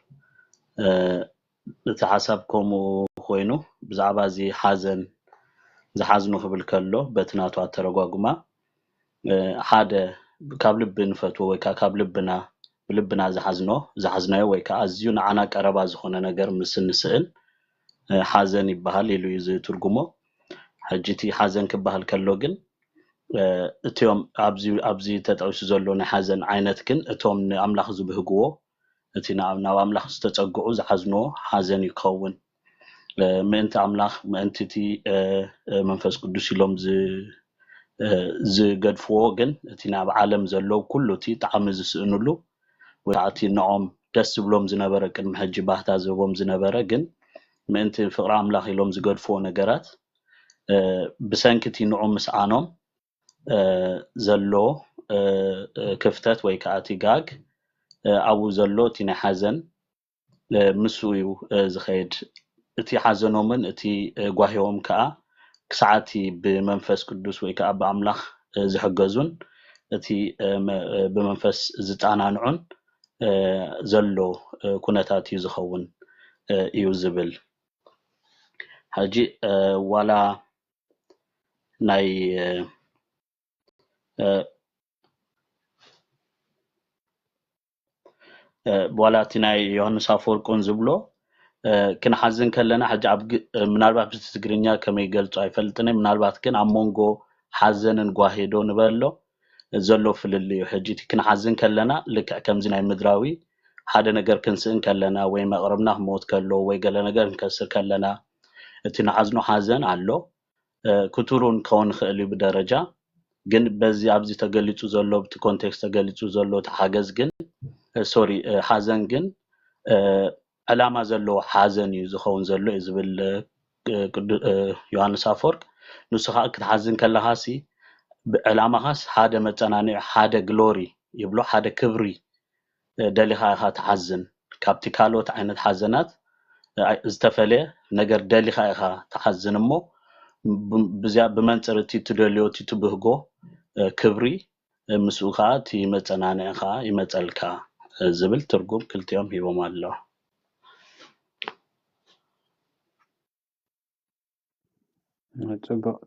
እቲ ሓሳብ ከምኡ ኮይኑ ብዛዕባ እዚ ሓዘን ዝሓዝኑ ክብል ከሎ በቲ ናቱ ኣተረጓጉማ ሓደ ካብ ልቢ ንፈትዎ ወይ ከዓ ካብ ብልብና ዝሓዝናዮ ወይ ከዓ ኣዝዩ ንዓና ቀረባ ዝኾነ ነገር ምስ ንስእል ሓዘን ይበሃል ኢሉ እዩ ዝትርጉሞ ሕጂ እቲ ሓዘን ክበሃል ከሎ ግን እትዮም ኣብዚ ተጠቂሱ ዘሎ ናይ ሓዘን ዓይነት ግን እቶም ንኣምላኽ ዝብህግዎ እቲ ናብ ኣምላኽ ዝተፀግዑ ዝሓዝንዎ ሓዘን ይከውን ምእንቲ ኣምላኽ ምእንቲ እቲ መንፈስ ቅዱስ ኢሎም ዝገድፍዎ ግን እቲ ናብ ዓለም ዘሎ ኩሉ እቲ ጣዕሚ ዝስእንሉ ወይ ከዓ እቲ ንዖም ደስ ዝብሎም ዝነበረ ቅድሚ ሕጂ ባህታ ዝህቦም ዝነበረ ግን ምእንቲ ፍቅሪ ኣምላኽ ኢሎም ዝገድፍዎ ነገራት ብሰንኪ እቲ ንዑ ምስኣኖም ዘሎ ክፍተት ወይ ከዓ እቲ ጋግ ኣብኡ ዘሎ እቲ ናይ ሓዘን ምስ እዩ ዝኸይድ እቲ ሓዘኖምን እቲ ጓሂቦም ከዓ ክሳዓቲ ብመንፈስ ቅዱስ ወይ ከዓ ብኣምላኽ ዝሕገዙን እቲ ብመንፈስ ዝጣናንዑን ዘሎ ኩነታት እዩ ዝኸውን እዩ ዝብል ሕጂ ዋላ ናይ ዋላ እቲ ናይ ዮሃንስ ኣፈወርቅን ዝብሎ ክንሓዝን ከለና ሕጂ ኣብ ምናልባት ብትግርኛ ከመይ ገልጾ ኣይፈልጥን ምናልባት ግን ኣብ መንጎ ሓዘንን ጓሂዶ ንበሎ ዘሎ ፍልል እዩ ሕጂ እቲ ክንሓዝን ከለና ልክዕ ከምዚ ናይ ምድራዊ ሓደ ነገር ክንስእን ከለና ወይ መቅረብና ክሞት ከሎ ወይ ገለ ነገር ክንከስር ከለና እቲ ንሓዝኖ ሓዘን ኣሎ ክቱሩን ክኸውን ክእል እዩ ብደረጃ ግን በዚ ኣብዚ ተገሊጹ ዘሎ ብቲ ኮንቴክስት ተገሊጹ ዘሎ ተሓገዝ ግን ሶሪ ሓዘን ግን ዕላማ ዘለዎ ሓዘን እዩ ዝኸውን ዘሎ እዩ ዝብል ዮሃንስ ኣፈወርቅ ንሱ ከዓ ክትሓዝን ከለኻሲ ብዕላማኻስ ሓደ መፀናንዒ ሓደ ግሎሪ ይብሎ ሓደ ክብሪ ደሊኻ ኢኻ ትሓዝን ካብቲ ካልኦት ዓይነት ሓዘናት ዝተፈለየ ነገር ደሊኻ ኢኻ ትሓዝን እሞ ብዚያ ብመንፅር እቲ ትደልዮ እቲ ትብህጎ ክብሪ ምስኡ ከዓ እቲ መፀናንዒ ከዓ ይመፀልካ ዝብል ትርጉም ክልቲኦም ሂቦም ኣለዉ ፅቡቅ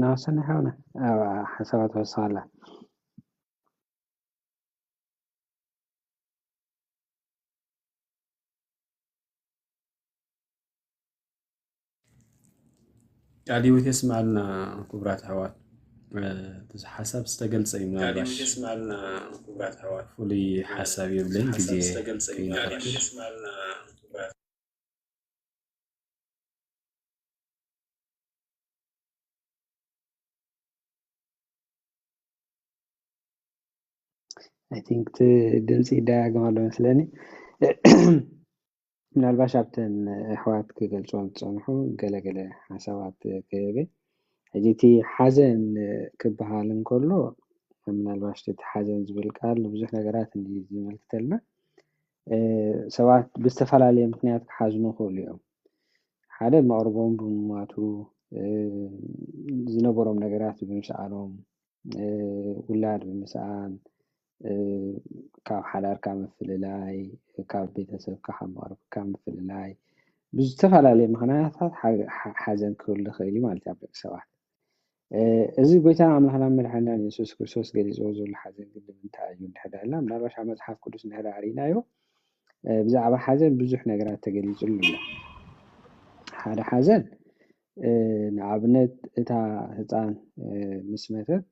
ናወሰና ይኸውነ ኣብ ሓሳባት ወስኻላ ቃልዮት የስማዕልና ክቡራት ኣሕዋት ሓሳብ ዝተገልጸ እዩ ምናልባሽ ፍሉይ ሓሳብ የብለኝ ግዜ I think ድምፂ ይደጋግም ኣሎ መስለኒ ምናልባሽ ኣብተን ኣሕዋት ክገልፅዎም ዝፀንሑ ገለገለ ሓሳባት ክህበ ሕጂ እቲ ሓዘን ክበሃል እንከሎ ምናልባሽ እቲ ሓዘን ዝብል ቃል ብዙሕ ነገራት ዝመልክተልና ሰባት ብዝተፈላለየ ምክንያት ክሓዝኑ ይኽእሉ እዮም ሓደ መቅርቦም ብምሟቱ ዝነበሮም ነገራት ብምስኣኖም ውላድ ብምስኣን ካብ ሓዳርካ ምፍልላይ ካብ ቤተሰብካ ካብ መቅረብካ ምፍልላይ ብዝተፈላለየ ምክንያታት ሓዘን ክህሉ ይኽእል እዩ ማለት እዩ ኣብ ደቂ ሰባት እዚ ጎይታና ኣምላኽና መድሓኒና ኢየሱስ ክርስቶስ ገሊፅዎ ዘሎ ሓዘን ግን ንምንታይ እዩ እንድሕር ኢልና ምናልባሽ ኣብ መፅሓፍ ቅዱስ እንድሕር ሪእናዮ ብዛዕባ ሓዘን ብዙሕ ነገራት ተገሊፁሉ ኣሎ ሓደ ሓዘን ንኣብነት እታ ህፃን ምስ መተት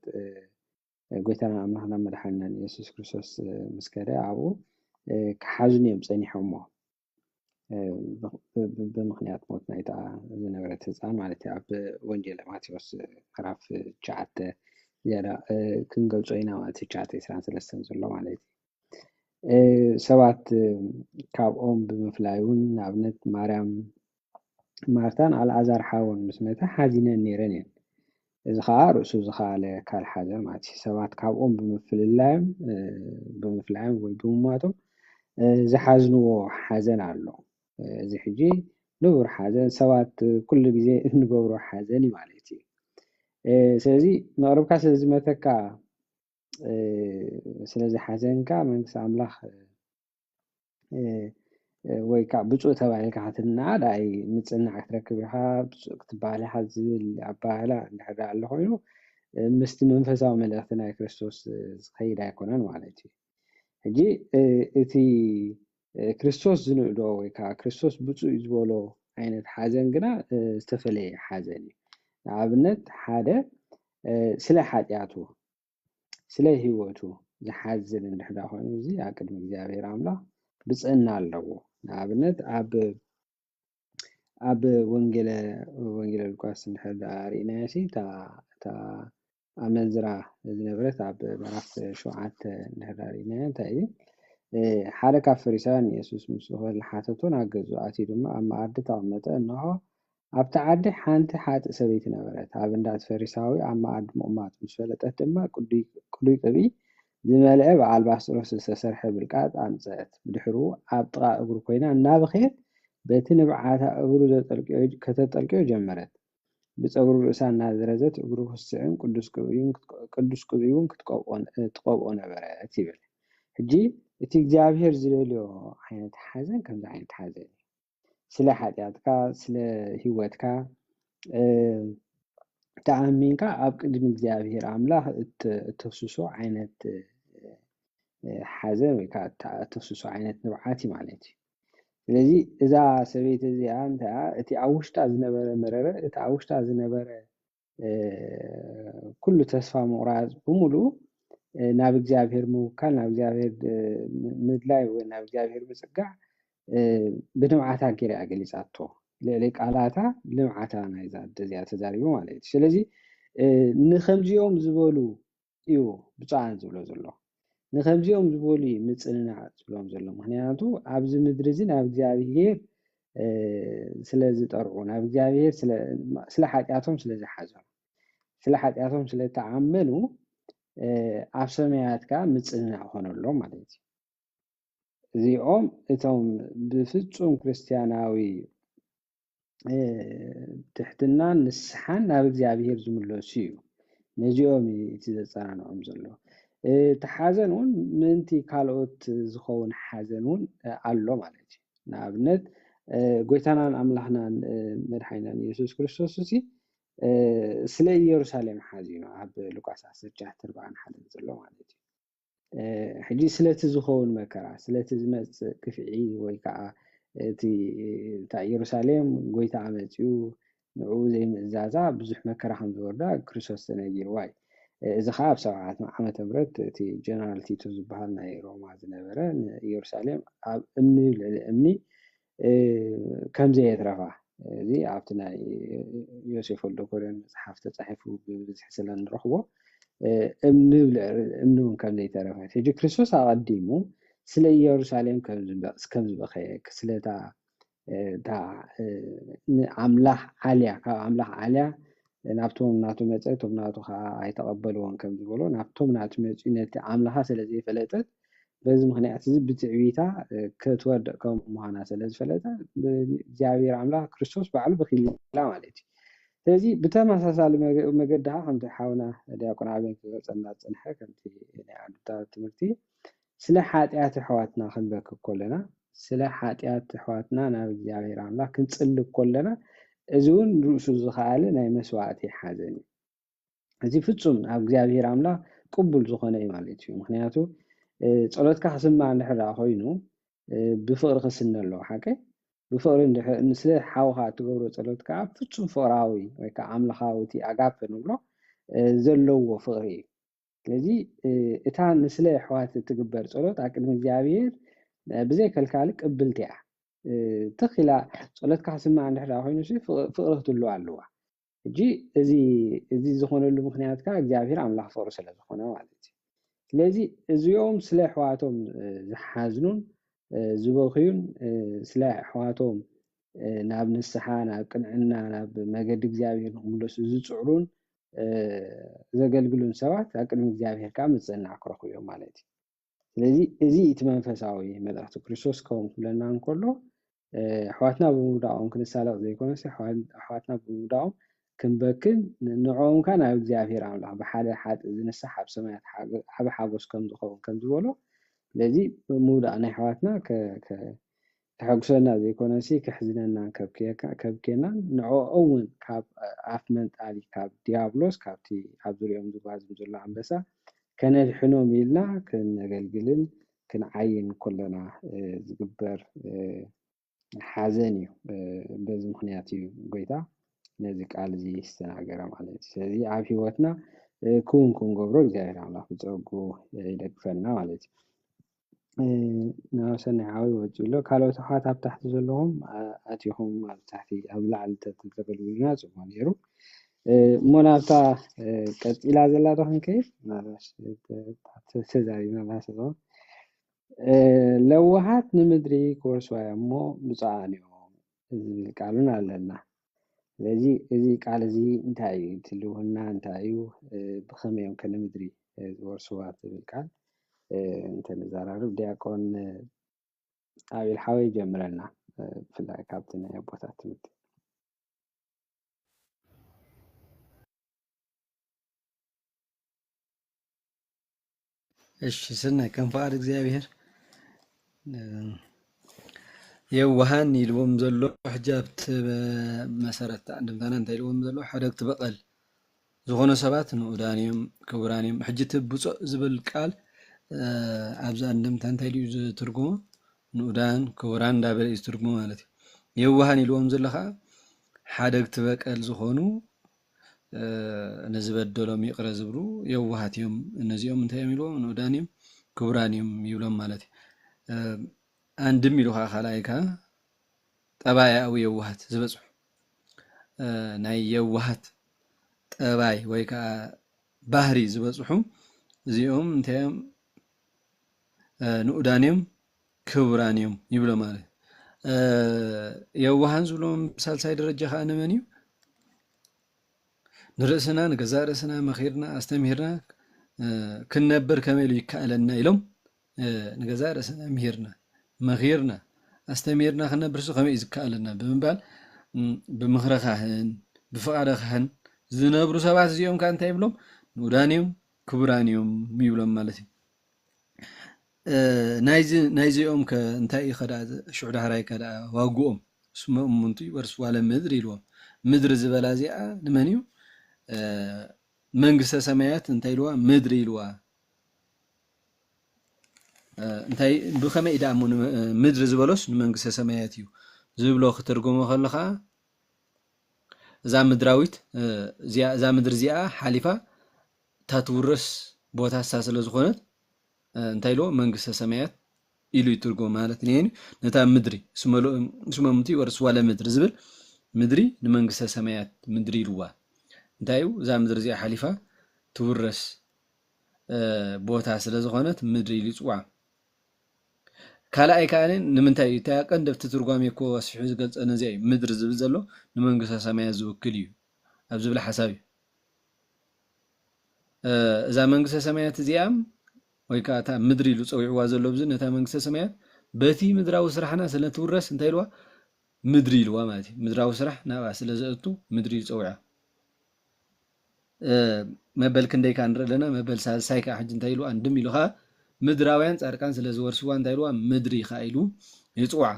ጎይታና ኣምላኽና መድሓኒና ኢየሱስ ክርስቶስ ምስ ከደ ኣብኡ ክሓዝኑ እዮም ፀኒሖሞ ብምክንያት ሞት ናይታ ዝነበረት ህፃን ማለት እዩ ኣብ ወንጌል ማቴዎስ ምዕራፍ 9 ዝያዳ ክንገልፆ ኢና ማለት እዩ 9:23 ዘሎ ማለት እዩ ሰባት ካብኦም ብምፍላይ እውን ንኣብነት ማርያም ማርታን ኣልዓዛር ሓውን ምስ መተ ሓዚነን ነይረን እየን እዚ ከዓ ርእሱ ዝኸኣለ ካል ሓዘን ማለት እዩ ሰባት ካብኦም ብምፍላዮም ወይ ብምሟቶም ዝሓዝንዎ ሓዘን ኣሎ እዚ ሕጂ ንቡር ሓዘን ሰባት ኩሉ ግዜ እንገብሮ ሓዘን እዩ ማለት እዩ ስለዚ መቅረብካ ስለዝመተካ ስለዚ ሓዘንካ መንግስቲ ኣምላኽ ወይ ከዓ ብፁዕ ተባሂልካ ክትናኣዳይ ምፅናዕ ክትረክብ ኢኻ ብፁዕ ክትበሃል ኢኻ ዝብል ኣባህላ እንድሕር ኣሎ ኮይኑ ምስቲ መንፈሳዊ መልእኽቲ ናይ ክርስቶስ ዝኸይድ ኣይኮነን ማለት እዩ ሕጂ እቲ ክርስቶስ ዝንእዶ ወይ ከዓ ክርስቶስ ብፁዕ ዝበሎ ዓይነት ሓዘን ግና ዝተፈለየ ሓዘን እዩ ንኣብነት ሓደ سلا حاتياتو سلا هيوتو زحازل እንድሕዳ ኮይኑ እዚ ኣብ ቅድሚ እግዚአብሔር ኣምላኽ ብፅዕና ኣለዎ ንኣብነት ኣብ ወንጌለ ሉቃስ እንድሕር ርኢናዮሲ እታ ኣመንዝራ ዝነበረት ኣብ ምዕራፍ 7 እንድሕር ርኢናዮ እንታይ እዩ ሓደ ካብ ፈሪሳውያን ኢየሱስ ምስ ዝኸበለ ሓተቶ ናብ ገዝኡ ኣትዩ ድማ ኣብ መኣዲ ተቐመጠ እንሆ ኣብቲ ዓዲ ሓንቲ ሓጥእ ሰበይቲ ነበረት ኣብ እንዳት ፈሪሳዊ ኣብ መኣዲ ምቕማጥ ምስ ፈለጠት ድማ ቅዱይ ቅብኢ ዝመልአ ብኣልባስጥሮስ ዝተሰርሐ ብልቃጥ ኣምፀአት ብድሕሪኡ ኣብ ጥቓ እግሩ ኮይና እናበኸየት በቲ ንብዓታ እግሩ ከተጠልቅዮ ጀመረት ብፀጉሪ ርእሳ እናዝረዘት እግሩ ክስዕን ቅዱስ ቅብኢውን ክትቀብኦ ነበረት ይብል ሕጂ እቲ እግዚአብሔር ዝደልዮ ዓይነት ሓዘን ከምዚ ዓይነት ሓዘን እዩ ስለ ሓጢአትካ ስለ ህይወትካ ተኣሚንካ ኣብ ቅድሚ እግዚአብሔር ኣምላኽ እተፍስሶ ዓይነት ሓዘን ወይ ከዓ እተፍስሶ ዓይነት ንብዓት ማለት እዩ ስለዚ እዛ ሰበይቲ እዚኣ እንታይ እቲ ኣብ ውሽጣ ዝነበረ መረረ እቲ ኣብ ውሽጣ ዝነበረ ኩሉ ተስፋ ምቑራፅ ብምሉእ ናብ እግዚአብሔር ምውካል ናብ እግዚአብሔር ምድላይ ወይ ናብ እግዚአብሔር ምፅጋዕ ብንብዓታ ገይራ ገሊፃቶ ልዕሊ ቃላታ ልምዓታ ናይዛ እዚኣ ተዛሪቡ ማለት እዩ ስለዚ ንከምዚኦም ዝበሉ እዩ ብፅዓን ዝብሎ ዘሎ ንከምዚኦም ዝበሉ ምፅንናዕ ዝብሎም ዘሎ ምክንያቱ ኣብዚ ምድሪ እዚ ናብ እግዚአብሔር ስለ ዝጠርዑ ናብ እግዚአብሔር ስለ ሓጢአቶም ስለ ዝሓዘኑ ስለ ሓጢአቶም ስለ ተዓመኑ ኣብ ሰማያትካ ምፅንናዕ ኮነሎም ማለት እዩ እዚኦም እቶም ብፍጹም ክርስቲያናዊ ትሕትናን ንስሓን ናብ እግዚአብሔር ዝምለሱ እዩ ነዚኦም እቲ ዘፀናንዖም ዘሎ እቲ ሓዘን እውን ምንቲ ካልኦት ዝኸውን ሓዘን እውን ኣሎ ማለት እዩ ንኣብነት ጎይታናን ኣምላኽናን መድሓኒናን ኢየሱስ ክርስቶስ እዚ ስለ ኢየሩሳሌም ሓዚኑ ኣብ ሉቃስ 19:41 ዘሎ ማለት እዩ ሕጂ ስለቲ ዝኸውን መከራ ስለቲ ዝመፅእ ክፍዒ ወይ ከዓ እቲ ኢየሩሳሌም ጎይታ መፅኡ ንዕኡ ዘይምእዛዛ ብዙሕ መከራ ከም ዝወርዳ ክርስቶስ ተነጊርዋ እዩ እዚ ከዓ ኣብ 7 ዓመተ ምህረት እቲ ጀነራል ቲቶ ዝበሃል ናይ ሮማ ዝነበረ ንኢየሩሳሌም ኣብ እምኒ ልዕሊ እምኒ ከምዘየትረፋ እዚ ኣብቲ ናይ ዮሴፍ ወልደኮርዮን መፅሓፍ ተፃሒፉ ብብዝሒ ስለ ንረኽቦ እምኒ ልዕሊ እውን ከምዘይተረፈት ሕጂ ክርስቶስ ኣቐዲሙ ስለ ኢየሩሳሌም ከም ዝበኸየ ስለታ ኣምላኽ ዓልያ ካብ ኣምላኽ ዓልያ ናብቶም ናቱ መፀ እቶም ናቱ ከዓ ኣይተቐበልዎን ከም ዝበሎ ናብቶም ናቱ መፂ ነቲ ኣምላኻ ስለዘይፈለጠት በዚ ምክንያት እዚ ብትዕቢታ ክትወድቕ ከም ምዃና ስለዝፈለጠ እግዚአብሔር ኣምላኽ ክርስቶስ ባዕሉ በኺላ ማለት እዩ ስለዚ ብተመሳሳሊ መገዲ ከምቲ ሓውና ዲያቆን ዓብይ ክገልፀልና ዝፀንሐ ከምቲ ናይ ዓዱታ ትምህርቲ ስለ ሓጢአት ኣሕዋትና ክንበክብ ከለና ስለ ሓጢአት ኣሕዋትና ናብ እግዚአብሔር ኣምላኽ ክንፅልይ ከለና እዚ እውን ርእሱ ዝኸኣለ ናይ መስዋእቲ ሓዘን እዩ እዚ ፍጹም ኣብ እግዚአብሔር ኣምላኽ ቅቡል ዝኾነ እዩ ማለት እዩ ምክንያቱ ጸሎትካ ክስማዕ እንድሕር ኮይኑ ብፍቅሪ ክስነ ኣለዎ ሓቀ ብፍቅሪ ስለ ሓውካ እትገብሮ ጸሎት ከዓ ፍጹም ፍቅራዊ ወይ ከዓ ኣምላኻዊ እቲ ኣጋፔ ንብሎ ዘለዎ ፍቅሪ እዩ ስለዚ እታ ንስለ ኣሕዋት እትግበር ጸሎት ኣብ ቅድሚ እግዚአብሔር ብዘይ ከልካሊ ቅብልቲ እያ ተኺላ ጸሎትካ ክስማዕ እንድሕር ኮይኑ ፍቅሪ ክትህልዋ ኣለዋ ሕጂ እዚ ዝኾነሉ ምክንያት ከዓ እግዚአብሔር ኣምላኽ ፍቅሪ ስለ ዝኾነ ማለት እዩ ስለዚ እዚኦም ስለ ኣሕዋቶም ዝሓዝኑን ዝበኽዩን ስለ ኣሕዋቶም ናብ ንስሓ ናብ ቅንዕና ናብ መገዲ እግዚአብሔር ንክምለሱ ዝፅዕሩን ዘገልግሉን ሰባት ኣብ ቅድሚ እግዚአብሔር ከዓ ምፅናዕ ክረኽቡ እዮም ማለት እዩ ስለዚ እዚ እቲ መንፈሳዊ መልእኽቲ ክርስቶስ ከም ክብለና እንከሎ ኣሕዋትና ብምውዳቖም ክንሳለቕ ዘይኮነስ ኣሕዋትና ብምውዳቖም ክንበክን ንዕኦም ከዓ ናብ እግዚአብሔር ኣምላኽ ብሓደ ሓጥእ ዝንሳሕ ኣብ ሰማያት ዓብ ሓጎስ ከም ዝኸውን ከም ዝበሎ ስለዚ ምውዳቕ ናይ ኣሕዋትና ከሕጉሰና ዘይኮነሲ ክሕዝነና ከብኬና ንዕኦም እውን ካብ ኣፍ መንጣሊ ካብ ዲያብሎስ ካብቲ ኣብ ዙርዮም ዝጓዝም ዘሎ ኣንበሳ ከነድሕኖም ኢልና ክነገልግልን ክንዓይን ከለና ዝግበር ሓዘን እዩ በዚ ምክንያት እዩ ጎይታ ነዚ ቃል እዚ ዝተናገረ ማለት እዩ ስለዚ ኣብ ሂወትና ክውን ክንገብሮ እግዚኣብሔር ኣምላኽ ብፀጉ ይደግፈና ማለት እዩ ናብ ሰናይ ዓዊ ወፂኡ ኣሎ ካልኦት ኣሕዋት ኣብ ታሕቲ ዘለኹም ኣትኹም ኣብ ታሕቲ ኣብ ላዕሊ ተገልግሉና ፅቡቅ ነይሩ እሞ ናብታ ቀፂላ ዘላ ዶ ክንከይድ ተዛሪብና ናሰባ ለውሃት ንምድሪ ክወርስዋ እሞ ብፅዓን እዮም ዝብል ቃልን ኣለና ስለዚ እዚ ቃል እዚ እንታይ እዩ እቲ ልውህና እንታይ እዩ ብኸመይ እዮም ከምድሪ ዝወርስዋ ዝብል ቃል እንተነዘራርብ ዲያቆን ኣቤል ሓወይ ጀምረና ብፍላይ ካብቲ ናይ ኣቦታት ትምህርቲ እሺ ስናይ ከም ፈቃድ እግዚአብሔር የዋሃን ይልዎም ዘሎ ሕጃብት መሰረት እንደምታና እንታይ ይልዎም ዘሎ ሓደግቲ በቀል ዝኾነ ሰባት ንኡዳንዮም ክቡራንዮም ሕጂ ትብፁዕ ዝብል ቃል ኣብዛ እንደምታ እንታይ ድዩ ዝትርጉሞ ንኡዳን ክቡራን እንዳበለ እዩ ዝትርጉሞ ማለት እዩ የዋሃን ይልዎም ዘሎ ከዓ ሓደግቲ በቀል ዝኾኑ ነዝበደሎም ይቅረ ዝብሉ የዋሃት እዮም እነዚኦም እንታይ እዮም ይልዎም ንኡዳን እዮም ክቡራን እዮም ይብሎም ማለት እዩ አንድም ኢሉ ካላይካ ጠባያዊ የዋሃት ዝበፅሑ ናይ የዋሃት ጠባይ ወይ ከዓ ባህሪ ዝበፅሑ እዚኦም እንታዮም ንኡዳን እዮም ክቡራን እዮም ይብሎ ማለት የዋሃን ዝብሎም ሳልሳይ ደረጃ ከዓ ንመን እዩ ንርእስና ንገዛ ርእስና መኺርና ኣስተምሂርና ክንነብር ከመይ ኢሉ ይከኣለና ኢሎም ንገዛ ርእስና ምሂርና መኺርና ኣስተምሂርና ክንነብር ከመይ እዩ ዝከኣለና ብምባል ብምኽረኻህን ብፍቓድኻህን ዝነብሩ ሰባት እዚኦም ከዓ እንታይ ይብሎም ንኡዳን እዮም ክቡራን እዮም ይብሎም ማለት እዩ ናይዚኦም እንታይ እዩ ከዳ ሽዑ ዳሕራይ ከዳ ዋግኦም ስሞም ምንቱ ወርስዋ ለምድሪ ኢልዎም ምድሪ ዝበላ እዚኣ ንመን እዩ መንግስተ ሰማያት እንታይ ኢልዋ ምድሪ ኢልዋ እንታይ ብኸመይ ኢዳ እሞ ምድሪ ዝበሎስ ንመንግስተ ሰማያት እዩ ዝብሎ ክትርጉሞ ከለኻ እዛ ምድራዊት እዛ ምድሪ እዚኣ ሓሊፋ ታትውረስ ቦታ ስለ ዝኾነት እንታይ ኢልዎ መንግስተ ሰማያት ኢሉ ይትርጉም ማለት ነይኒ ነታ ምድሪ ስሞም ምንቱ ወርስዋ ለምድሪ ዝብል ምድሪ ንመንግስተ ሰማያት ምድሪ ኢልዋ እንታይ እዛ ምድሪ እዚኣ ሓሊፋ ትውረስ ቦታ ስለ ዝኾነት ምድሪ ኢሉ ይፅዋዕ ካልኣይ ከዓ ንምንታይ እዩ እታ ቀንደብቲ ትርጓሜ እኮ ወሲሑ ዝገልፀና እዚኣ እዩ ምድሪ ዝብል ዘሎ ንመንግስተ ሰማያት ዝውክል እዩ ኣብ ዝብል ሓሳብ እዩ እዛ መንግስተ ሰማያት እዚኣ ወይ ከዓ እታ ምድሪ ኢሉ ፀዊዕዋ ዘሎ ብዚ ነታ መንግስተ ሰማያት በቲ ምድራዊ ስራሕና ስለትውረስ እንታይ ኢልዋ ምድሪ ኢልዋ ማለት እዩ ምድራዊ ስራሕ ናብኣ ስለ ዘእቱ ምድሪ እዩ ፀዊዓ መበል ክንደይ ከዓ ንርኢ ኣለና መበል ሳልሳይ ከዓ ሕጂ እንታይ ኢልዋ አንድም ኢሉ ከዓ ምድራውያን ጻድቃን ስለ ዝወርስዋ እንታይ ኢልዋ ምድሪ ከዓ ኢሉ ይፅዋዕ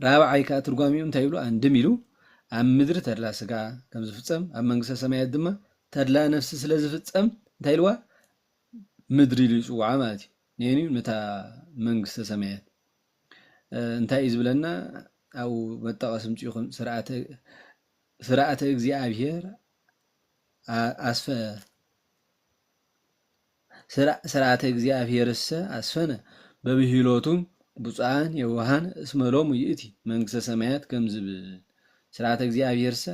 ራብዓይ ከዓ ትርጓሚኡ እንታይ ኢሉ አንድም ኢሉ ኣብ ምድሪ ተድላ ስጋ ከም ዝፍፀም ኣብ መንግስተ ሰማያት ድማ ተድላ ነፍሲ ስለ ዝፍፀም እንታይ ኢልዋ ምድሪ ኢሉ ይፅዋዓ ማለት እዩ ነኒ ነታ መንግስተ ሰማያት እንታይ እዩ ዝብለና ኣብኡ መጠቐሲ ምፅኢኹም ስርዓተ እግዚአብሔር ኣስፈ ስርዓተ እግዚአብሔርሰ ኣስፈነ በብሂሎቱ ብፁዓን የዋሃን እስመሎሙ ይእቲ መንግስተ ሰማያት ከም ዝብል ስርዓተ እግዚአብሔርሰ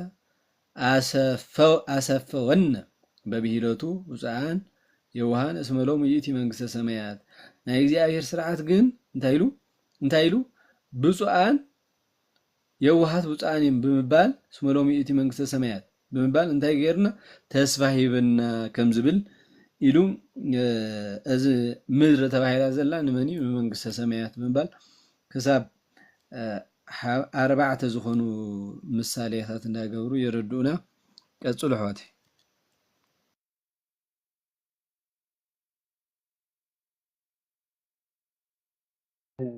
ኣሰፈወነ በብሂሎቱ ብፁዓን የዋሃን እስመሎሙ ይእቲ መንግስተ ሰማያት ናይ እግዚአብሔር ስርዓት ግን እንታይ ኢሉ ብፁዓን የዋሃት ብፁዓን እዮም ብምባል እስመሎሙ ይእቲ መንግስተ ሰማያት ብምባል እንታይ ገይርና ተስፋ ሂብና ከም ዝብል ኢሉ እዚ ምድሪ ተባሂላ ዘላ ንመን እዩ መንግስተ ሰማያት ብምባል ክሳብ 4 ዝኾኑ ምሳሌታት እንዳገብሩ ይረድኡና ቀጽሉ ኣሕዋት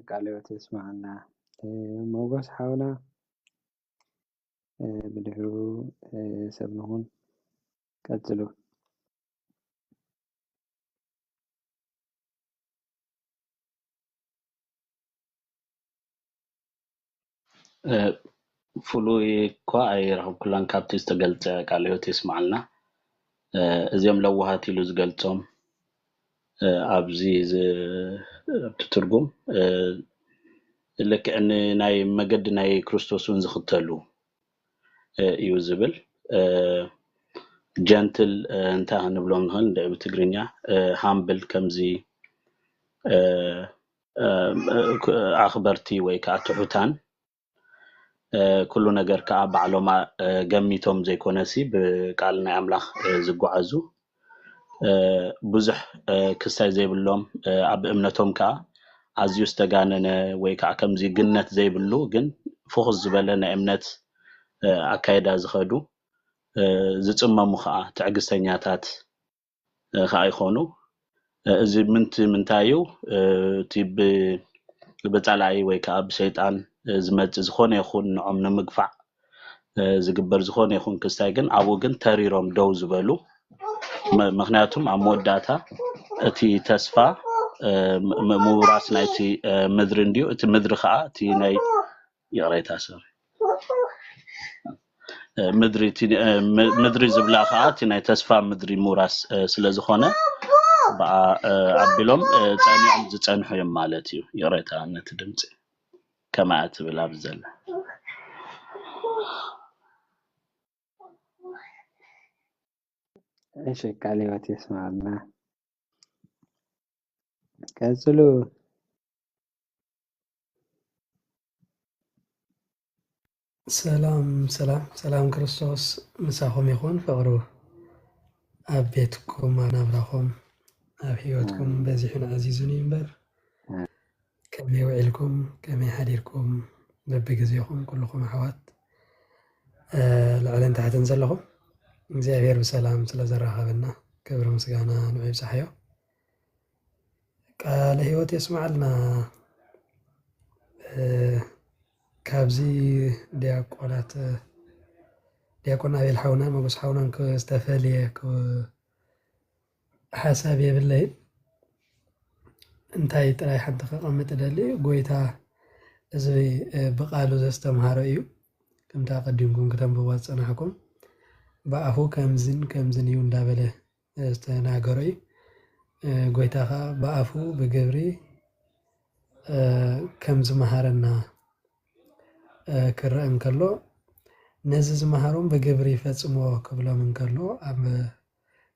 ቃል ሕይወት ይስማዓና ሞገስ ሓውና ብድሕሩ ሰብ ንኹን ቀጽሉ فلوي كوا أي رهب كلان كابتي استقلت قاليو تسمع لنا أزيم لوهاتي لوز قلتهم أبزي بتترجم لك أن ناي مجد ناي كريستوس ونزختلو يوزبل جنتل انت هنبلون هل بتجرينيا هامبل كمزي أخبرتي ويكاتحوتان كل نجار كعب على ما جميتهم زي كونسي بقالنا أملاخ زجوعزو بزح كساي زي بلوم عب امنتهم كا عزيو استغانن ويكا كمزي جنت زي بلو جن فوز زبلنا امنت أكايدا زخدو زتصممو خا تعقستኛታት خا يخونو እዚ ምንታዩ እቲ ብበፃላይ ወይ ከዓ ብሸይጣን ዝመፅእ ዝኾነ ይኹን ንዖም ንምግፋዕ ዝግበር ዝኾነ ይኹን ክስታይ ግን ኣብኡ ግን ተሪሮም ደው ዝበሉ ምክንያቱም ኣብ መወዳእታ እቲ ተስፋ ምውራስ ናይቲ ምድሪ እንድዩ እቲ ምድሪ ከዓ እቲ ናይ ይቕሬታ ሰር ምድሪ ዝብላ ከዓ እቲ ናይ ተስፋ ምድሪ ምውራስ ስለ ዝኾነ عبيلهم تانيهم زتنحو مالتيو يريتها نت دمصي كما اتبلا بزل ايش كلمات يسمعنا كازلو سلام كريستوس مساهم يكون فقرو أبيتكم أنا براكم أبيوتكم بزحنا عزيزون ينبر كم يوعلكم كم يحديركم ببجزيكم كلكم حوات لعلن تحت نزلهم እግዚአብሔር በሰላም ስለዘራኸበና ክብር ምስጋና ንዑይ ብዛሕዮ ቃለ ሕይወት የስማዓልና ካብዚ ዲያቆን አቤል ሓውና መጎስ ሓውናን ዝተፈልየ ሓሳብ የብለይን እንታይ ጥራይ ሓንቲ ከቐምጥ ደሊ ጎይታ እዚ ብቃሉ ዘስተምሃሮ እዩ ከምታ ቀዲምኩም ክተንብቦ ዝፀናሕኩም በአፉ ከምዝን እዩ እንዳበለ ዝተናገሮ እዩ ጎይታ ከዓ በአፉ ብግብሪ ከም ዝመሃረና ክረአ እንከሎ ነዚ ዝመሃሮም ብግብሪ ፈጽሞ ክብሎም እንከሎ ኣብ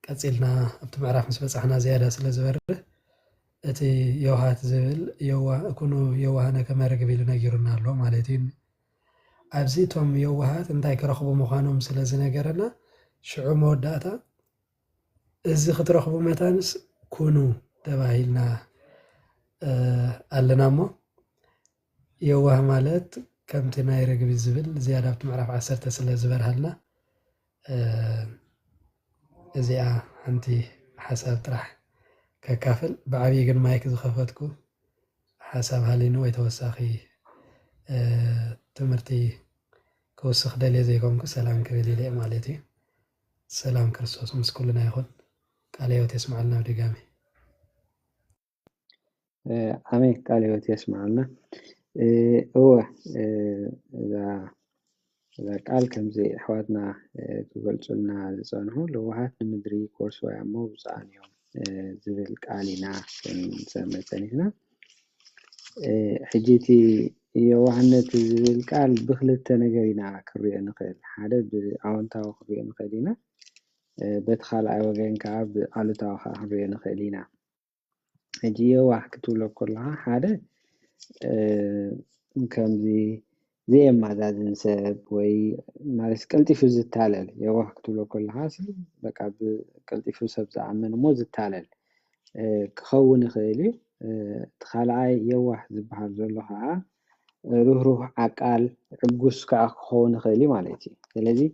ቀፂልና ኣብቲ ምዕራፍ ምስ በፃሕና ዝያዳ ስለ ዝበርህ እቲ የውሃት ዝብል ኩኑ የዋሃነ ከመ ርግብ ኢሉ ነጊሩና ኣሎ ማለት እዩ ኣብዚ እቶም የዋሃት እንታይ ክረኽቡ ምዃኖም ስለ ዝነገረና ሽዑ መወዳእታ እዚ ክትረኽቡ መታንስ ኩኑ ተባሂልና ኣለና እሞ የዋህ ማለት ከምቲ ናይ ርግቢ ዝብል ዝያዳ ኣብቲ ምዕራፍ 10 ስለ ዝበርሃልና እዚኣ ሓንቲ ሓሳብ ጥራሕ ከካፍል ብዓብዪ ግን ማይክ ዝኸፈትኩ ሓሳብ ሃሊኑ ወይ ተወሳኺ ትምህርቲ ክውስኽ ደልየ ዘይኮንኩ ሰላም ክብል ኢለ ማለት እዩ ሰላም ክርስቶስ ምስ ኩልና ይኹን ቃለ ሕይወት የስማዓልና ብድጋሚ አሜን ቃለ ሕይወት የስማዓልና هو إذا قال كم زي أحواتنا تقولنا لصانه لو هات المدري كورس ويعمو بصان يوم زي القالينا كن سمتني هنا حجيتي يوحنا زي القال بخلت نجرينا كريه نقل حدا بعونتها وخريه نقلينا بدخل أوجين كعب علتها خريه نقلينا حجي واحد كتوله كلها حدا كم زي ما زادن سب وي مارس قلتي في زتالل يوه كتلو كل حاصل بقى قلتي في سب زعمن مو زتالل كخون خيلي تخلعي يوه زبحر زلوها روح عقال عقوس كخون خيلي مالتي ስለዚህ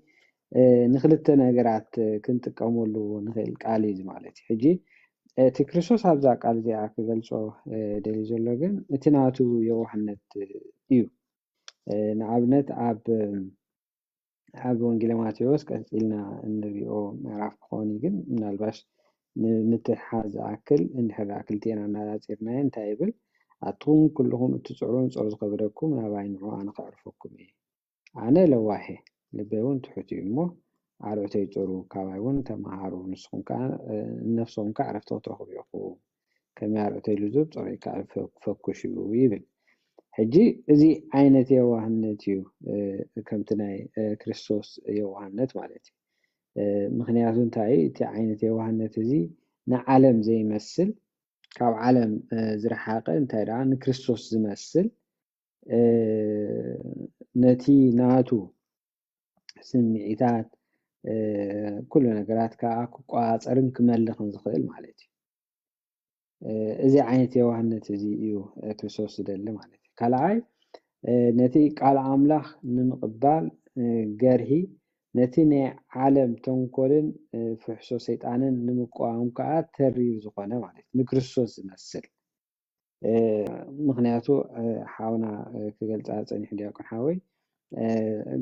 ንኽልተ ነገራት ክንጥቀመሉ ንኽእል ቃል እዩ ማለት ሕጂ እቲ ክርስቶስ ኣብዛ ቃል እዚኣ ክገልጾ ደልዩ ዘሎ ግን እቲ ናቱ የዋህነት እዩ ንኣብነት ኣብ ወንጌል ማቴዎስ ቀፂልና እንሪኦ ምዕራፍ ክኾን ግን ምናልባሽ ንምትሓዝ ዝኣክል እንድሕር ክልቲአና እናፃፂርናዮ እንታይ ይብል ኣትኩም ኩልኩም እትፅዕሩን ፀው ዝኸበደኩም ናባይ ንዑ ኣነ ከዕርፈኩም እየ أنا لواحي لبيون تحتي مو عرفتي ترو كوايون تمهارو نسخون كان نفسهم كعرفتوا تروحوا كما عرفتي لزوب طريقة فكشوا ويبل حجي زي عينت يوهنتيو كمتناي كريستوس يوهنت مالتي مخنياتو انتاي تي عينت يوهنت زي نعلم زي يمثل كاب عالم زرحاقه انتاي دا نكريستوس زمثل نتي ناتو سمعيتات كل ነገራት ክቆፃፀርን ክመልኽን ዝኽእል ማለት እዩ እዚ ዓይነት የዋህነት እዚ እዩ ክርስቶስ ዝደሊ ማለት እዩ ካልኣይ ነቲ ቃል ኣምላኽ ንምቕባል ገርሂ ነቲ ናይ ዓለም ተንኮልን ፍሕሶ ሰይጣንን ንምቋም ከዓ ተሪር ዝኾነ ማለት እዩ ንክርስቶስ ዝመስል ምክንያቱ ሓውና ክገልፃ ፀኒሑ ዲያቆን ሓወይ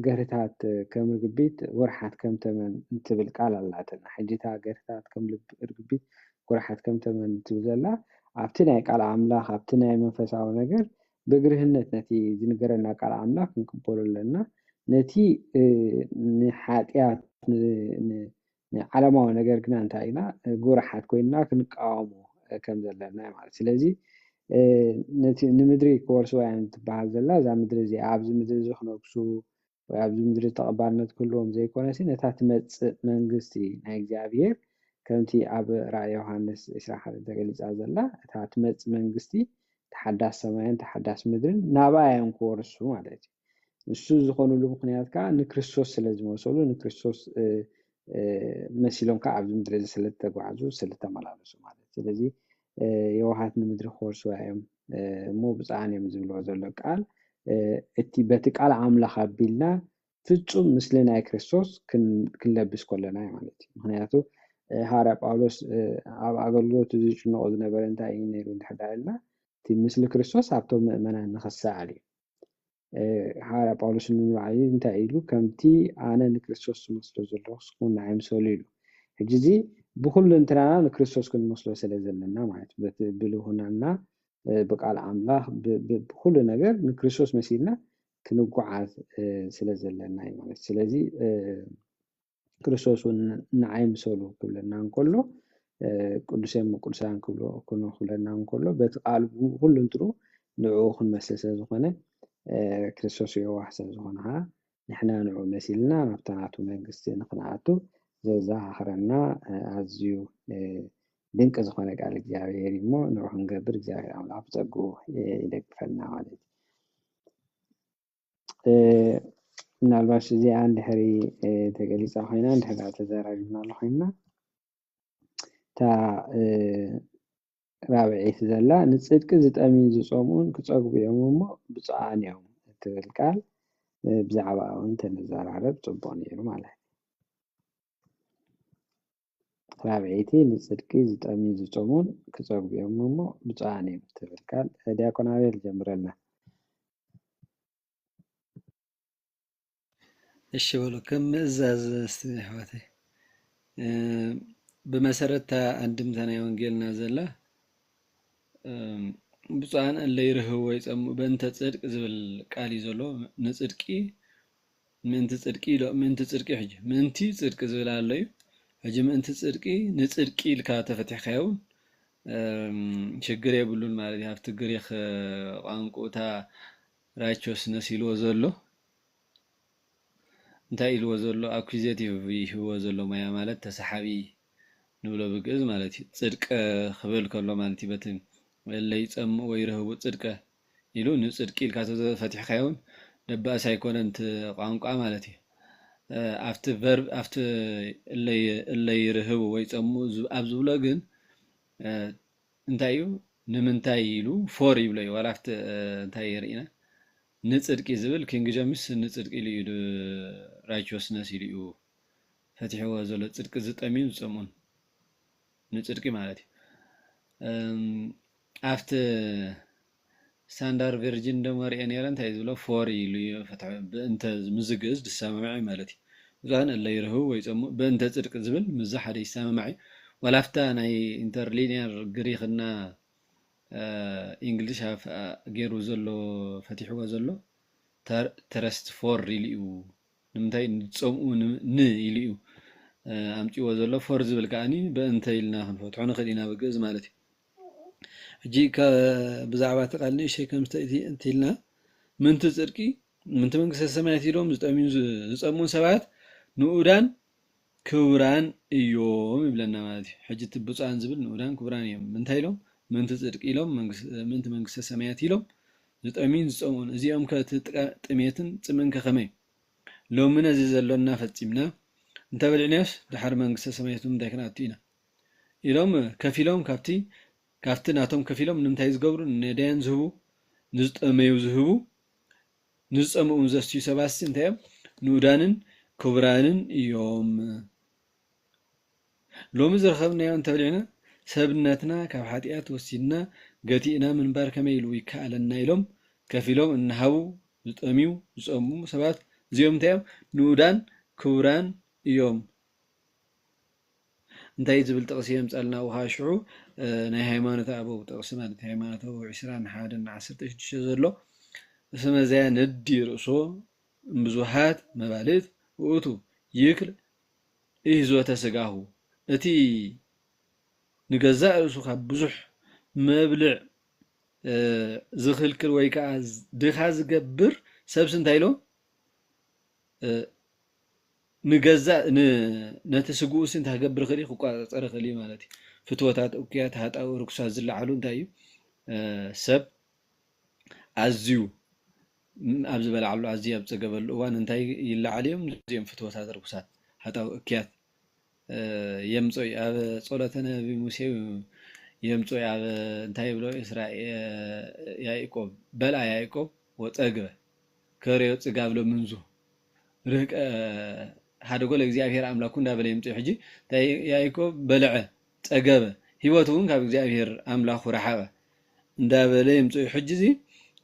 ገርታት ከም ርግቢት ወርሓት ከም ተመን እንትብል ቃል ኣላትና ሕጂታ ገርታት ከም ርግቢት ወርሓት ከም ተመን እንትብል ዘላ ኣብቲ ናይ ቃል ኣምላኽ ኣብቲ ናይ መንፈሳዊ ነገር ብግርህነት ነቲ ዝንገረና ቃል ኣምላኽ ክንቅበሎ ኣለና ነቲ ንሓጢያት ንዓለማዊ ነገር ግና እንታይ ኢና ጉርሓት ኮይና ክንቃወሞ ከም ዘለና ማለት ስለዚ ነቲ ንምድሪ ክወርሰዋ እንትበሃል ዘላ እዛ ምድሪ እዚ ኣብዚ ምድሪ ዝኽነግሱ ወይ ኣብዚ ምድሪ ተቐባልነት ክህልዎም ዘይኮነሲ ነታ ትመፅእ መንግስቲ ናይ እግዚኣብሔር ከምቲ ኣብ ራእይ ዮሃንስ 21 ተገሊፃ ዘላ እታ ትመፅእ መንግስቲ ተሓዳስ ሰማይን ተሓዳስ ምድርን ናባዮም ክወርሱ ማለት እዩ ንሱ ዝኾኑሉ ምክንያት ከዓ ንክርስቶስ ስለ ዝመሰሉ ንክርስቶስ መሲሎም ከዓ ኣብዚ ምድሪ ስለተጓዓዙ ስለተመላለሱ ማለት ስለዚ የዋሃት ንምድሪ ክወርሱ እዮም እሞ ብፃዕን እዮም ዝብልዎ ዘሎ ቃል እቲ በቲ ቃል ኣምላኽ ኣቢልና ፍጹም ምስሊ ናይ ክርስቶስ ክንለብስ ከለና ማለት እዩ ምክንያቱ ሃርያ ጳውሎስ ኣብ ኣገልግሎቱ ዝጭነቆ ዝነበረ እንታይ እዩ ነይሩ እንድሕዳልና እቲ ምስሊ ክርስቶስ ኣብቶም ምእመናን ንኽሰዓል እዩ ሃርያ ጳውሎስ ንባዕሉ እንታይ ኢሉ ከምቲ ኣነ ንክርስቶስ ዝመስሎ ዘለኹ ንስኹም ንዓይ ምሰሉ ኢሉ ሕጂ እዚ ብኩሉ እንትናና ንክርስቶስ ክንመስሎ ስለ ዘለና ማለት ብልሁናና ብቃል ኣምላኽ ብኩሉ ነገር ንክርስቶስ መሲልና ክንጓዓዝ ስለ ዘለና እዩ ማለት ስለዚ ክርስቶስ ንዓይ ምሰሉ ክብለና እንከሎ ቅዱሳን ቅዱሳን ክብለና እንከሎ በቲ ቃል ኩሉ እንትሩ ንዕኡ ክንመስል ስለ ዝኾነ ክርስቶስ የዋህ ስለ ዝኾነ ንሕና ንዕኡ መሲልና ናብታ ናቱ መንግስቲ ንክንኣቱ ዘዘኻኽረና ኣዝዩ ድንቂ ዝኾነ ቃል እግዚኣብሔር እሞ ንዑ ክንገብር እግዚኣብሔር ኣምላኽ ብፀግኡ ይደግፈና ማለት እዩ ምናልባሽ እዚኣ እንድሕሪ ተገሊፃ ኮይና እንድሕሪ ተዘራሪብናሉ ኮይና እታ ራብዒት ዘላ ንፅድቂ ዝጠምዩን ዝፀምኡን ክፀግቡ እዮም እሞ ብፅዓን እዮም እትብል ቃል ብዛዕባ እውን ተነዘራረብ ፅቡቅ ነይሩ ማለት እዩ ራብዒቲ ንፅድቂ ዝጠምዩን ዝፀምኡን ክፀግቡ እዮም እሞ ብፅዓን እዮም እትብል ቃል ዲያቆን ኣቤል ጀምረልና እሺ በሉ ከም ምእዛዝ እስቲ ኣሕዋተይ ብመሰረት አንድምታ ናይ ወንጌልና ዘላ ብፁዓን እለ ይርህቡ ወይ ፀምኡ በእንተ ፅድቅ ዝብል ቃል እዩ ዘሎ ንፅድቂ ምእንቲ ፅድቂ ኢሎ ምእንቲ ፅድቂ ሕጂ ምእንቲ ፅድቂ ዝብል ኣሎ እዩ ሕጂ ምእንቲ ፅድቂ ንፅድቂ ኢልካ ተፈቲሕካዮ ችግር የብሉን ማለት እዩ ኣብቲ ግሪክ ቋንቋታ ራይቸስነስ ኢልዎ ዘሎ እንታይ ኢልዎ ዘሎ አኩዜቲቭ ይህዎ ዘሎ ማያ ማለት ተሰሓቢ ንብሎ ብግእዝ ማለት እዩ ፅድቅ ክብል ከሎ ማለት እዩ በቲ ለይ ፀምኡ ወይ ረህቡ ፅድቀ ኢሉ ንፅድቂ ኢልካ ተፈቲሕካዮን ደባእስ ኣይኮነን ቋንቋ ማለት እዩ ኣብቲ ቨርብ ኣብቲ ለይ ረህቡ ወይ ፀምኡ ኣብ ዝብሎ ግን እንታይ እዩ ንምንታይ ኢሉ ፎር ይብሎ እዩ ዋላ ኣብቲ እንታይ የርኢና ንፅድቂ ዝብል ኪንግ ጀምስ ንፅድቂ ኢሉ እዩ ራይቸስነስ ኢሉ እዩ ፈቲሕዎ ዘሎ ፅድቂ ዝጠምዩ ዝፀምኡን ንፅድቂ ማለት እዩ ኣብቲ ስታንዳርድ ቨርጂን ደሞ ሪአ ነይረ እንታይ ዝብሎ ፎር ኢሉ እዩ ፈትሐ ብእንተ ምዝግእዝ ድሰማማዕ ማለት እዩ እዛን እለ ይረህቡ ወይ ፀምኡ በእንተ ፅድቂ ዝብል ምዛ ሓደ ይሰማማዕ ዋላ ኣብታ ናይ ኢንተርሊኒየር ግሪክና እንግሊሽ ገይሩ ዘሎ ፈቲሕዎ ዘሎ ተረስት ፎር ኢልዩ ንምንታይ ንፀምኡ ን ኢልዩ ኣምጪዎ ዘሎ ፎር ዝብል ከዓኒ በእንተ ኢልና ክንፈትሖ ንኽእል ኢና ብግእዝ ማለት እዩ ሕጂ ብዛዕባ እቲ ቃል ንእሽተይ ከም እንተኢልና ምንቲ ፅድቂ ምንቲ መንግስተ ሰማያት ኢሎም ዝፀምኡን ሰባት ንኡዳን ክቡራን እዮም ይብለና ማለት እዩ ሕጂ እቲ ብፁዓን ዝብል ንኡዳን ክቡራን እዮም ምንታይ ኢሎም ምንቲ ፅድቂ ኢሎም ምንቲ መንግስተ ሰማያት ኢሎም ዝጠምዩን ዝፀምኡን እዚኦም ከቲ ጥሜትን ፅምን ከመይ ሎሚ ነዚ ዘሎና ፈፂምና እንተበልዕናስ ድሓር መንግስተ ሰማያት ምንታይ ክንኣቱ ኢና ኢሎም ከፊሎም ካብቲ ናቶም ከፊሎም ንምንታይ ዝገብሩ ነዳያን ዝህቡ ንዝጠመዩ ዝህቡ ንዝፀምኡን ዘስትዩ ሰባት እንታይ እዮም ንኡዳንን ክቡራንን እዮም ሎሚ ዝረኸብናዮ እንተበልዕና ሰብነትና ካብ ሓጢኣት ወሲድና ገቲእና ምንባር ከመይ ኢሉ ይከኣለና ኢሎም ከፊሎም እናሃቡ ዝጠምዩ ዝፀምኡ ሰባት እዚኦም እንታይ እዮም ንኡዳን ክቡራን እዮም እንታይ ዝብል ጥቕሲ የምፃልና ውሃ ሽዑ ናይ ሃይማኖት ኣበው ጥቕሲ ማለት ሃይማኖት ኣበው 21:16 ዘሎ እስመ ዘያ ነዲ ርእሶ ብዙሓት መባልት ውእቱ ይክል ኢህዞተ ስጋሁ እቲ ንገዛእ ርእሱ ካብ ብዙሕ መብልዕ ዝኽልክል ወይ ከዓ ድኻ ዝገብር ሰብስ እንታይ ኢሎም ንገዛእ ነቲ ስጉኡስ እንታይ ክገብር ክእል ክቋፀር ክእል ማለት እዩ ፍትወታት እኩያት ሃጣዊ ርኩሳት ዝለዓሉ እንታይ እዩ ሰብ ኣዝዩ ኣብ ዝበልዓሉ ኣዝዩ ኣብ ፀገበሉ እዋን እንታይ ይለዓል እዮም እዚኦም ፍትወታት ርኩሳት ሃጣዊ እኩያት የምፅኡ ኣብ ጸሎተ ነቢ ሙሴ የምፅኡ ኣብ እንታይ ብሎ ያዕቆብ በልዓ ያዕቆብ ወፀግበ ከርዮ ፅጋብ ለምንዙ ርህቀ ሓደ ጎለ እግዚአብሔር ኣምላኩ እንዳበለ የምፅኡ ሕጂ ያዕቆብ በልዐ ፀገበ ሂወቱ እውን ካብ እግዚአብሔር ኣምላኩ ረሓበ እንዳበለ የምፅኡ ሕጂ እዚ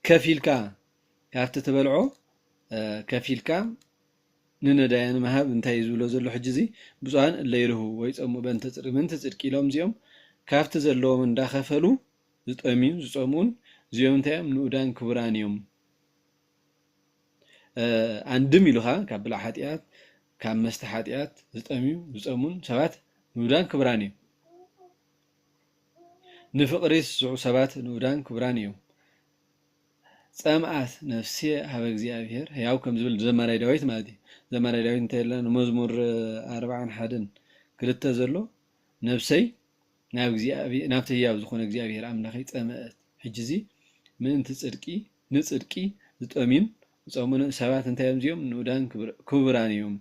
ከፊልካ ካብቲ ትበልዖ ከፊልካ ንነዳያን መሃብ እንታይ ዝብሎ ዘሎ ሕጂ እዚ ብፁዓን ለይርሁ ወይ ፀምኡ በእንተ ፅድቂ ምንቲ ፅድቂ ኢሎም እዚኦም ካብቲ ዘለዎም እንዳኸፈሉ ዝጠምዩ ዝፀምኡን እዚኦም እንታይ እዮም ንኡዳን ክቡራን እዮም አንድም ኢሉኻ ካብ ብልዓ ሓጢኣት ካብ መስተ ሓጢኣት ዝጠምዩ ዝፀምኡን ሰባት ንኡዳን ክቡራን እዮም ንፍቅሪስ ዝዑ ሰባት ንኡዳን ክቡራን እዮም ፀምኣት ነፍሲ ሃበ እግዚአብሔር ሕያው ከም ዝብል ዘማራይ ዳዊት ማለት እዩ ዘማራይ ዳዊት እንታይ ኢልና መዝሙር 41:2 ዘሎ ነፍሰይ ናብቲ ሕያው ዝኾነ እግዚአብሔር ኣምላኸይ ፀምአት ሕጂ እዚ ምእንቲ ፅድቂ ንፅድቂ ዝጠምዩን ዝፀምኡን ሰባት እንታይ እዮም እዚኦም ንኡዳን ክቡራን እዮም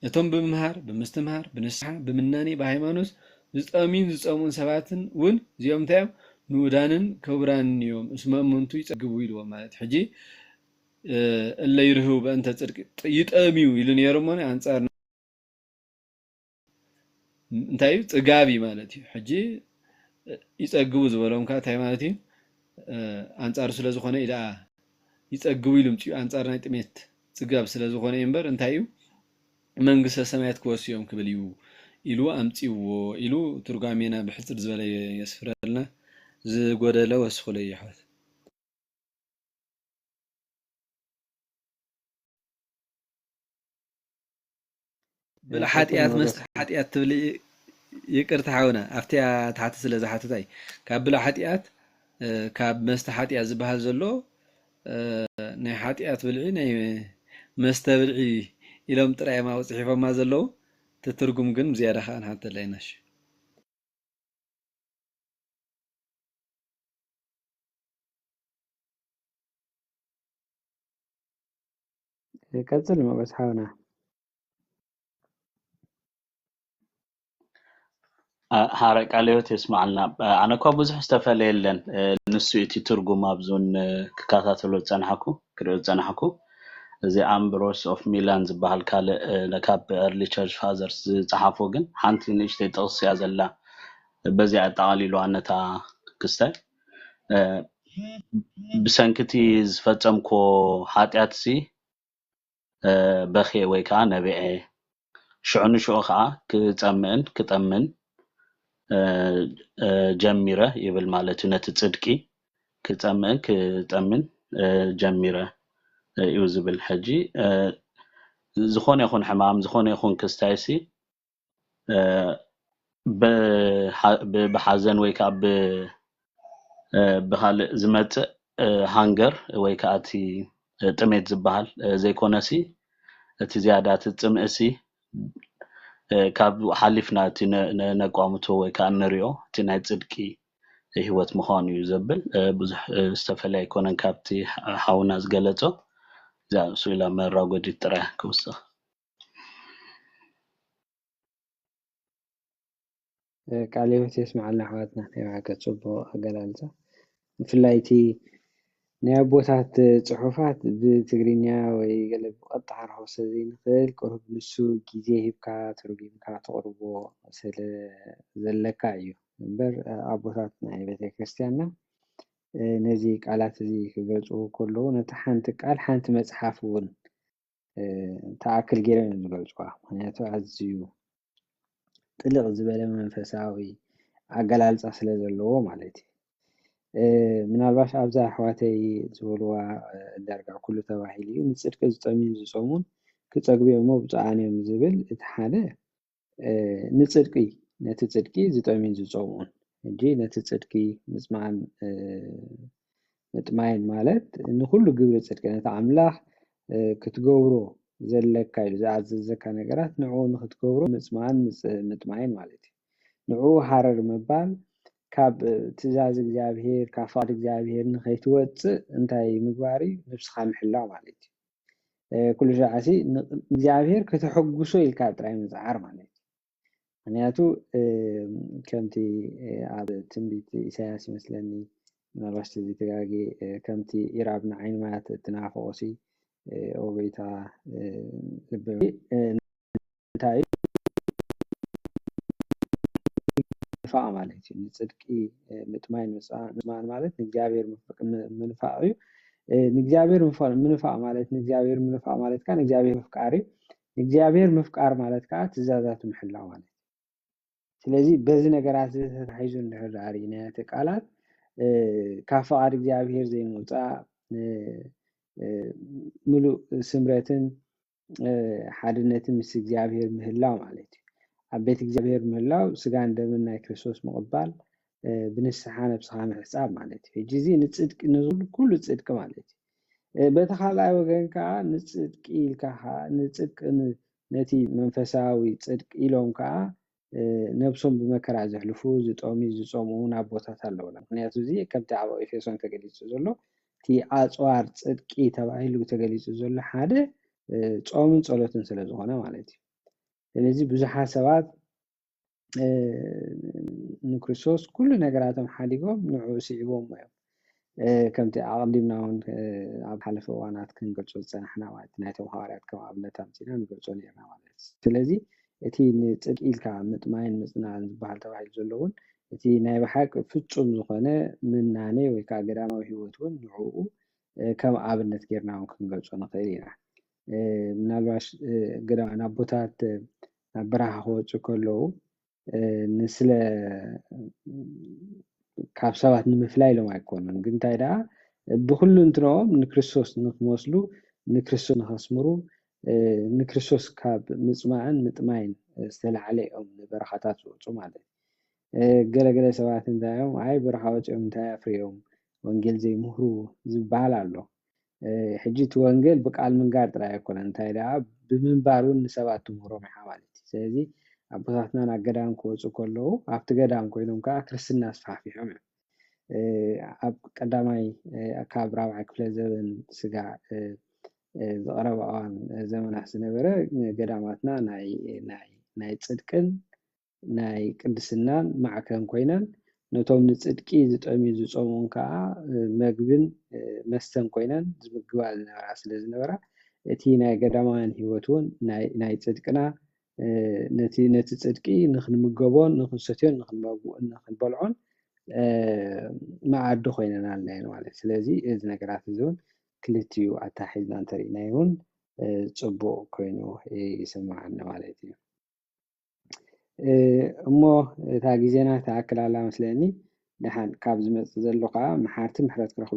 እቶም ብምምሃር ብምስትምሃር ብንስሓ ብምናኔ ብሃይማኖት ዝጠምዩን ዝፀምኡን ሰባትን እውን እዚኦም እንታይ እዮም ንኡዳንን ክቡራን እዮም እስመ እሙንቱ ይፀግቡ ኢልዎ ማለት ሕጂ እለ ይርህቡ በእንተ ፅድቂ ይጠምዩ ኢሉ ነይሩ እሞ ኣንፃር እንታይ እዩ ፅጋቢ ማለት እዩ ሕጂ ይፀግቡ ዝበሎም ከዓ እንታይ ማለት እዩ ኣንፃር ስለ ዝኾነ ኢዳ ይፀግቡ ኢሉ ምፅኡ ኣንፃር ናይ ጥሜት ፅጋብ ስለ ዝኾነ እምበር እንታይ እዩ መንግስተ ሰማያት ክወስዮም ክብል እዩ ኢሉ ኣምፂዎ ኢሉ ትርጓሜና ብሕፅር ዝበለ የስፍረልና ዝጎደለ ወስኹለ እዩ ኣሕዋት ብልዓ ሓጢኣት መስተ ሓጢኣት ትብል ይቅርታ ሓውና ኣብቲ ታሕቲ ስለ ዝሓተታይ ካብ ብልዓ ሓጢኣት ካብ መስተ ሓጢኣት ዝበሃል ዘሎ ናይ ሓጢኣት ብልዒ ናይ መስተ ብልዒ ኢሎም ጥራይማ ውፅሒፎማ ዘለዉ ትትርጉም ግን ዝያዳ ከዓ ንሓተ ኣለይናሽ ቀፅል መበስ ሓውና ሃረ ቃለ ሕይወት የስማዓልና ኣነ እኳ ብዙሕ ዝተፈለየለን ንሱ እቲ ትርጉም ኣብዙን ክከታተሎ ዝፀናሕኩ ክሪኦ ዝፀናሕኩ እዚ ኣምብሮስ ኦፍ ሚላን ዝበሃል ካልእ ካብ ኤርሊ ቸርች ፋዘርስ ዝፀሓፎ ግን ሓንቲ ንእሽተይ ጥቕሲ እያ ዘላ በዚኣ ኣጠቃሊሉ ነታ ክስታይ ብሰንኪቲ ዝፈፀምኮ ሓጢኣት ሲ በኼ ወይ ከዓ ነቢዐ ሽዑ ንሽዑ ከዓ ክፀምእን ክጠምን ጀሚረ ይብል ማለት እዩ ነቲ ፅድቂ ክፀምእን ክጠምን ጀሚረ እዩ ዝብል ሕጂ ዝኾነ ይኹን ሕማም ዝኾነ ይኹን ክስታይሲ ብሓዘን ወይ ከዓ ብካልእ ዝመፅእ ሃንገር ወይ ከዓ እቲ ጥሜት ዝበሃል ዘይኮነሲ እቲ ዝያዳ እቲ ፅምእሲ ካብ ሓሊፍና እቲ ነቋምቶ ወይ ከዓ ንሪኦ እቲ ናይ ፅድቂ ህይወት ምዃኑ እዩ ዘብል ብዙሕ ዝተፈለየ ኣይኮነን ካብቲ ሓውና ዝገለፆ እዛ ስኢላ መራጎዲት ጥራይ ክውስኽ ቃል ህይወት የስማዓልና ኣሕዋትና ናይ ባዕልካ ፅቡቕ ኣገላልፃ ብፍላይ እቲ ናይ ኣቦታት ፅሑፋት ብትግርኛ ወይ ገለ ብቐጥታ ክረኽቦ ስለዘይንኽእል ቁሩብ ንሱ ግዜ ሂብካ ተርጒምካ ተቕርቦ ስለ ዘለካ እዩ እምበር ኣቦታት ናይ ቤተክርስትያንና ነዚ ቃላት እዚ ክገልፅዎ ከለዉ ነቲ ሓንቲ ቃል ሓንቲ መፅሓፍ እውን ተኣክል ገይሮም እዮም ዝገልፅዋ ምክንያቱ ኣዝዩ ጥልቕ ዝበለ መንፈሳዊ ኣገላልፃ ስለ ዘለዎ ማለት እዩ ምናልባሽ ኣብዛ ኣሕዋተይ ዝበልዋ ዳርጋ ኩሉ ተባሂሉ እዩ ንፅድቂ ዝጠምዩን ዝፀሙን ክፀግቡ እሞ ብፅዓን እዮም ዝብል እቲ ሓደ ንፅድቂ ነቲ ፅድቂ ዝጠምዩን ዝፀምኡን እንጂ ነቲ ፅድቂ ምፅማዕን ምጥማይን ማለት ንኩሉ ግብሪ ፅድቂ ነቲ ኣምላኽ ክትገብሮ ዘለካ ኢሉ ዝኣዘዘካ ነገራት ንዕኡ ንክትገብሮ ምፅማዕን ምጥማይን ማለት እዩ ንዕኡ ሓረር ምባል ካብ ትእዛዝ እግዚኣብሄር ካብ ፍቃድ እግዚኣብሄር ንከይትወፅእ እንታይ ምግባር እዩ ነብስካ ምሕላው ማለት እዩ ኩሉ ሸዓሲ እግዚኣብሄር ከተሐጉሶ ኢልካ ጥራይ ምፅዓር ማለት እዩ ምክንያቱ ከምቲ ኣብ ትንቢት ኢሳያስ ይመስለኒ ምናልባሽ እዚ ተጋጊ ከምቲ ኢራብ ንዓይኒ ማያት እትናፈቆሲ ኦቤታ እንታይ ንፋቅ ማለት እዩ ንፅድቂ ምጥማይን ምፅማን ማለት ንእግዚኣብሔር ምንፋቅ እዩ ንእግዚኣብሔር ምንፋቅ ማለት ንእግዚኣብሔር ምንፋቅ ማለት ከዓ ንእግዚኣብሔር ምፍቃር እዩ ንእግዚኣብሔር ምፍቃር ማለት ከዓ ትእዛዛቱ ምሕላው ማለት ስለዚ በዚ ነገራት ተታሒዙ እንድሕር ርኢና እቲ ቃላት ካብ ፍቃድ እግዚኣብሔር ዘይምውፃእ ሙሉእ ስምረትን ሓድነትን ምስ እግዚኣብሔር ምህላው ማለት እዩ ኣብ ቤት እግዚኣብሔር ምህላው ስጋን ደምን ናይ ክርስቶስ ምቕባል ብንስሓ ነብስኻ ምሕፃብ ማለት እዩ ሕጂ እዚ ንፅድቂ ኩሉ ፅድቂ ማለት እዩ በቲ ካልኣይ ወገን ከዓ ንፅድቂ ኢልካ ንፅድቂ ነቲ መንፈሳዊ ፅድቂ ኢሎም ከዓ ነብሶም ብመከራ ዘሕልፉ ዝጠምዩ ዝፀምኡ ኣቦታት ኣለውና ምክንያቱ እዚ ከምቲ ኣብ ኤፌሶን ተገሊፁ ዘሎ እቲ ኣፅዋር ፅድቂ ተባሂሉ ተገሊፁ ዘሎ ሓደ ፆምን ፀሎትን ስለ ዝኾነ ማለት እዩ ስለዚ ብዙሓት ሰባት ንክርስቶስ ኩሉ ነገራቶም ሓዲጎም ንዕኡ ስዒቦም እዮም ከምቲ ኣቀዲምና እውን ኣብ ሓለፈ እዋናት ክንገልፆ ዝፀናሕና ማለት ናይቶም ሃዋርያት ከም ኣብነት ኣምፂና ንገልፆ ነርና ማለት ስለዚ እቲ ንፅድቂ ኢልካ ምጥማይን ምፅናዕን ዝበሃል ተባሂሉ ዘሎ እውን እቲ ናይ ብሓቂ ፍፁም ዝኾነ ምናኔ ወይ ከዓ ገዳማዊ ሂወት እውን ንዕኡ ከም ኣብነት ጌርና እውን ክንገልፆ ንኽእል ኢና ምናልባሽ ገዳማውያን ኣቦታት ናብ በረኻ ክወፁ ከለዉ ንስለ ካብ ሰባት ንምፍላይ ኢሎም ኣይኮኑን ግን እንታይ ደኣ ብኩሉ እንትንኦም ንክርስቶስ ንክመስሉ ንክርስቶስ ንከስምሩ ንክርስቶስ ካብ ምፅማዕን ምጥማይን ዝተላዕለ እዮም ንበረኻታት ዝወፁ ማለት እዩ ገለገለ ሰባት እንታይ እዮም ኣይ በረኻ ወፂኦም እንታይ ኣፍርዮም ወንጌል ዘይምህሩ ዝበሃል ኣሎ ሕጂ እቲ ወንጌል ብቃል ምንጋር ጥራይ ኣይኮነን እንታይ ደኣ ብምንባር እውን ንሰባት ትምህሮም ኢኻ ማለት እዩ ስለዚ ኣቦታትና ናብ ገዳም ክወፁ ከለዉ ኣብቲ ገዳም ኮይኖም ከዓ ክርስትና ኣስፋሕፊሖም እዮም ኣብ ቀዳማይ ካብ 4ይ ክፍለ ዘበን ስጋ ዝቐረበ እዋን ዘመናት ዝነበረ ገዳማትና ናይ ፅድቅን ናይ ቅድስናን ማዕከን ኮይነን ነቶም ንፅድቂ ዝጠምዩ ዝፀምኡን ከዓ መግብን መስተን ኮይነን ዝምግባ ዝነበራ ስለ ዝነበራ እቲ ናይ ገዳማውያን ሂወት እውን ናይ ፅድቅና ነቲ ፅድቂ ንክንምገቦን ንክንሰትዮን ንክንበልዖን መኣዲ ኮይነና ኣለና ማለት ስለዚ እዚ ነገራት እዚ እውን ክልቲኡ ኣታሒዝና እንተሪእና ይሁን ፅቡቅ ኮይኑ ይስማዓና ማለት እዩ እሞ እታ ግዜና ተኣክል ኣላ መስለኒ ድሓን ካብ ዝመፅእ ዘሎ ከዓ መሓርቲ ምሕረት ክረኽቡ